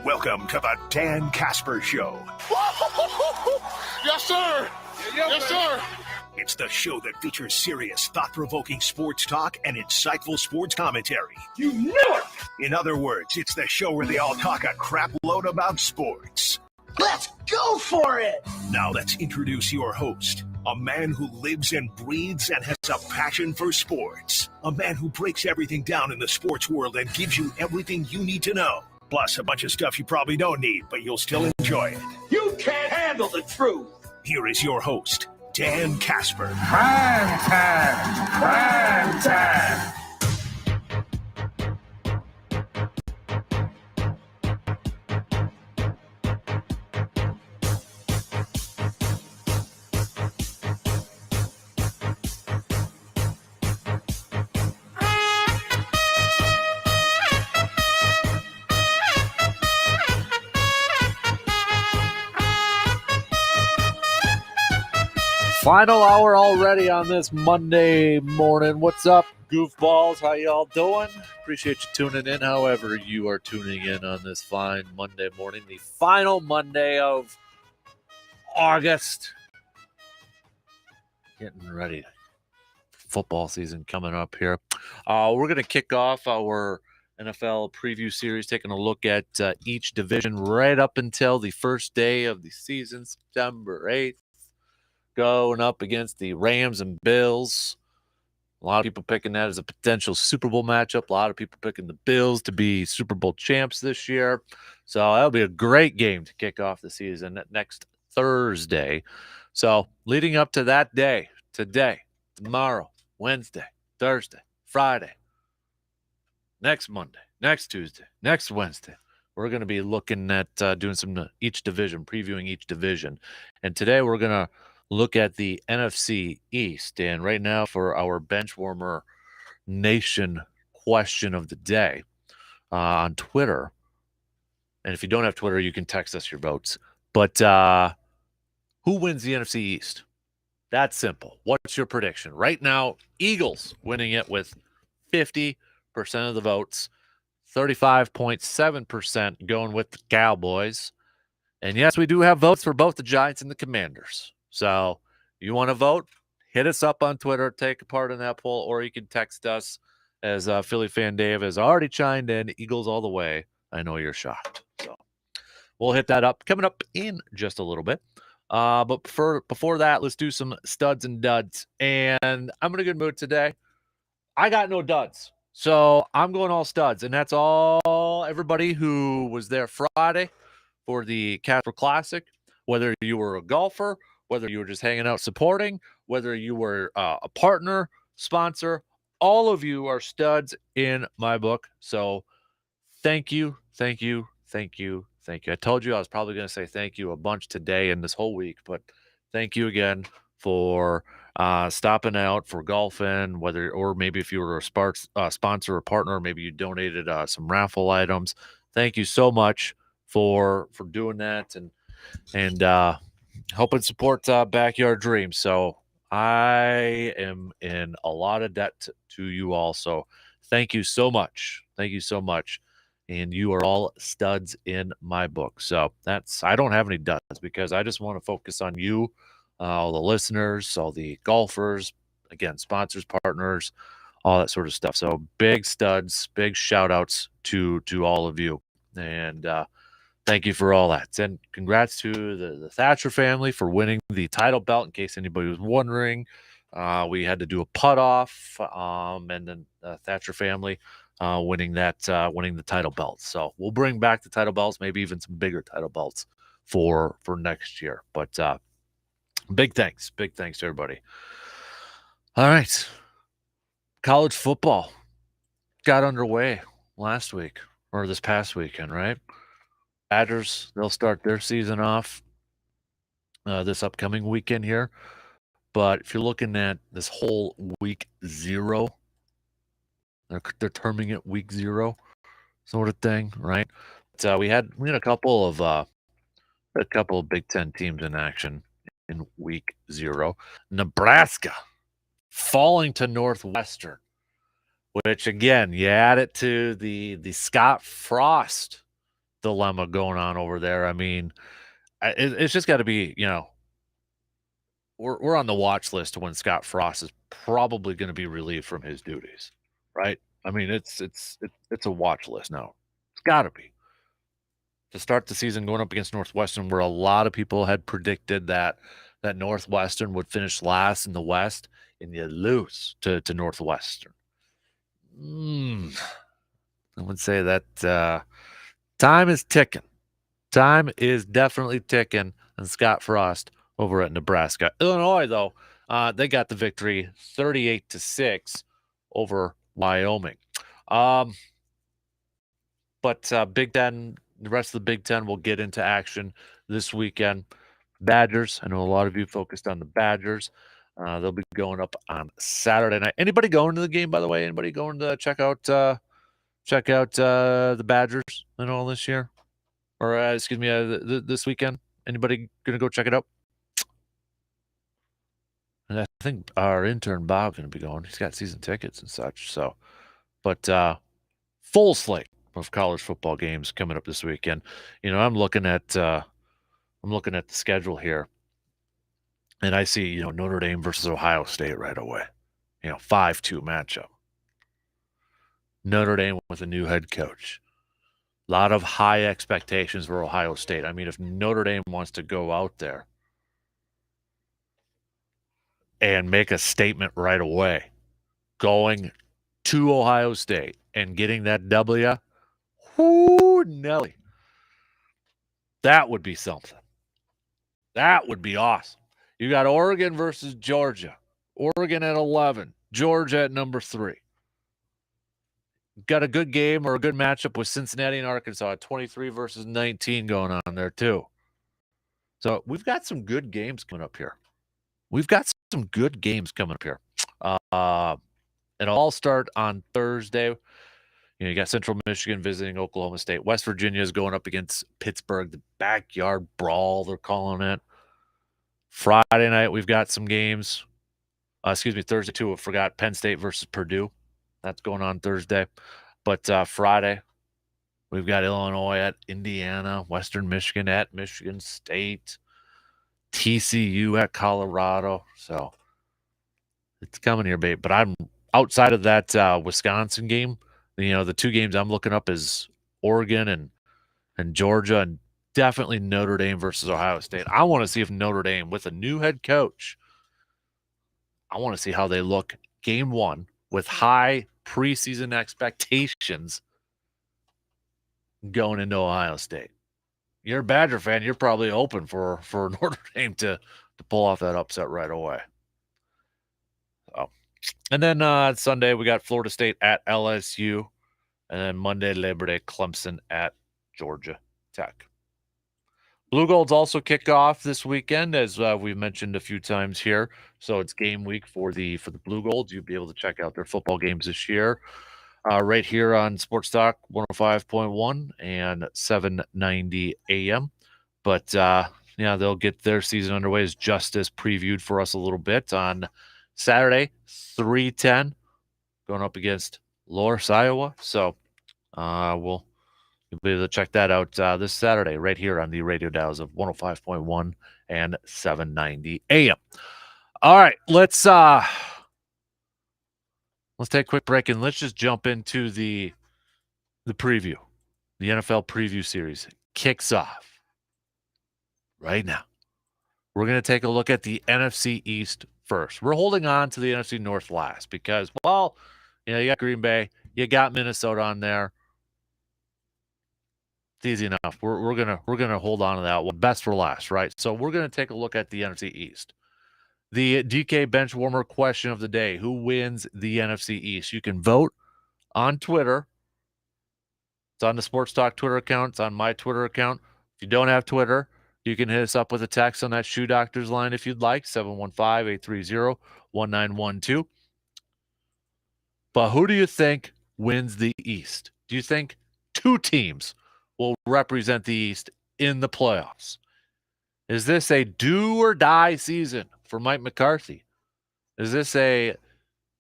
Welcome to the Dan Kasper Show. Yes, sir. Yes, sir. It's the show that features serious, thought-provoking sports talk and insightful sports commentary. You knew it! In other words, it's the show where they all talk a crap load about sports. Let's go for it! Now let's introduce your host, a man who lives and breathes and has a passion for sports. A man who breaks everything down in the sports world and gives you everything you need to know. Plus a bunch of stuff you probably don't need, but you'll still enjoy it. You can't handle the truth! Here is your host, Dan Kasper. Prime time! Prime time! Final hour already on this Monday morning. What's up, goofballs? How y'all doing? Appreciate you tuning in, however you are tuning in on this fine Monday morning, the final Monday of August. Getting ready. Football season coming up here. We're going to kick off our NFL preview series, taking a look at each division right up until the first day of the season, September 8th. Going up against the Rams and Bills. A lot of people picking that as a potential Super Bowl matchup. A lot of people picking the Bills to be Super Bowl champs this year. So that'll be a great game to kick off the season next Thursday. So leading up to that day, today, tomorrow, Wednesday, Thursday, Friday, next Monday, next Tuesday, next Wednesday, we're going to be looking at doing some each division, previewing each division. And today we're going to look at the NFC East. And right now for our Benchwarmer Nation question of the day on Twitter. And if you don't have Twitter, you can text us your votes. But who wins the NFC East? That's simple. What's your prediction? Right now, Eagles winning it with 50% of the votes, 35.7% going with the Cowboys. And yes, we do have votes for both the Giants and the Commanders. So you want to vote? Hit us up on Twitter, take a part in that poll, or you can text us as Philly fan Dave has already chimed in. Eagles all the way. I know you're shocked. So we'll hit that up coming up in just a little bit. But before that, let's do some studs and duds. And I'm in a good mood today. I got no duds. So I'm going all studs. And that's all everybody who was there Friday for the Casper Classic, whether you were a golfer, whether you were just hanging out supporting, whether you were a partner, sponsor, all of you are studs in my book. So thank you, thank you, thank you, thank you. I told you I was probably going to say thank you a bunch today and this whole week, but thank you again for stopping out, for golfing, or maybe if you were a sponsor or partner, maybe you donated some raffle items. Thank you so much for doing that and helping support Backyard Dreams. So I am in a lot of debt to you all. So thank you so much. Thank you so much. And you are all studs in my book. So I don't have any duds because I just want to focus on you, all the listeners, all the golfers, again, sponsors, partners, all that sort of stuff. So big studs, big shout outs to all of you. And thank you for all that. And congrats to the Thatcher family for winning the title belt, in case anybody was wondering. We had to do a putt off, and then the Thatcher family winning the title belt. So we'll bring back the title belts, maybe even some bigger title belts for next year. But big thanks to everybody. All right. College football got underway last week or this past weekend, right? Badgers, they'll start their season off this upcoming weekend here. But if you're looking at this whole week 0, they're terming it week 0 sort of thing, right? But, we had a couple of Big Ten teams in action in week 0. Nebraska falling to Northwestern, which again, you add it to the Scott Frost dilemma going on over there. I mean, it's just got to be, we're on the watch list when Scott Frost is probably going to be relieved from his duties, right? I mean, it's a watch list now. It's got to be to start the season going up against Northwestern, where a lot of people had predicted that Northwestern would finish last in the West, and you lose to Northwestern. I would say that time is ticking. Time is definitely ticking on Scott Frost over at Nebraska. Illinois, though, they got the victory 38-6 over Wyoming. But Big Ten, the rest of the Big Ten will get into action this weekend. Badgers, I know a lot of you focused on the Badgers. They'll be going up on Saturday night. Anybody going to the game, by the way? Anybody going to check out the Badgers and all this year? Or, excuse me, this weekend? Anybody going to go check it out? And I think our intern Bob going to be going. He's got season tickets and such. So, but full slate of college football games coming up this weekend. You know, I'm looking at the schedule here, and I see Notre Dame versus Ohio State right away. 5-2 matchup. Notre Dame with a new head coach. A lot of high expectations for Ohio State. I mean, if Notre Dame wants to go out there and make a statement right away, going to Ohio State and getting that W, whoo, Nelly. That would be something. That would be awesome. You got Oregon versus Georgia. Oregon at 11. Georgia at number 3. Got a good game or a good matchup with Cincinnati and Arkansas at 23 versus 19 going on there too. So we've got some good games coming up here. And all start on Thursday. You got Central Michigan visiting Oklahoma State. West Virginia is going up against Pittsburgh, the backyard brawl, they're calling it. Friday night, we've got some games. Thursday too. I forgot Penn State versus Purdue. That's going on Thursday. But Friday, we've got Illinois at Indiana, Western Michigan at Michigan State, TCU at Colorado. So it's coming here, babe. But I'm outside of that Wisconsin game. The two games I'm looking up is Oregon and Georgia, and definitely Notre Dame versus Ohio State. I want to see if Notre Dame, with a new head coach, I want to see how they look game one with high preseason expectations going into Ohio State. You're a Badger fan, you're probably open for Notre Dame to pull off that upset right away. So, and then Sunday we got Florida State at LSU, and then Monday Labor Day Clemson at Georgia Tech. Blue Golds also kick off this weekend, as we've mentioned a few times here. So it's game week for the Blue Golds. You'll be able to check out their football games this year right here on Sports Talk 105.1 and 790 AM. But they'll get their season underway, as Justice previewed for us a little bit on Saturday, 3:10, going up against Loris, Iowa. So you'll be able to check that out this Saturday right here on the radio dials of 105.1 and 790 AM. All right, let's take a quick break and let's just jump into the preview. The NFL preview series kicks off right now. We're going to take a look at the NFC East first. We're holding on to the NFC North last because, you got Green Bay, you got Minnesota on there. It's easy enough. We're gonna hold on to that one. Best for last, right? So we're gonna take a look at the NFC East. The DK bench warmer question of the day: who wins the NFC East? You can vote on Twitter. It's on the Sports Talk Twitter account. It's on my Twitter account. If you don't have Twitter, you can hit us up with a text on that Shoe Doctors line if you'd like, 715-830-1912. But who do you think wins the East? Do you think two teams will represent the East in the playoffs? Is this a do or die season for Mike McCarthy? Is this a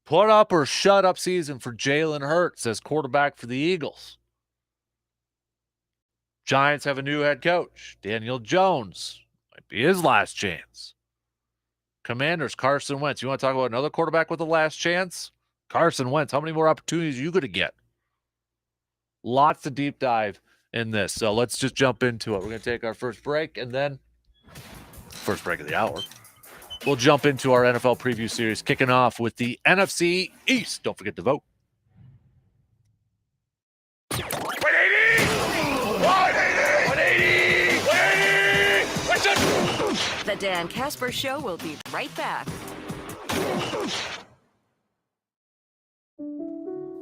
put up or shut up season for Jalen Hurts as quarterback for the Eagles? Giants have a new head coach. Daniel Jones might be his last chance. Commanders, Carson Wentz. You want to talk about another quarterback with a last chance? Carson Wentz. How many more opportunities are you going to get? Lots of deep dive in this. So let's just jump into it. We're going to take our first break, and then first break of the hour, we'll jump into our NFL preview series, kicking off with the NFC East. Don't forget to vote. The Dan Kasper Show will be right back.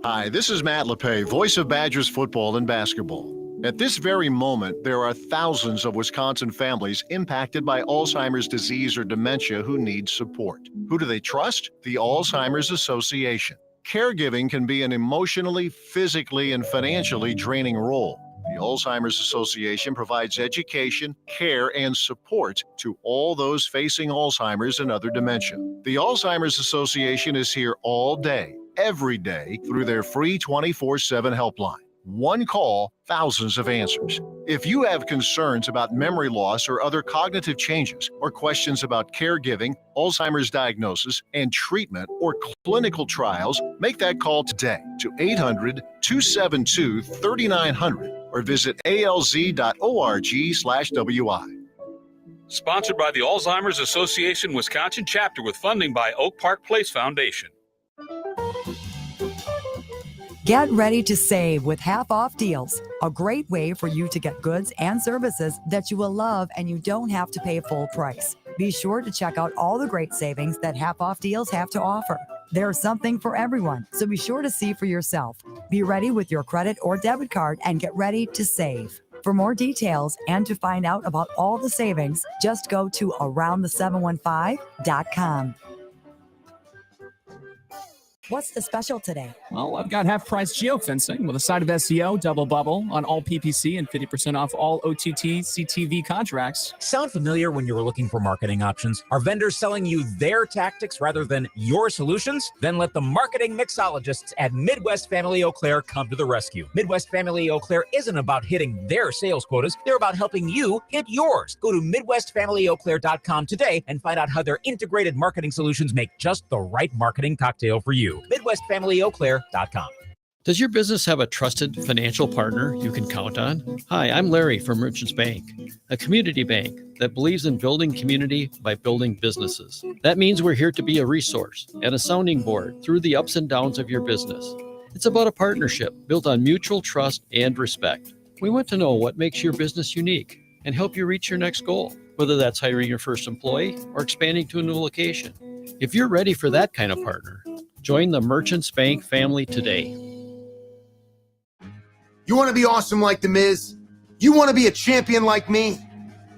Hi, this is Matt LePay, voice of Badgers football and basketball. At this very moment, there are thousands of Wisconsin families impacted by Alzheimer's disease or dementia who need support. Who do they trust? The Alzheimer's Association. Caregiving can be an emotionally, physically, and financially draining role. The Alzheimer's Association provides education, care, and support to all those facing Alzheimer's and other dementia. The Alzheimer's Association is here all day, every day, through their free 24/7 helpline. One call, thousands of answers. If you have concerns about memory loss or other cognitive changes, or questions about caregiving, Alzheimer's diagnosis, and treatment or clinical trials, make that call today to 800-272-3900 or visit alz.org/WI. Sponsored by the Alzheimer's Association Wisconsin chapter with funding by Oak Park Place Foundation. Get ready to save with half-off deals. A great way for you to get goods and services that you will love and you don't have to pay full price. Be sure to check out all the great savings that half-off deals have to offer. There's something for everyone, so be sure to see for yourself. Be ready with your credit or debit card and get ready to save. For more details and to find out about all the savings, just go to aroundthe715.com. What's the special today? Well, I've got half-price geofencing with a side of SEO, double bubble on all PPC and 50% off all OTT CTV contracts. Sound familiar when you were looking for marketing options? Are vendors selling you their tactics rather than your solutions? Then let the marketing mixologists at Midwest Family Eau Claire come to the rescue. Midwest Family Eau Claire isn't about hitting their sales quotas. They're about helping you hit yours. Go to MidwestFamilyEauClaire.com today and find out how their integrated marketing solutions make just the right marketing cocktail for you. MidwestFamilyEauClaire.com. Does your business have a trusted financial partner you can count on? Hi, I'm Larry from Merchants Bank, a community bank that believes in building community by building businesses. That means we're here to be a resource and a sounding board through the ups and downs of your business. It's about a partnership built on mutual trust and respect. We want to know what makes your business unique and help you reach your next goal, whether that's hiring your first employee or expanding to a new location. If you're ready for that kind of partner, join the Merchants Bank family today. You want to be awesome like The Miz? You want to be a champion like me?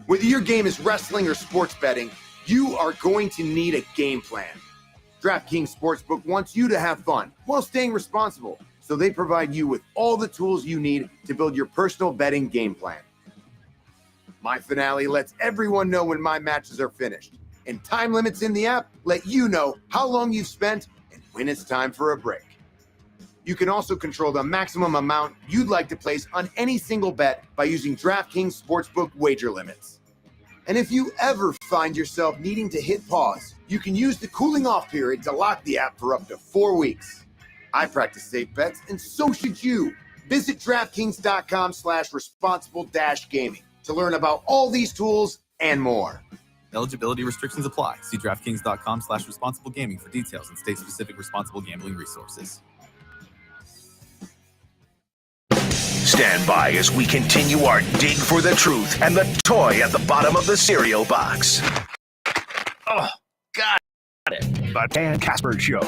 Whether your game is wrestling or sports betting, you are going to need a game plan. DraftKings Sportsbook wants you to have fun while staying responsible, so they provide you with all the tools you need to build your personal betting game plan. My Finale lets everyone know when my matches are finished, and time limits in the app let you know how long you've spent and when it's time for a break. You can also control the maximum amount you'd like to place on any single bet by using DraftKings Sportsbook wager limits. And if you ever find yourself needing to hit pause, you can use the cooling off period to lock the app for up to 4 weeks. I practice safe bets, and so should you. Visit DraftKings.com/responsible-gaming to learn about all these tools and more. Eligibility restrictions apply. See DraftKings.com/responsible gaming for details and state-specific responsible gambling resources. Stand by as we continue our dig for the truth and the toy at the bottom of the cereal box. Oh, got it. The Dan Kasper Show.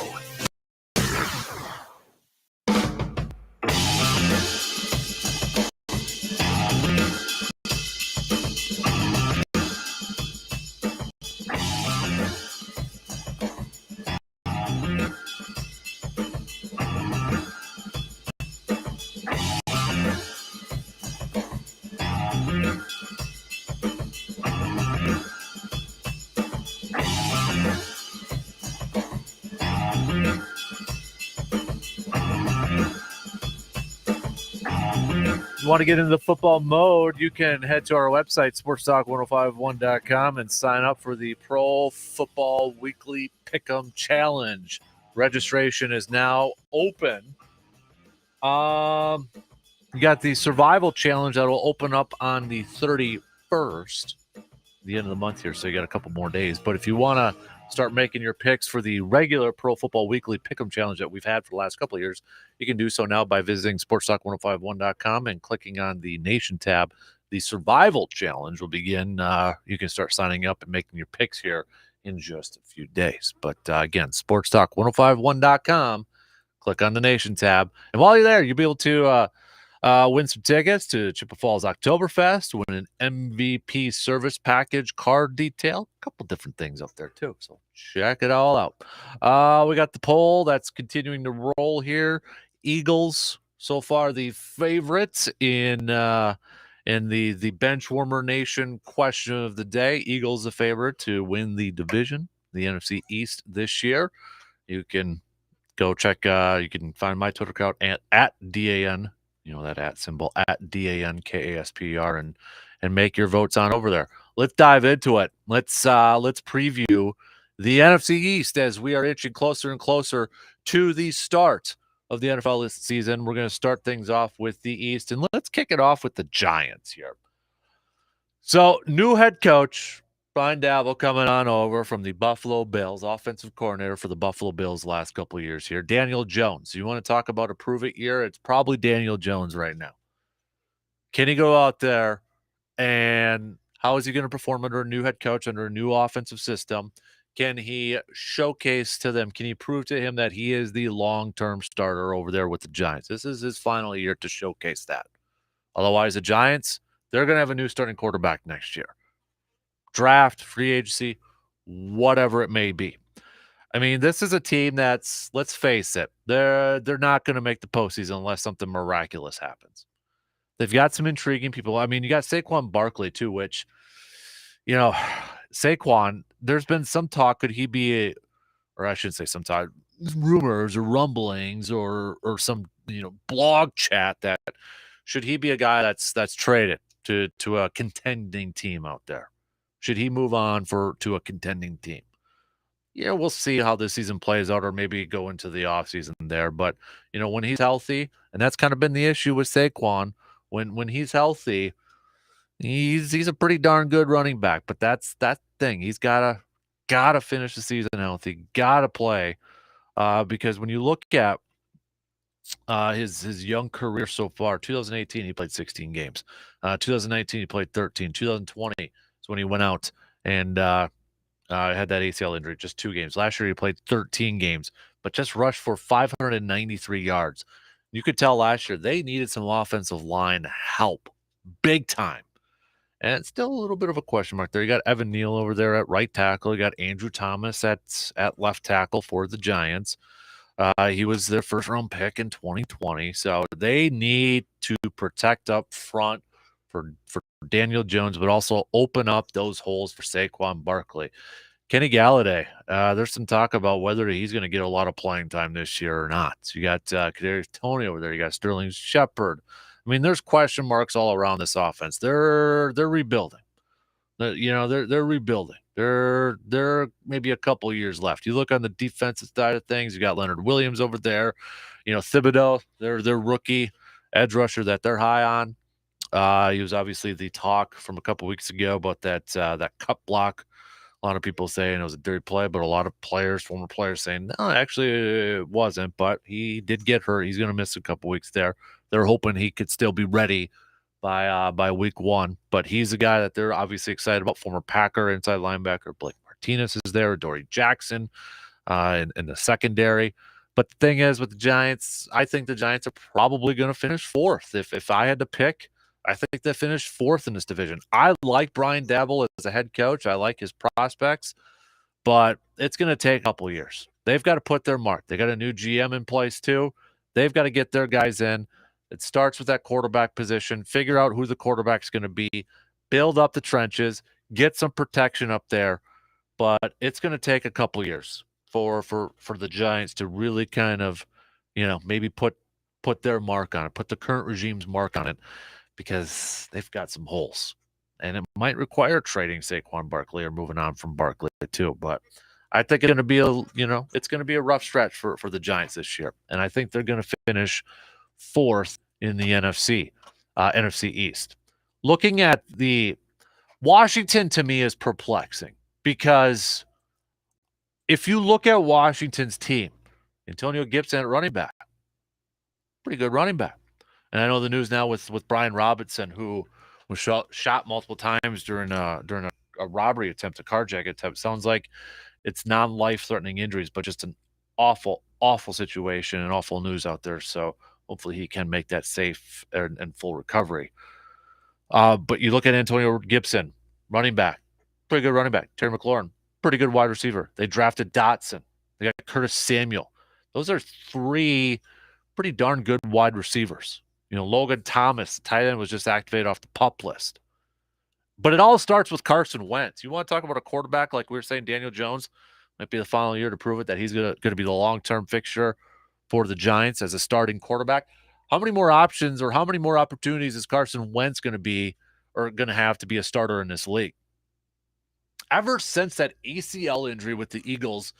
you want to get into the football mode, you can head to our website, sportstalk1051.com, and sign up for the Pro Football Weekly Pick'em Challenge. Registration is now open. You got the Survival Challenge that will open up on the 31st, the end of the month here, so you got a couple more days. But if you want to start making your picks for the regular Pro Football Weekly Pick'em Challenge that we've had for the last couple of years, you can do so now by visiting sportstalk1051.com and clicking on the Nation tab. The Survival Challenge will begin. You can start signing up and making your picks here in just a few days. But again, sportstalk1051.com, click on the Nation tab. And while you're there, you'll be able to win some tickets to Chippewa Falls Oktoberfest, win an MVP service package card detail, a couple different things up there too. So check it all out. We got the poll that's continuing to roll here. Eagles so far the favorites in the bench warmer nation question of the day. Eagles the favorite to win the division, the NFC East this year. You can go check. You can find my Twitter account at DAN. You know, that at symbol at DANKASPER and make your votes on over there. Let's dive into it. Let's preview the NFC East as we are inching closer and closer to the start of the NFL season. We're going to start things off with the East, and let's kick it off with the Giants here. So, new head coach Brian Daboll coming on over from the Buffalo Bills, offensive coordinator for the Buffalo Bills the last couple of years here. Daniel Jones. You want to talk about a prove-it year? It's probably Daniel Jones right now. Can he go out there, and how is he going to perform under a new head coach, under a new offensive system? Can he showcase to them? Can he prove to him that he is the long-term starter over there with the Giants? This is his final year to showcase that. Otherwise, the Giants, they're going to have a new starting quarterback next year. Draft, free agency, whatever it may be. I mean, this is a team that's, let's face it, they're not going to make the postseason unless something miraculous happens. They've got some intriguing people. I mean, you got Saquon Barkley too, which, you know, Saquon, there's been some talk, could he be or I shouldn't say some talk, rumors or rumblings or some, you know, blog chat that should he be a guy that's traded to a contending team out there? Should he move on to a contending team? Yeah, we'll see how this season plays out, or maybe go into the offseason there. But, you know, when he's healthy, and that's kind of been the issue with Saquon, when he's healthy, he's a pretty darn good running back. But that's that thing. He's gotta finish the season healthy, gotta play. Because when you look at his young career so far, 2018 he played 16 games. 2019 he played 13. 2020 is when he went out and had that ACL injury, just 2 games. Last year he played 13 games, but just rushed for 593 yards. You could tell last year they needed some offensive line help, big time. And it's still a little bit of a question mark there. You got Evan Neal over there at right tackle. You got Andrew Thomas at left tackle for the Giants. He was their first-round pick in 2020. So they need to protect up front for Daniel Jones, but also open up those holes for Saquon Barkley. Kenny Galladay, there's some talk about whether he's going to get a lot of playing time this year or not. So you got Kadarius Toney over there. You got Sterling Shepard. I mean, there's question marks all around this offense. They're rebuilding. They're rebuilding. They're maybe a couple years left. You look on the defensive side of things. You got Leonard Williams over there. You know, Thibodeau, their rookie edge rusher that they're high on. He was obviously the talk from a couple weeks ago about that cut block. A lot of people saying it was a dirty play, but a lot of former players saying, no, actually it wasn't, but he did get hurt. He's going to miss a couple weeks there. They're hoping he could still be ready by week 1, but he's a guy that they're obviously excited about. Former Packer inside linebacker Blake Martinez is there, Dory Jackson in the secondary. But the thing is with the Giants, I think the Giants are probably going to finish 4th. If I had to pick, I think they finished 4th in this division. I like Brian Daboll as a head coach. I like his prospects, but it's going to take a couple years. They've got to put their mark. They got a new GM in place too. They've got to get their guys in. It starts with that quarterback position. Figure out who the quarterback's going to be. Build up the trenches. Get some protection up there. But it's going to take a couple years for the Giants to really kind of, maybe put put their mark on it, put the current regime's mark on it, because they've got some holes. And it might require trading Saquon Barkley or moving on from Barkley too. But I think it's going to be it's going to be a rough stretch for the Giants this year. And I think they're going to finish fourth in the NFC East. Looking at the Washington, to me, is perplexing because if you look at Washington's team, Antonio Gibson at running back, pretty good running back. And I know the news now with Brian Robinson, who was shot multiple times during a robbery attempt, a carjack attempt. Sounds like it's non-life-threatening injuries, but just an awful, awful situation and awful news out there. So hopefully he can make that safe and full recovery. But you look at Antonio Gibson, running back, pretty good running back. Terry McLaurin, pretty good wide receiver. They drafted Dotson. They got Curtis Samuel. Those are three pretty darn good wide receivers. Logan Thomas, tight end, was just activated off the PUP list. But it all starts with Carson Wentz. You want to talk about a quarterback like we were saying, Daniel Jones might be the final year to prove it that he's going to be the long-term fixture for the Giants as a starting quarterback. How many more options or how many more opportunities is Carson Wentz going to have to be a starter in this league? Ever since that ACL injury with the Eagles,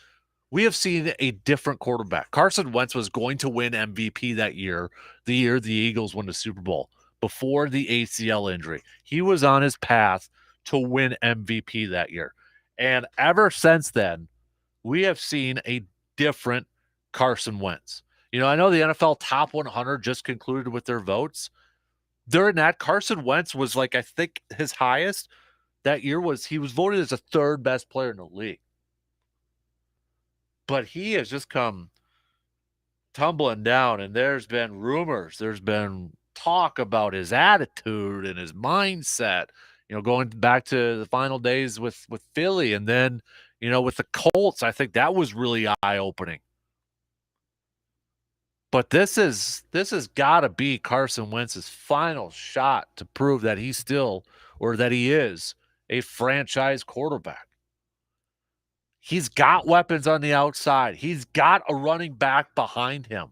we have seen a different quarterback. Carson Wentz was going to win MVP that year, the year the Eagles won the Super Bowl, before the ACL injury. He was on his path to win MVP that year. And ever since then, we have seen a different Carson Wentz. I know the NFL Top 100 just concluded with their votes. During that, Carson Wentz was I think his highest that year he was voted as the third best player in the league. But he has just come tumbling down, and there's been rumors. There's been talk about his attitude and his mindset, going back to the final days with Philly. And then, with the Colts, I think that was really eye-opening. But this has got to be Carson Wentz's final shot to prove that he is a franchise quarterback. He's got weapons on the outside. He's got a running back behind him.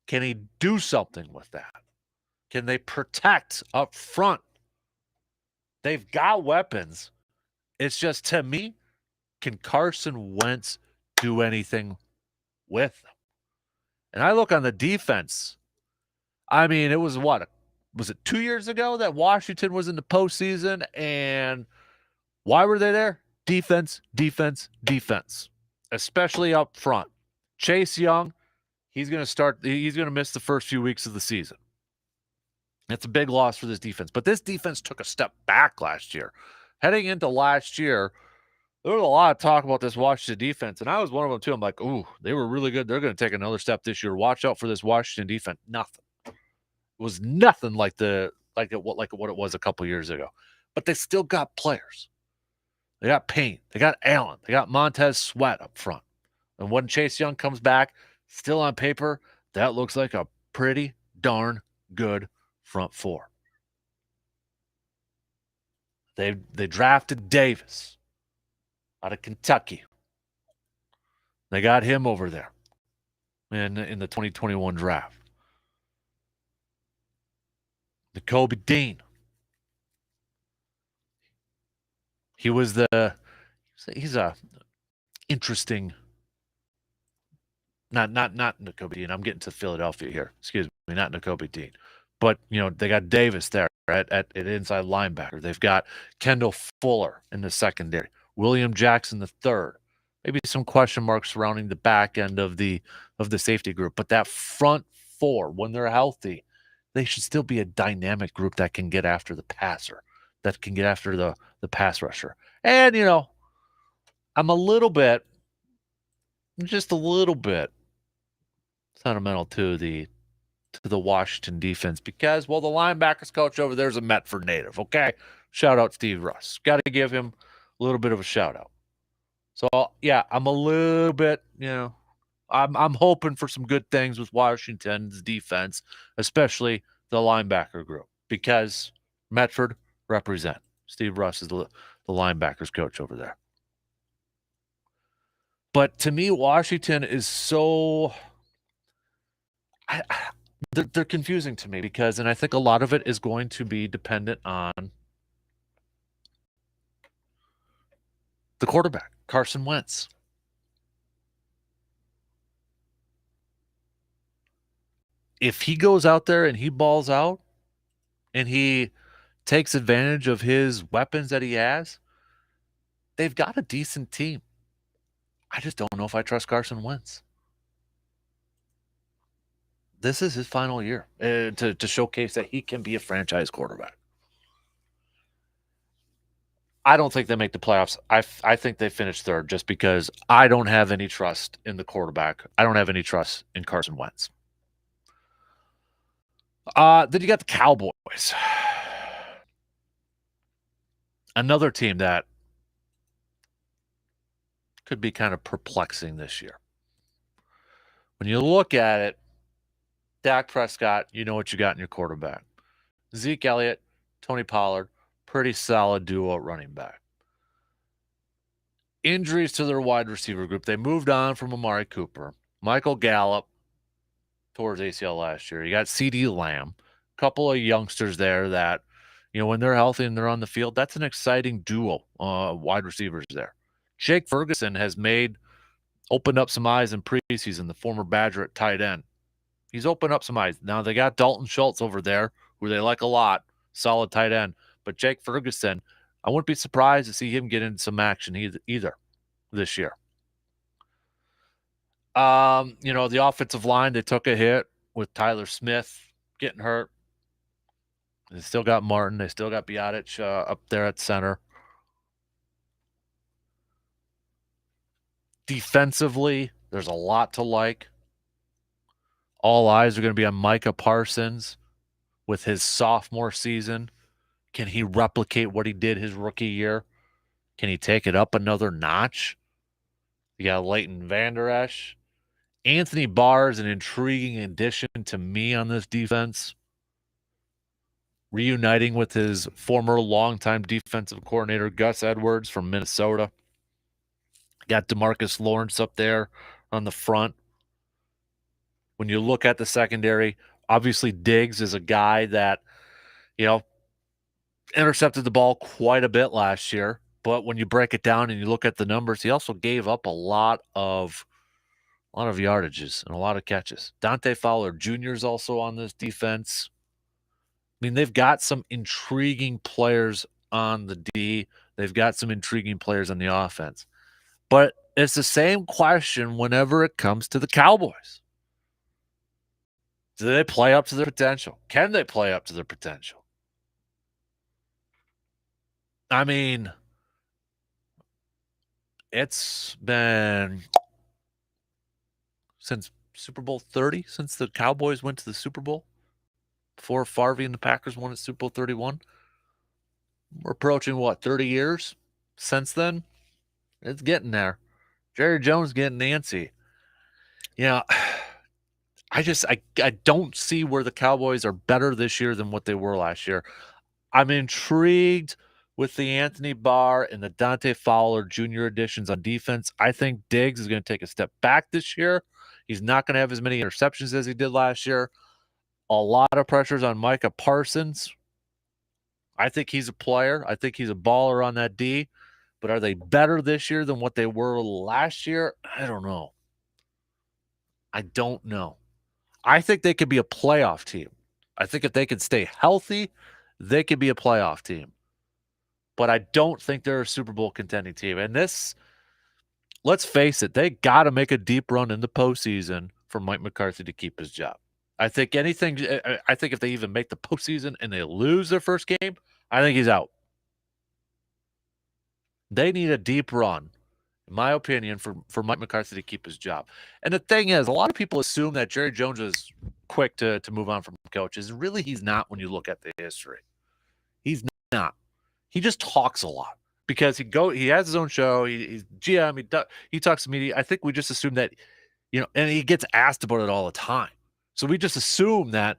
Can he do something with that? Can they protect up front? They've got weapons. It's just, to me, can Carson Wentz do anything with them? And I look on the defense. I mean, it was was it 2 years ago that Washington was in the postseason? And why were they there? Defense, defense, defense, especially up front. Chase Young, he's going to miss the first few weeks of the season. That's a big loss for this defense. But this defense took a step back last year. Heading into last year, there was a lot of talk about this Washington defense, and I was one of them too. I'm like, ooh, they were really good. They're going to take another step this year. Watch out for this Washington defense. Nothing. It was nothing like what it was a couple years ago. But they still got players. They got Payne. They got Allen. They got Montez Sweat up front. And when Chase Young comes back, still on paper, that looks like a pretty darn good front four. They drafted Davis out of Kentucky. They got him over there in the 2021 draft. Nakobe Dean. He's a interesting, not Nakobe Dean. I'm getting to Philadelphia here. Excuse me, not Nakobe Dean. But, they got Davis there at inside linebacker. They've got Kendall Fuller in the secondary. William Jackson III. Maybe some question marks surrounding the back end of the safety group. But that front four, when they're healthy, they should still be a dynamic group that can get after the passer, that can get after the pass rusher. And, I'm just a little bit sentimental to the Washington defense because, well, the linebackers coach over there is a Medford native, okay? Shout out Steve Russ. Got to give him a little bit of a shout out. So, yeah, I'm a little bit, I'm hoping for some good things with Washington's defense, especially the linebacker group, because Medford represent. Steve Russ is the linebackers coach over there. But to me, Washington is so They're confusing to me because, and I think a lot of it is going to be dependent on the quarterback, Carson Wentz. If he goes out there and he balls out and he takes advantage of his weapons that he has, they've got a decent team. I just don't know if I trust Carson Wentz. This is his final year to showcase that he can be a franchise quarterback. I don't think they make the playoffs. I think they finish third just because I don't have any trust in the quarterback. I don't have any trust in Carson Wentz. Then you got the Cowboys. Another team that could be kind of perplexing this year. When you look at it, Dak Prescott, you know what you got in your quarterback. Zeke Elliott, Tony Pollard, pretty solid duo at running back. Injuries to their wide receiver group. They moved on from Amari Cooper. Michael Gallup towards ACL last year. You got CeeDee Lamb. A couple of youngsters there that, when they're healthy and they're on the field, that's an exciting duo wide receivers there. Jake Ferguson has opened up some eyes in preseason, the former Badger at tight end. He's opened up some eyes. Now they got Dalton Schultz over there, who they like a lot, solid tight end. But Jake Ferguson, I wouldn't be surprised to see him get into some action either this year. The offensive line, they took a hit with Tyler Smith getting hurt. They still got Martin. They still got Biotic up there at center. Defensively, there's a lot to like. All eyes are going to be on Micah Parsons with his sophomore season. Can he replicate what he did his rookie year? Can he take it up another notch? You got Leighton Vander Esch. Anthony Barr is an intriguing addition to me on this defense. Reuniting with his former longtime defensive coordinator, Gus Edwards from Minnesota. Got DeMarcus Lawrence up there on the front. When you look at the secondary, obviously Diggs is a guy that, intercepted the ball quite a bit last year. But when you break it down and you look at the numbers, he also gave up a lot of yardages and a lot of catches. Dante Fowler Jr. is also on this defense. I mean, they've got some intriguing players on the D. They've got some intriguing players on the offense. But it's the same question whenever it comes to the Cowboys. Do they play up to their potential? Can they play up to their potential? I mean, it's been since Super Bowl 30, since the Cowboys went to the Super Bowl, before Favre and the Packers won at Super Bowl 31. We're approaching, 30 years since then? It's getting there. Jerry Jones getting antsy. I don't see where the Cowboys are better this year than what they were last year. I'm intrigued with the Anthony Barr and the Dante Fowler Jr. additions on defense. I think Diggs is going to take a step back this year. He's not going to have as many interceptions as he did last year. A lot of pressures on Micah Parsons. I think he's a player. I think he's a baller on that D. But are they better this year than what they were last year? I don't know. I think they could be a playoff team. I think if they could stay healthy, they could be a playoff team. But I don't think they're a Super Bowl contending team. And this, let's face it, they got to make a deep run in the postseason for Mike McCarthy to keep his job. I think if they even make the postseason and they lose their first game, I think he's out. They need a deep run, in my opinion, for Mike McCarthy to keep his job. And the thing is, a lot of people assume that Jerry Jones is quick to move on from coaches. Really, he's not when you look at the history. He's not. He just talks a lot because he has his own show. He's GM. He talks to media. I think we just assume that, and he gets asked about it all the time. So we just assume that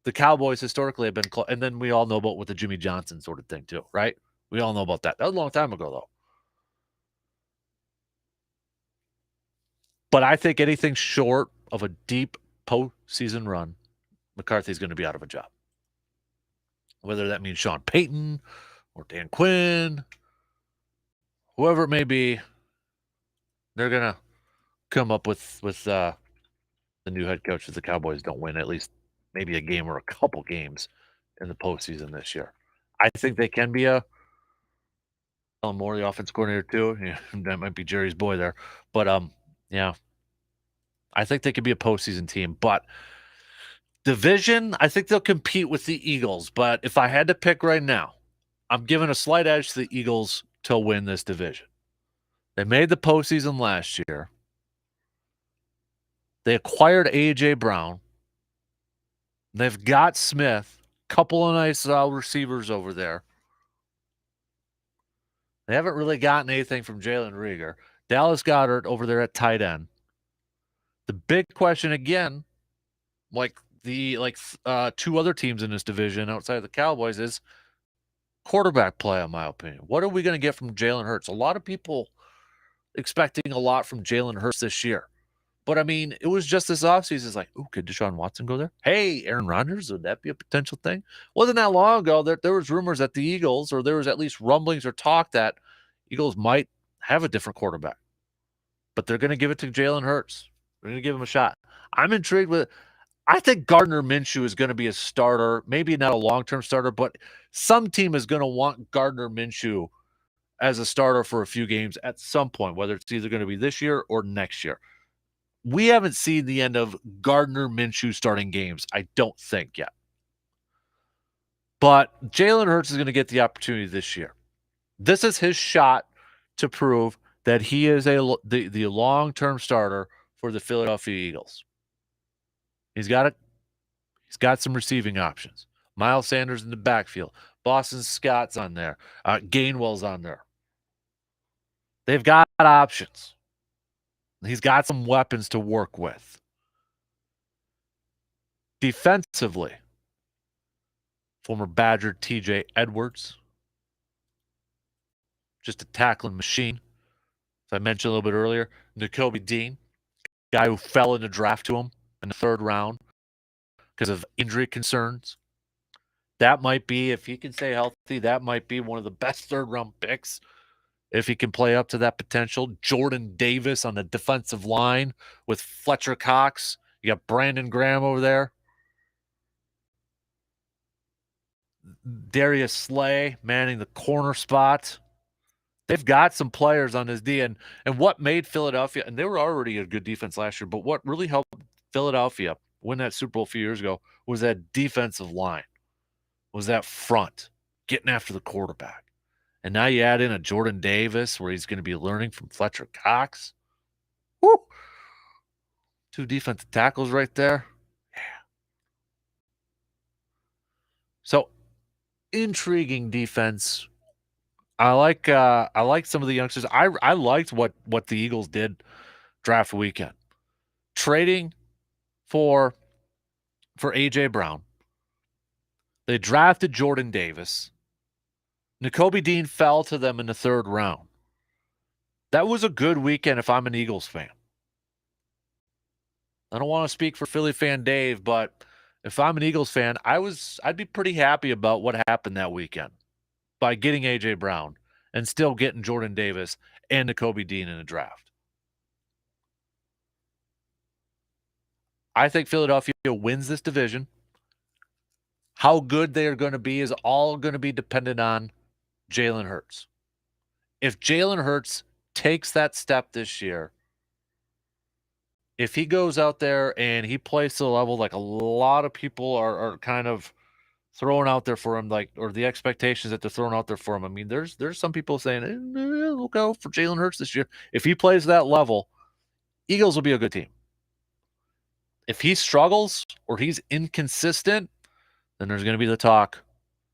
the Cowboys historically have been close. And then we all know about with the Jimmy Johnson sort of thing too, right? We all know about that. That was a long time ago, though. But I think anything short of a deep postseason run, McCarthy's going to be out of a job. Whether that means Sean Payton or Dan Quinn, whoever it may be, they're going to come up with the new head coach if the Cowboys don't win at least maybe a game or a couple games in the postseason this year. I think they can be a more the offense coordinator too. Yeah, that might be Jerry's boy there, but yeah, I think they could be a postseason team. But division, I think they'll compete with the Eagles. But if I had to pick right now, I'm giving a slight edge to the Eagles to win this division. They made the postseason last year. They acquired A.J. Brown. They've got Smith, couple of nice receivers over there. They haven't really gotten anything from Jalen Reagor. Dallas Goedert over there at tight end. The big question again, like two other teams in this division outside of the Cowboys, is quarterback play, in my opinion. What are we going to get from Jalen Hurts? A lot of people expecting a lot from Jalen Hurts this year. But, I mean, it was just this offseason. It's like, ooh, could Deshaun Watson go there? Hey, Aaron Rodgers, would that be a potential thing? Wasn't that long ago that there was rumors that the Eagles, or there was at least rumblings or talk that Eagles might have a different quarterback. But they're going to give it to Jalen Hurts. They're going to give him a shot. I'm intrigued with it. I think Gardner Minshew is going to be a starter. Maybe not a long-term starter, but some team is going to want Gardner Minshew as a starter for a few games at some point, whether it's either going to be this year or next year. We haven't seen the end of Gardner Minshew starting games, I don't think, yet. But Jalen Hurts is going to get the opportunity this year. This is his shot to prove that he is the long-term starter for the Philadelphia Eagles. He's got some receiving options. Miles Sanders in the backfield. Boston Scott's on there. Gainwell's on there. They've got options. He's got some weapons to work with. Defensively, former Badger TJ Edwards. Just a tackling machine. As I mentioned a little bit earlier, Nakobe Dean, guy who fell in the draft to him in the third round because of injury concerns. That might be, if he can stay healthy, that might be one of the best third-round picks if he can play up to that potential. Jordan Davis on the defensive line with Fletcher Cox. You got Brandon Graham over there. Darius Slay manning the corner spot. They've got some players on this D. And what made Philadelphia, and they were already a good defense last year, but what really helped Philadelphia win that Super Bowl a few years ago was that defensive line, was that front, getting after the quarterback. And now you add in a Jordan Davis where he's going to be learning from Fletcher Cox. Woo! 2 defensive tackles right there. Yeah. So, intriguing defense. I like some of the youngsters. I liked what the Eagles did draft weekend. Trading for A.J. Brown. They drafted Jordan Davis. Nakobe Dean fell to them in the third round. That was a good weekend if I'm an Eagles fan. I don't want to speak for Philly fan Dave, but if I'm an Eagles fan, I'd be pretty happy about what happened that weekend by getting A.J. Brown and still getting Jordan Davis and Nakobe Dean in the draft. I think Philadelphia wins this division. How good they are going to be is all going to be dependent on Jalen Hurts. If Jalen Hurts takes that step this year, if he goes out there and he plays to the level like a lot of people are kind of throwing out there for him, like, or the expectations that they're throwing out there for him. I mean, there's some people saying, look out for Jalen Hurts this year. If he plays that level, Eagles will be a good team. If he struggles or he's inconsistent, then there's going to be the talk.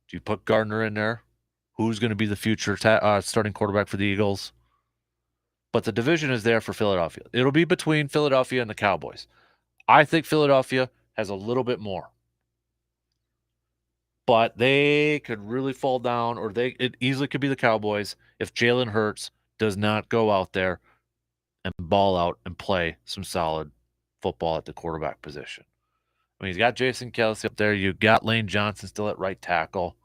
Do you put Gardner in there? Who's going to be the future starting quarterback for the Eagles? But the division is there for Philadelphia. It'll be between Philadelphia and the Cowboys. I think Philadelphia has a little bit more. But they could really fall down, or it easily could be the Cowboys if Jalen Hurts does not go out there and ball out and play some solid football at the quarterback position. I mean, he's got Jason Kelsey up there. You got Lane Johnson still at right tackle.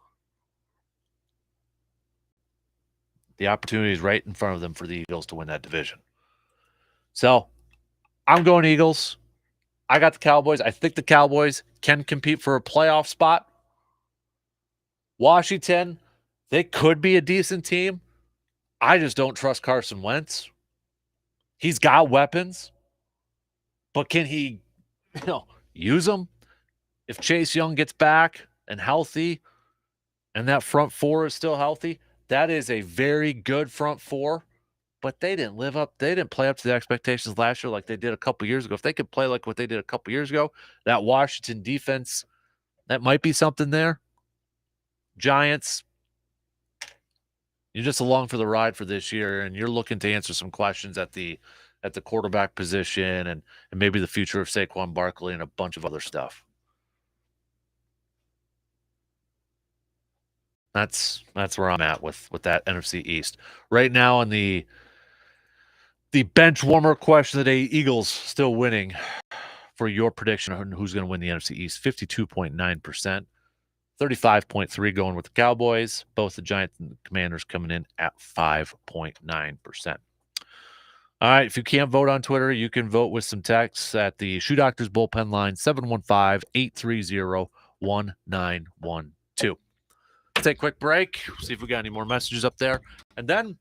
The opportunity is right in front of them for the Eagles to win that division. So, I'm going Eagles. I got the Cowboys. I think the Cowboys can compete for a playoff spot. Washington, they could be a decent team. I just don't trust Carson Wentz. He's got weapons, but can he, use them? If Chase Young gets back and healthy, and that front four is still healthy, that is a very good front four. But they didn't play up to the expectations last year like they did a couple years ago. If they could play like what they did a couple years ago, that Washington defense, that might be something there. Giants, you're just along for the ride for this year, and you're looking to answer some questions at the quarterback position and maybe the future of Saquon Barkley and a bunch of other stuff. That's where I'm at with that NFC East. Right now on the bench warmer question of the day, Eagles still winning for your prediction on who's going to win the NFC East, 52.9%. 35.3 going with the Cowboys. Both the Giants and the Commanders coming in at 5.9%. All right, if you can't vote on Twitter, you can vote with some texts at the Shoe Doctors bullpen line, 715-830-1912. Let's take a quick break, see if we got any more messages up there, and then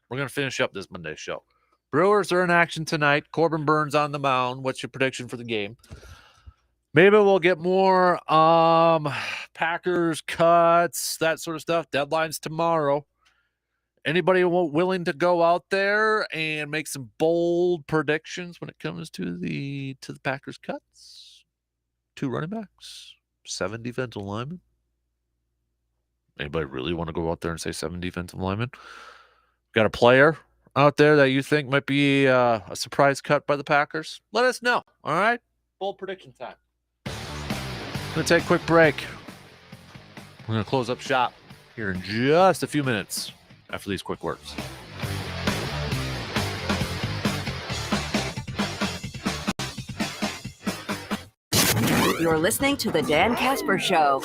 we're going to finish up this Monday show. Brewers are in action tonight. Corbin Burns on the mound. What's your prediction for the game? Maybe we'll get more Packers cuts, that sort of stuff. Deadline's tomorrow. Anybody willing to go out there and make some bold predictions when it comes to the Packers cuts? 2 running backs, 7 defensive linemen. Anybody really want to go out there and say 7 defensive linemen? Got a player out there that you think might be a surprise cut by the Packers? Let us know. All right? Bold prediction time. I'm going to take a quick break. We're going to close up shop here in just a few minutes after these quick words. You're listening to The Dan Kasper Show.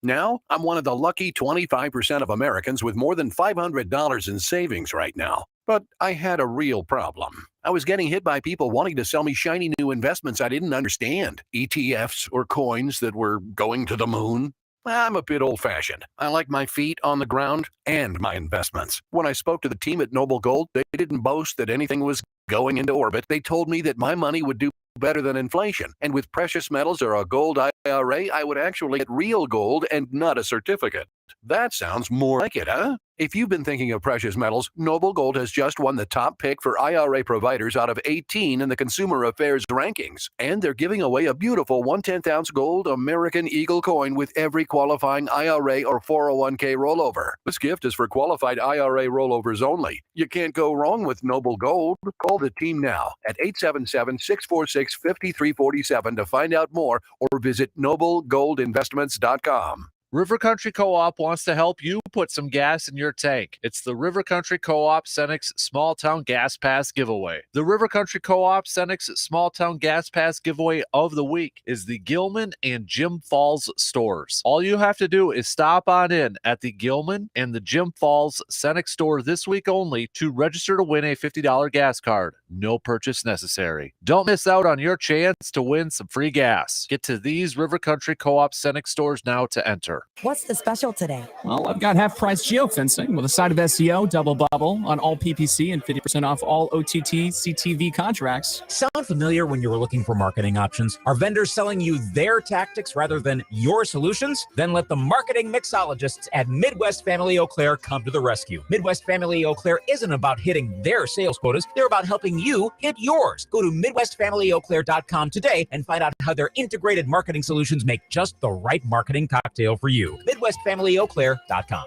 Now, I'm one of the lucky 25% of Americans with more than $500 in savings right now. But I had a real problem. I was getting hit by people wanting to sell me shiny new investments I didn't understand. ETFs or coins that were going to the moon. I'm a bit old-fashioned. I like my feet on the ground and my investments. When I spoke to the team at Noble Gold, they didn't boast that anything was going into orbit. They told me that my money would do better than inflation. And with precious metals or a gold IRA, I would actually get real gold and not a certificate. That sounds more like it, huh? If you've been thinking of precious metals, Noble Gold has just won the top pick for IRA providers out of 18 in the Consumer Affairs rankings. And they're giving away a beautiful 1/10-ounce gold American Eagle coin with every qualifying IRA or 401k rollover. This gift is for qualified IRA rollovers only. You can't go wrong with Noble Gold. Call the team now at 877-646-5347 to find out more or visit noblegoldinvestments.com. River Country Co-op wants to help you put some gas in your tank. It's the River Country Co-op Cenex Small Town Gas Pass giveaway. The River Country Co-op Cenex Small Town Gas Pass giveaway of the week is the Gilman and Jim Falls stores. All you have to do is stop on in at the Gilman and the Jim Falls Cenex store this week only to register to win a $50 gas card. No purchase necessary. Don't miss out on your chance to win some free gas. Get to these River Country Co-op Cenex stores now to enter. What's the special today? Well, I've got half-price geofencing with a side of SEO, double bubble on all PPC, and 50% off all OTT CTV contracts. Sound familiar when you were looking for marketing options? Are vendors selling you their tactics rather than your solutions? Then let the marketing mixologists at Midwest Family Eau Claire come to the rescue. Midwest Family Eau Claire isn't about hitting their sales quotas. They're about helping you hit yours. Go to MidwestFamilyEauClaire.com today and find out how their integrated marketing solutions make just the right marketing cocktail for you. MidwestFamilyEauClaire.com.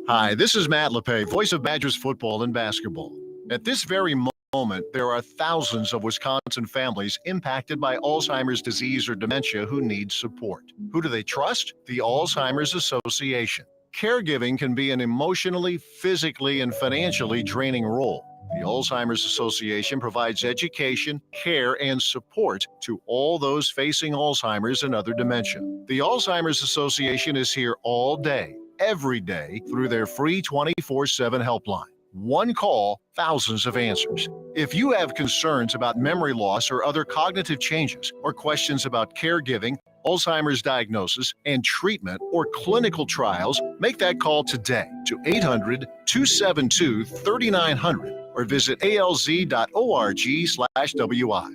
Hi, this is Matt LePay, voice of Badgers football and basketball. At this very moment, there are thousands of Wisconsin families impacted by Alzheimer's disease or dementia who need support. Who do they trust? The Alzheimer's Association. Caregiving can be an emotionally, physically, and financially draining role. The Alzheimer's Association provides education, care, and support to all those facing Alzheimer's and other dementia. The Alzheimer's Association is here all day, every day, through their free 24/7 helpline. One call, thousands of answers. If you have concerns about memory loss or other cognitive changes, or questions about caregiving, Alzheimer's diagnosis and treatment, or clinical trials, make that call today to 800-272-3900 or visit alz.org/WI.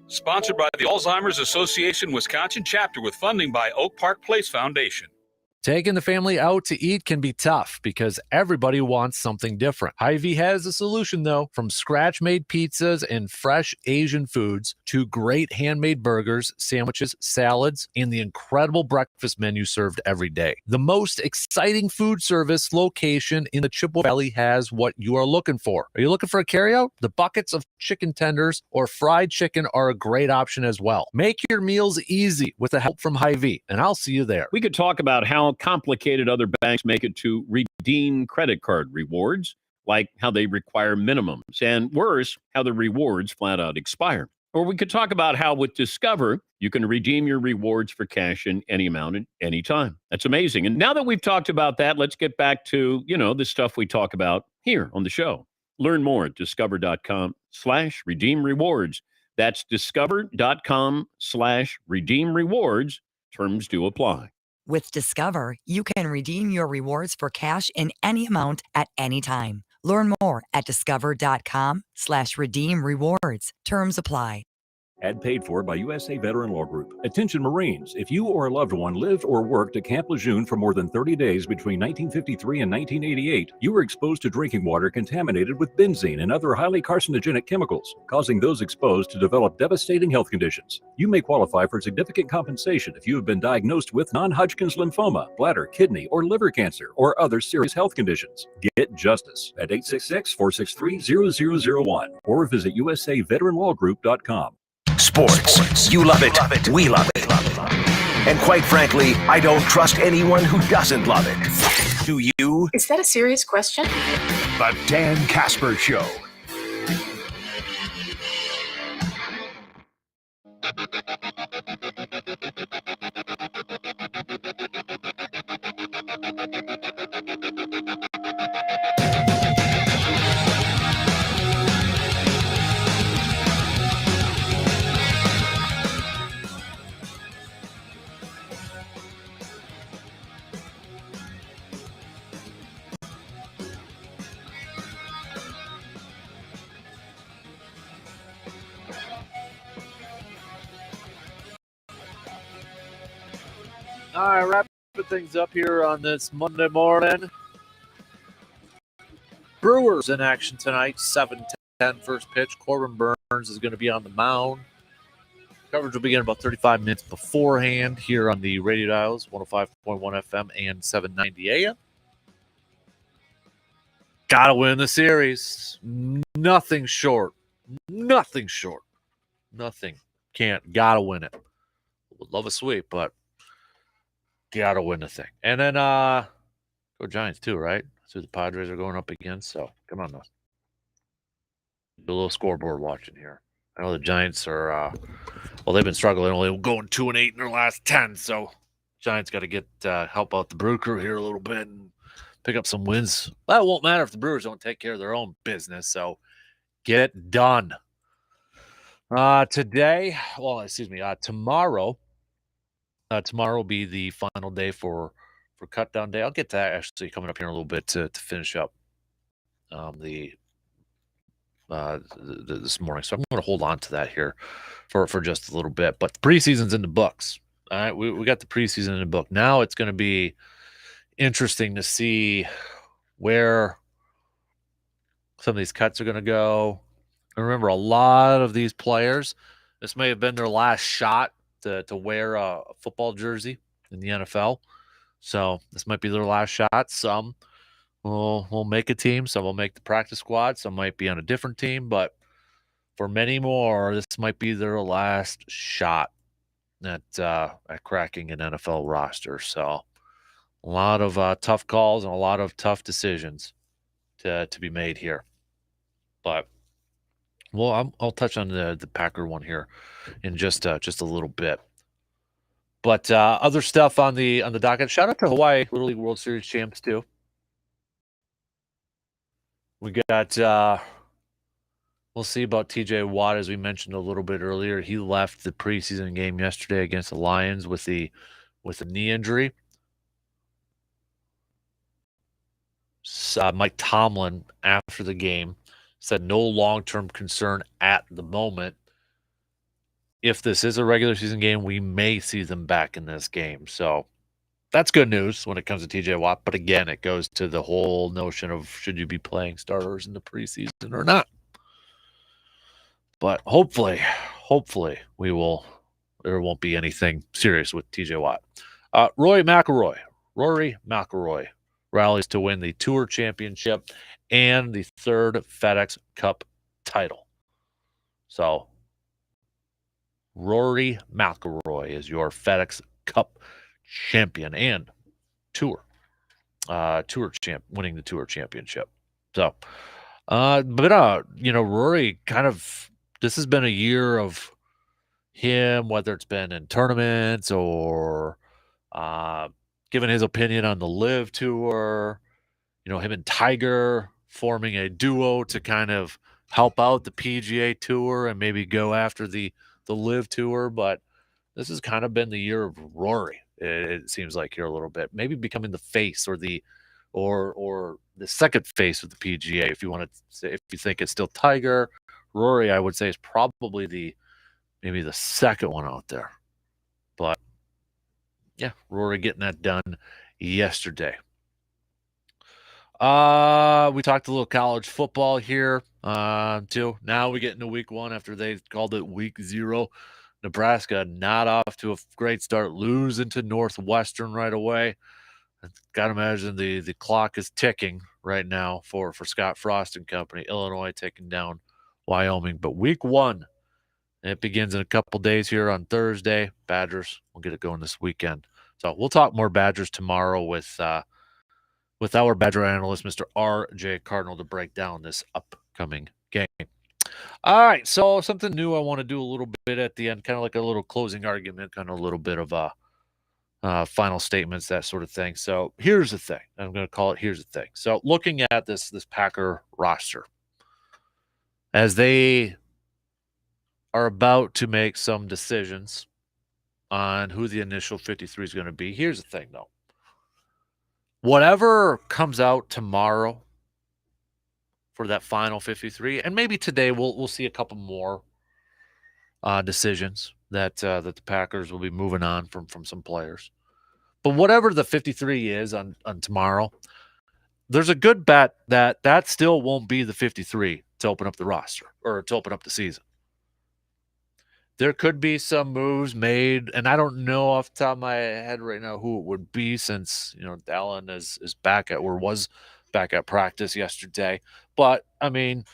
Sponsored by the Alzheimer's Association Wisconsin chapter with funding by Oak Park Place Foundation. Taking the family out to eat can be tough because everybody wants something different. Hy-Vee has a solution, though. From scratch-made pizzas and fresh Asian foods to great handmade burgers, sandwiches, salads, and the incredible breakfast menu served every day. The most exciting food service location in the Chippewa Valley has what you are looking for. Are you looking for a carryout? The buckets of chicken tenders or fried chicken are a great option as well. Make your meals easy with the help from Hy-Vee, and I'll see you there. We could talk about how complicated other banks make it to redeem credit card rewards, like how they require minimums, and worse, how the rewards flat out expire. Or we could talk about how with Discover, you can redeem your rewards for cash in any amount at any time. That's amazing. And now that we've talked about that, let's get back to, the stuff we talk about here on the show. Learn more at discover.com/redeem rewards. That's discover.com/redeem rewards. Terms do apply. With Discover, you can redeem your rewards for cash in any amount at any time. Learn more at discover.com/redeem rewards. Terms apply. Ad paid for by USA Veteran Law Group. Attention Marines, if you or a loved one lived or worked at Camp Lejeune for more than 30 days between 1953 and 1988, you were exposed to drinking water contaminated with benzene and other highly carcinogenic chemicals, causing those exposed to develop devastating health conditions. You may qualify for significant compensation if you have been diagnosed with non-Hodgkin's lymphoma, bladder, kidney, or liver cancer, or other serious health conditions. Get justice at 866-463-0001 or visit usaveteranlawgroup.com. Sports. You love it. We love it. And quite frankly, I don't trust anyone who doesn't love it. Do you? Is that a serious question? The Dan Kasper Show. All right, wrapping things up here on this Monday morning. Brewers in action tonight, 7:10 first pitch. Corbin Burns is going to be on the mound. Coverage will begin about 35 minutes beforehand here on the radio dials, 105.1 FM and 790 AM. Got to win the series. Nothing short. Nothing short. Nothing. Can't. Got to win it. Would love a sweep, but got to win the thing. And then go Giants too, right? That's who the Padres are going up against. So come on now. Do a little scoreboard watching here. I know the Giants are, they've been struggling, only going 2-8 in their last 10. So Giants got to get help out the Brew Crew here a little bit and pick up some wins. Well, it won't matter if the Brewers don't take care of their own business. So get it done. Tomorrow. Tomorrow will be the final day for cut down day. I'll get to that actually coming up here in a little bit to finish up this morning. So I'm going to hold on to that here for just a little bit. But the preseason's in the books. All right, we got the preseason in the book. Now it's going to be interesting to see where some of these cuts are going to go. And remember, a lot of these players, this may have been their last shot to wear a football jersey in the NFL. So this might be their last shot. Some will make a team. Some will make the practice squad. Some might be on a different team. But for many more, this might be their last shot at cracking an NFL roster. So a lot of tough calls and a lot of tough decisions to be made here. But well, I'll touch on the Packer one here in just a little bit. But other stuff on the docket. Shout out to Hawaii Little League World Series champs too. We got we'll see about TJ Watt, as we mentioned a little bit earlier. He left the preseason game yesterday against the Lions with a knee injury. Mike Tomlin, after the game, said no long-term concern at the moment. If this is a regular season game, we may see them back in this game. So that's good news when it comes to TJ Watt. But again, it goes to the whole notion of should you be playing starters in the preseason or not. But hopefully there won't be anything serious with TJ Watt. Rory McIlroy rallies to win the Tour Championship and the third FedEx Cup title. So Rory McIlroy is your FedEx Cup champion and winning the Tour Championship. So, Rory kind of, this has been a year of him, whether it's been in tournaments or giving his opinion on the Live Tour, him and Tiger forming a duo to kind of help out the PGA Tour and maybe go after the Live Tour. But this has kind of been the year of Rory. It seems like here a little bit, maybe becoming the face or the second face of the PGA. If you want to say, if you think it's still Tiger, Rory, I would say is probably maybe the second one out there. But yeah, Rory getting that done yesterday. We talked a little college football here too. Now we get into week 1 after they called it week 0. Nebraska not off to a great start, losing to Northwestern right away. Got to imagine the clock is ticking right now for Scott Frost and company. Illinois taking down Wyoming. But week 1, it begins in a couple days here on Thursday. Badgers, we'll get it going this weekend. So we'll talk more Badgers tomorrow with our Badger analyst, Mr. R.J. Cardinal, to break down this upcoming game. All right, so something new I want to do a little bit at the end, kind of like a little closing argument, kind of a little bit of final statements, that sort of thing. So here's the thing. I'm going to call it here's the thing. So looking at this Packer roster, as they are about to make some decisions on who the initial 53 is going to be, here's the thing, though. Whatever comes out tomorrow for that final 53, and maybe today we'll see a couple more decisions that the Packers will be moving on from some players. But whatever the 53 is on tomorrow, there's a good bet that still won't be the 53 to open up the roster or to open up the season. There could be some moves made, and I don't know off the top of my head right now who it would be, since Dallin is was back at practice yesterday. But I mean,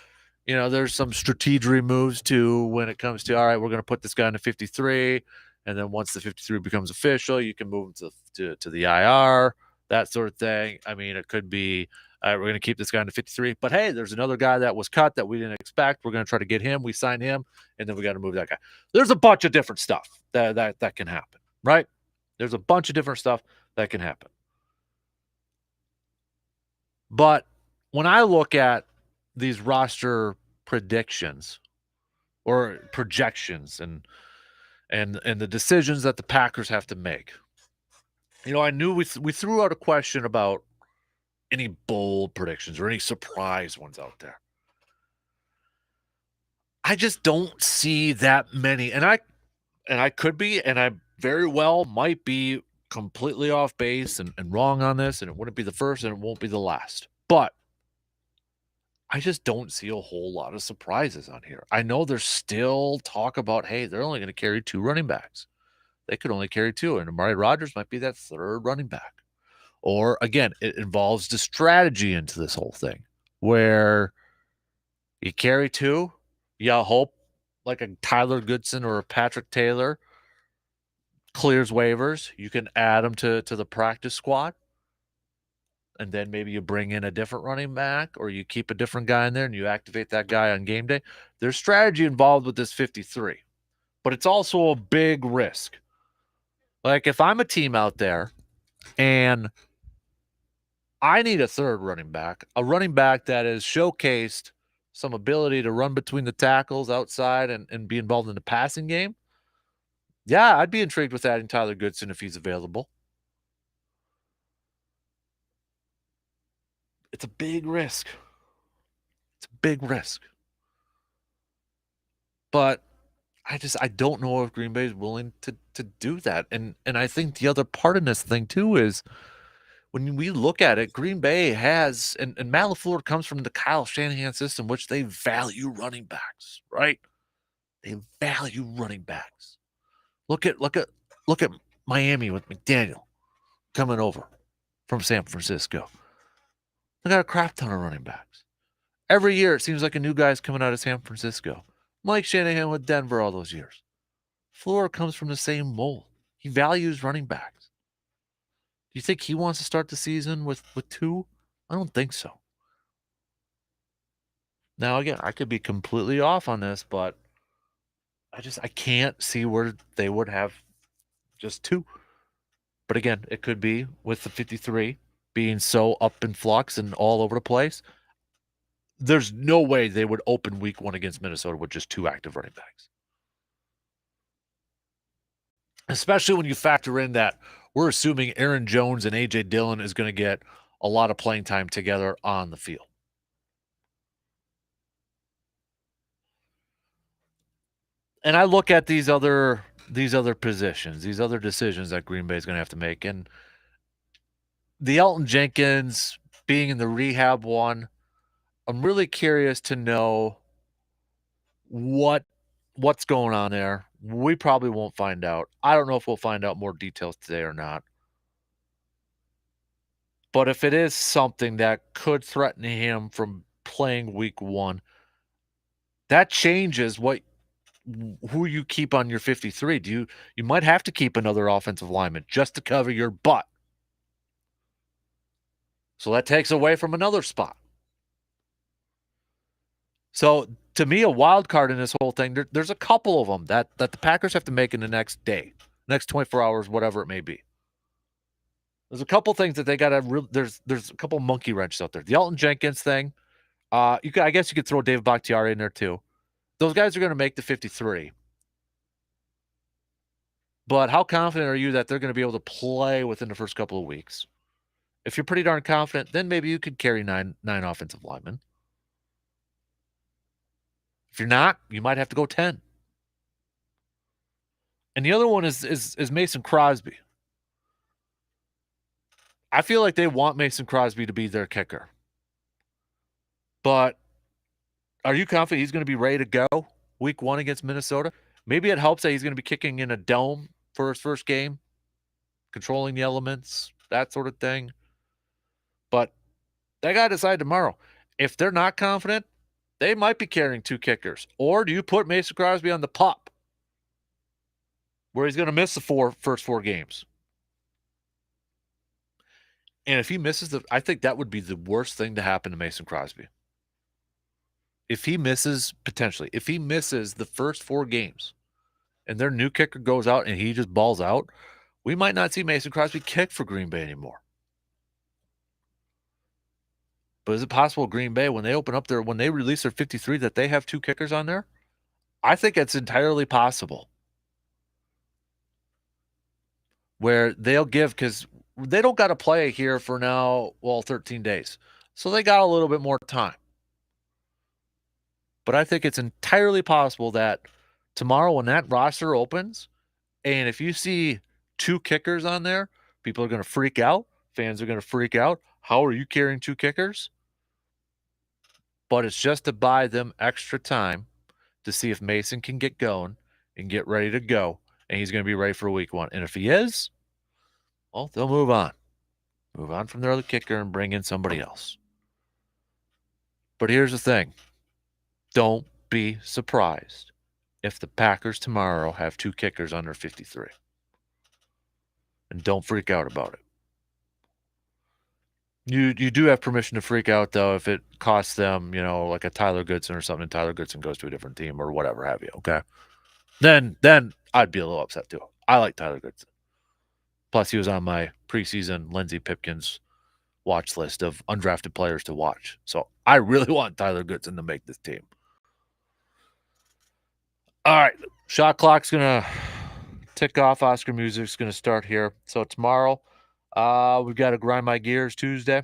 there's some strategery moves too when it comes to, all right, we're going to put this guy in the 53, and then once the 53 becomes official, you can move him to the IR, that sort of thing. I mean, it could be, all right, we're going to keep this guy in the 53, but hey, there's another guy that was cut that we didn't expect. We're going to try to get him. We sign him, and then we got to move that guy. There's a bunch of different stuff that can happen, right? There's a bunch of different stuff that can happen. But when I look at these roster predictions or projections and the decisions that the Packers have to make, I knew we threw out a question about any bold predictions or any surprise ones out there. I just don't see that many, and I could be, and I very well might be completely off base and wrong on this, and it wouldn't be the first and it won't be the last. But I just don't see a whole lot of surprises on here. I know there's still talk about, hey, they're only going to carry 2 running backs. They could only carry 2, and Amari Rodgers might be that third running back. Or, again, it involves the strategy into this whole thing, where you carry 2, you hope like a Tyler Goodson or a Patrick Taylor clears waivers. You can add them to the practice squad. and then maybe you bring in a different running back or you keep a different guy in there and you activate that guy on game day. There's strategy involved with this 53, but it's also a big risk. Like if I'm a team out there and I need a third running back, a running back that has showcased some ability to run between the tackles outside and be involved in the passing game, yeah, I'd be intrigued with adding Tyler Goodson if he's available. It's a big risk. It's a big risk. But I don't know if Green Bay is willing to do that. And I think the other part in this thing too is when we look at it, Green Bay has and Matt LaFleur comes from the Kyle Shanahan system, which they value running backs, right? They value running backs. Look at Miami with McDaniel coming over from San Francisco. They got a crap ton of running backs. Every year it seems like a new guy's coming out of San Francisco. Mike Shanahan with Denver all those years. Fleur comes from the same mold. He values running backs. Do you think he wants to start the season with two? I don't think so. Now, again, I could be completely off on this, but I can't see where they would have just two. But again, it could be with the 53 being so up in flux and all over the place. There's no way they would open week 1 against Minnesota with just 2 active running backs. Especially when you factor in that we're assuming Aaron Jones and A.J. Dillon is going to get a lot of playing time together on the field. And I look at these other positions, these other decisions that Green Bay is going to have to make. And the Elton Jenkins being in the rehab one, I'm really curious to know what's going on there. We probably won't find out. I don't know if we'll find out more details today or not. But if it is something that could threaten him from playing week 1, that changes who you keep on your 53. You might have to keep another offensive lineman just to cover your butt. So that takes away from another spot. So to me, a wild card in this whole thing, there's a couple of them that the Packers have to make in the next day, next 24 hours, whatever it may be. There's a couple things that they got to. There's a couple monkey wrenches out there. The Elton Jenkins thing. I guess you could throw David Bakhtiari in there too. Those guys are going to make the 53. But how confident are you that they're going to be able to play within the first couple of weeks? If you're pretty darn confident, then maybe you could carry nine offensive linemen. If you're not, you might have to go 10. And the other one is Mason Crosby. I feel like they want Mason Crosby to be their kicker. But are you confident he's going to be ready to go week 1 against Minnesota? Maybe it helps that he's going to be kicking in a dome for his first game, controlling the elements, that sort of thing. But they got to decide tomorrow. If they're not confident, they might be carrying 2 kickers. Or do you put Mason Crosby on the pup where he's going to miss the first 4 games? And if he misses I think that would be the worst thing to happen to Mason Crosby. If he misses the first 4 games and their new kicker goes out and he just balls out, we might not see Mason Crosby kick for Green Bay anymore. But is it possible Green Bay, when they release their 53, that they have 2 kickers on there? I think it's entirely possible. Where they'll give, because they don't got to play here for now, 13 days. So they got a little bit more time. But I think it's entirely possible that tomorrow when that roster opens, and if you see 2 kickers on there, people are going to freak out. Fans are going to freak out. How are you carrying 2 kickers? But it's just to buy them extra time to see if Mason can get going and get ready to go, and he's going to be ready for week 1. And if he is, well, they'll move on. Move on from their other kicker and bring in somebody else. But here's the thing. Don't be surprised if the Packers tomorrow have 2 kickers under 53. And don't freak out about it. You do have permission to freak out, though, if it costs them, like a Tyler Goodson or something, and Tyler Goodson goes to a different team or whatever have you, okay? Then I'd be a little upset, too. I like Tyler Goodson. Plus, he was on my preseason Lindsey Pipkins watch list of undrafted players to watch. So I really want Tyler Goodson to make this team. All right. Shot clock's going to tick off. Oscar music's going to start here. So tomorrow, we've got to grind my gears Tuesday.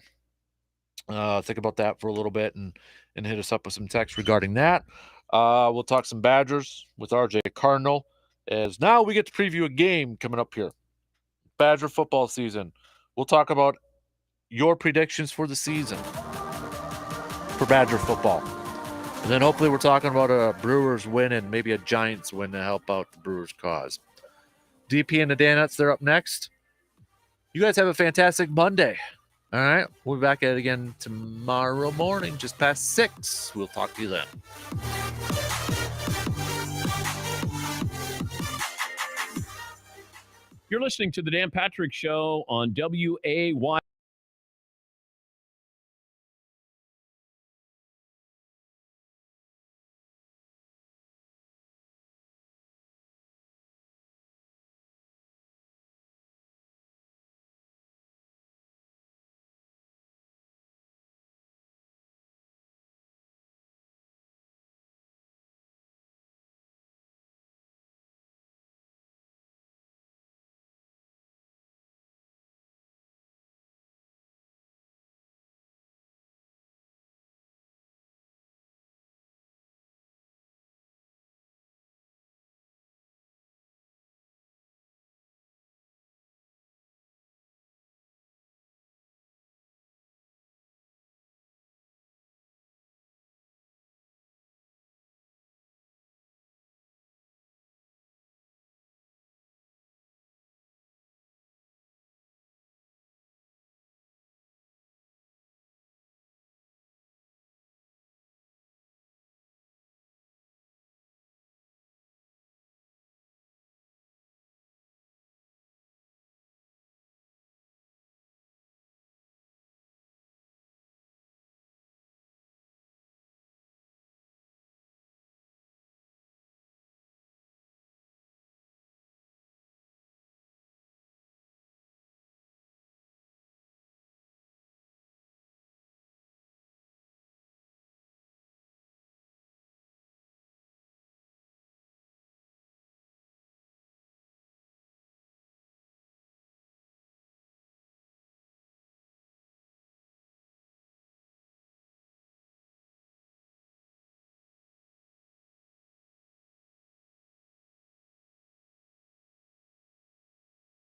Think about that for a little bit and hit us up with some text regarding that. We'll talk some Badgers with RJ Cardinal, as now we get to preview a game coming up here. Badger football season. We'll talk about your predictions for the season for Badger football. And then hopefully we're talking about a Brewers win and maybe a Giants win to help out the Brewers cause. DP and the Danuts, they're up next. You guys have a fantastic Monday. All right. We'll be back at it again tomorrow morning, just past 6. We'll talk to you then. You're listening to the Dan Patrick Show on WAY.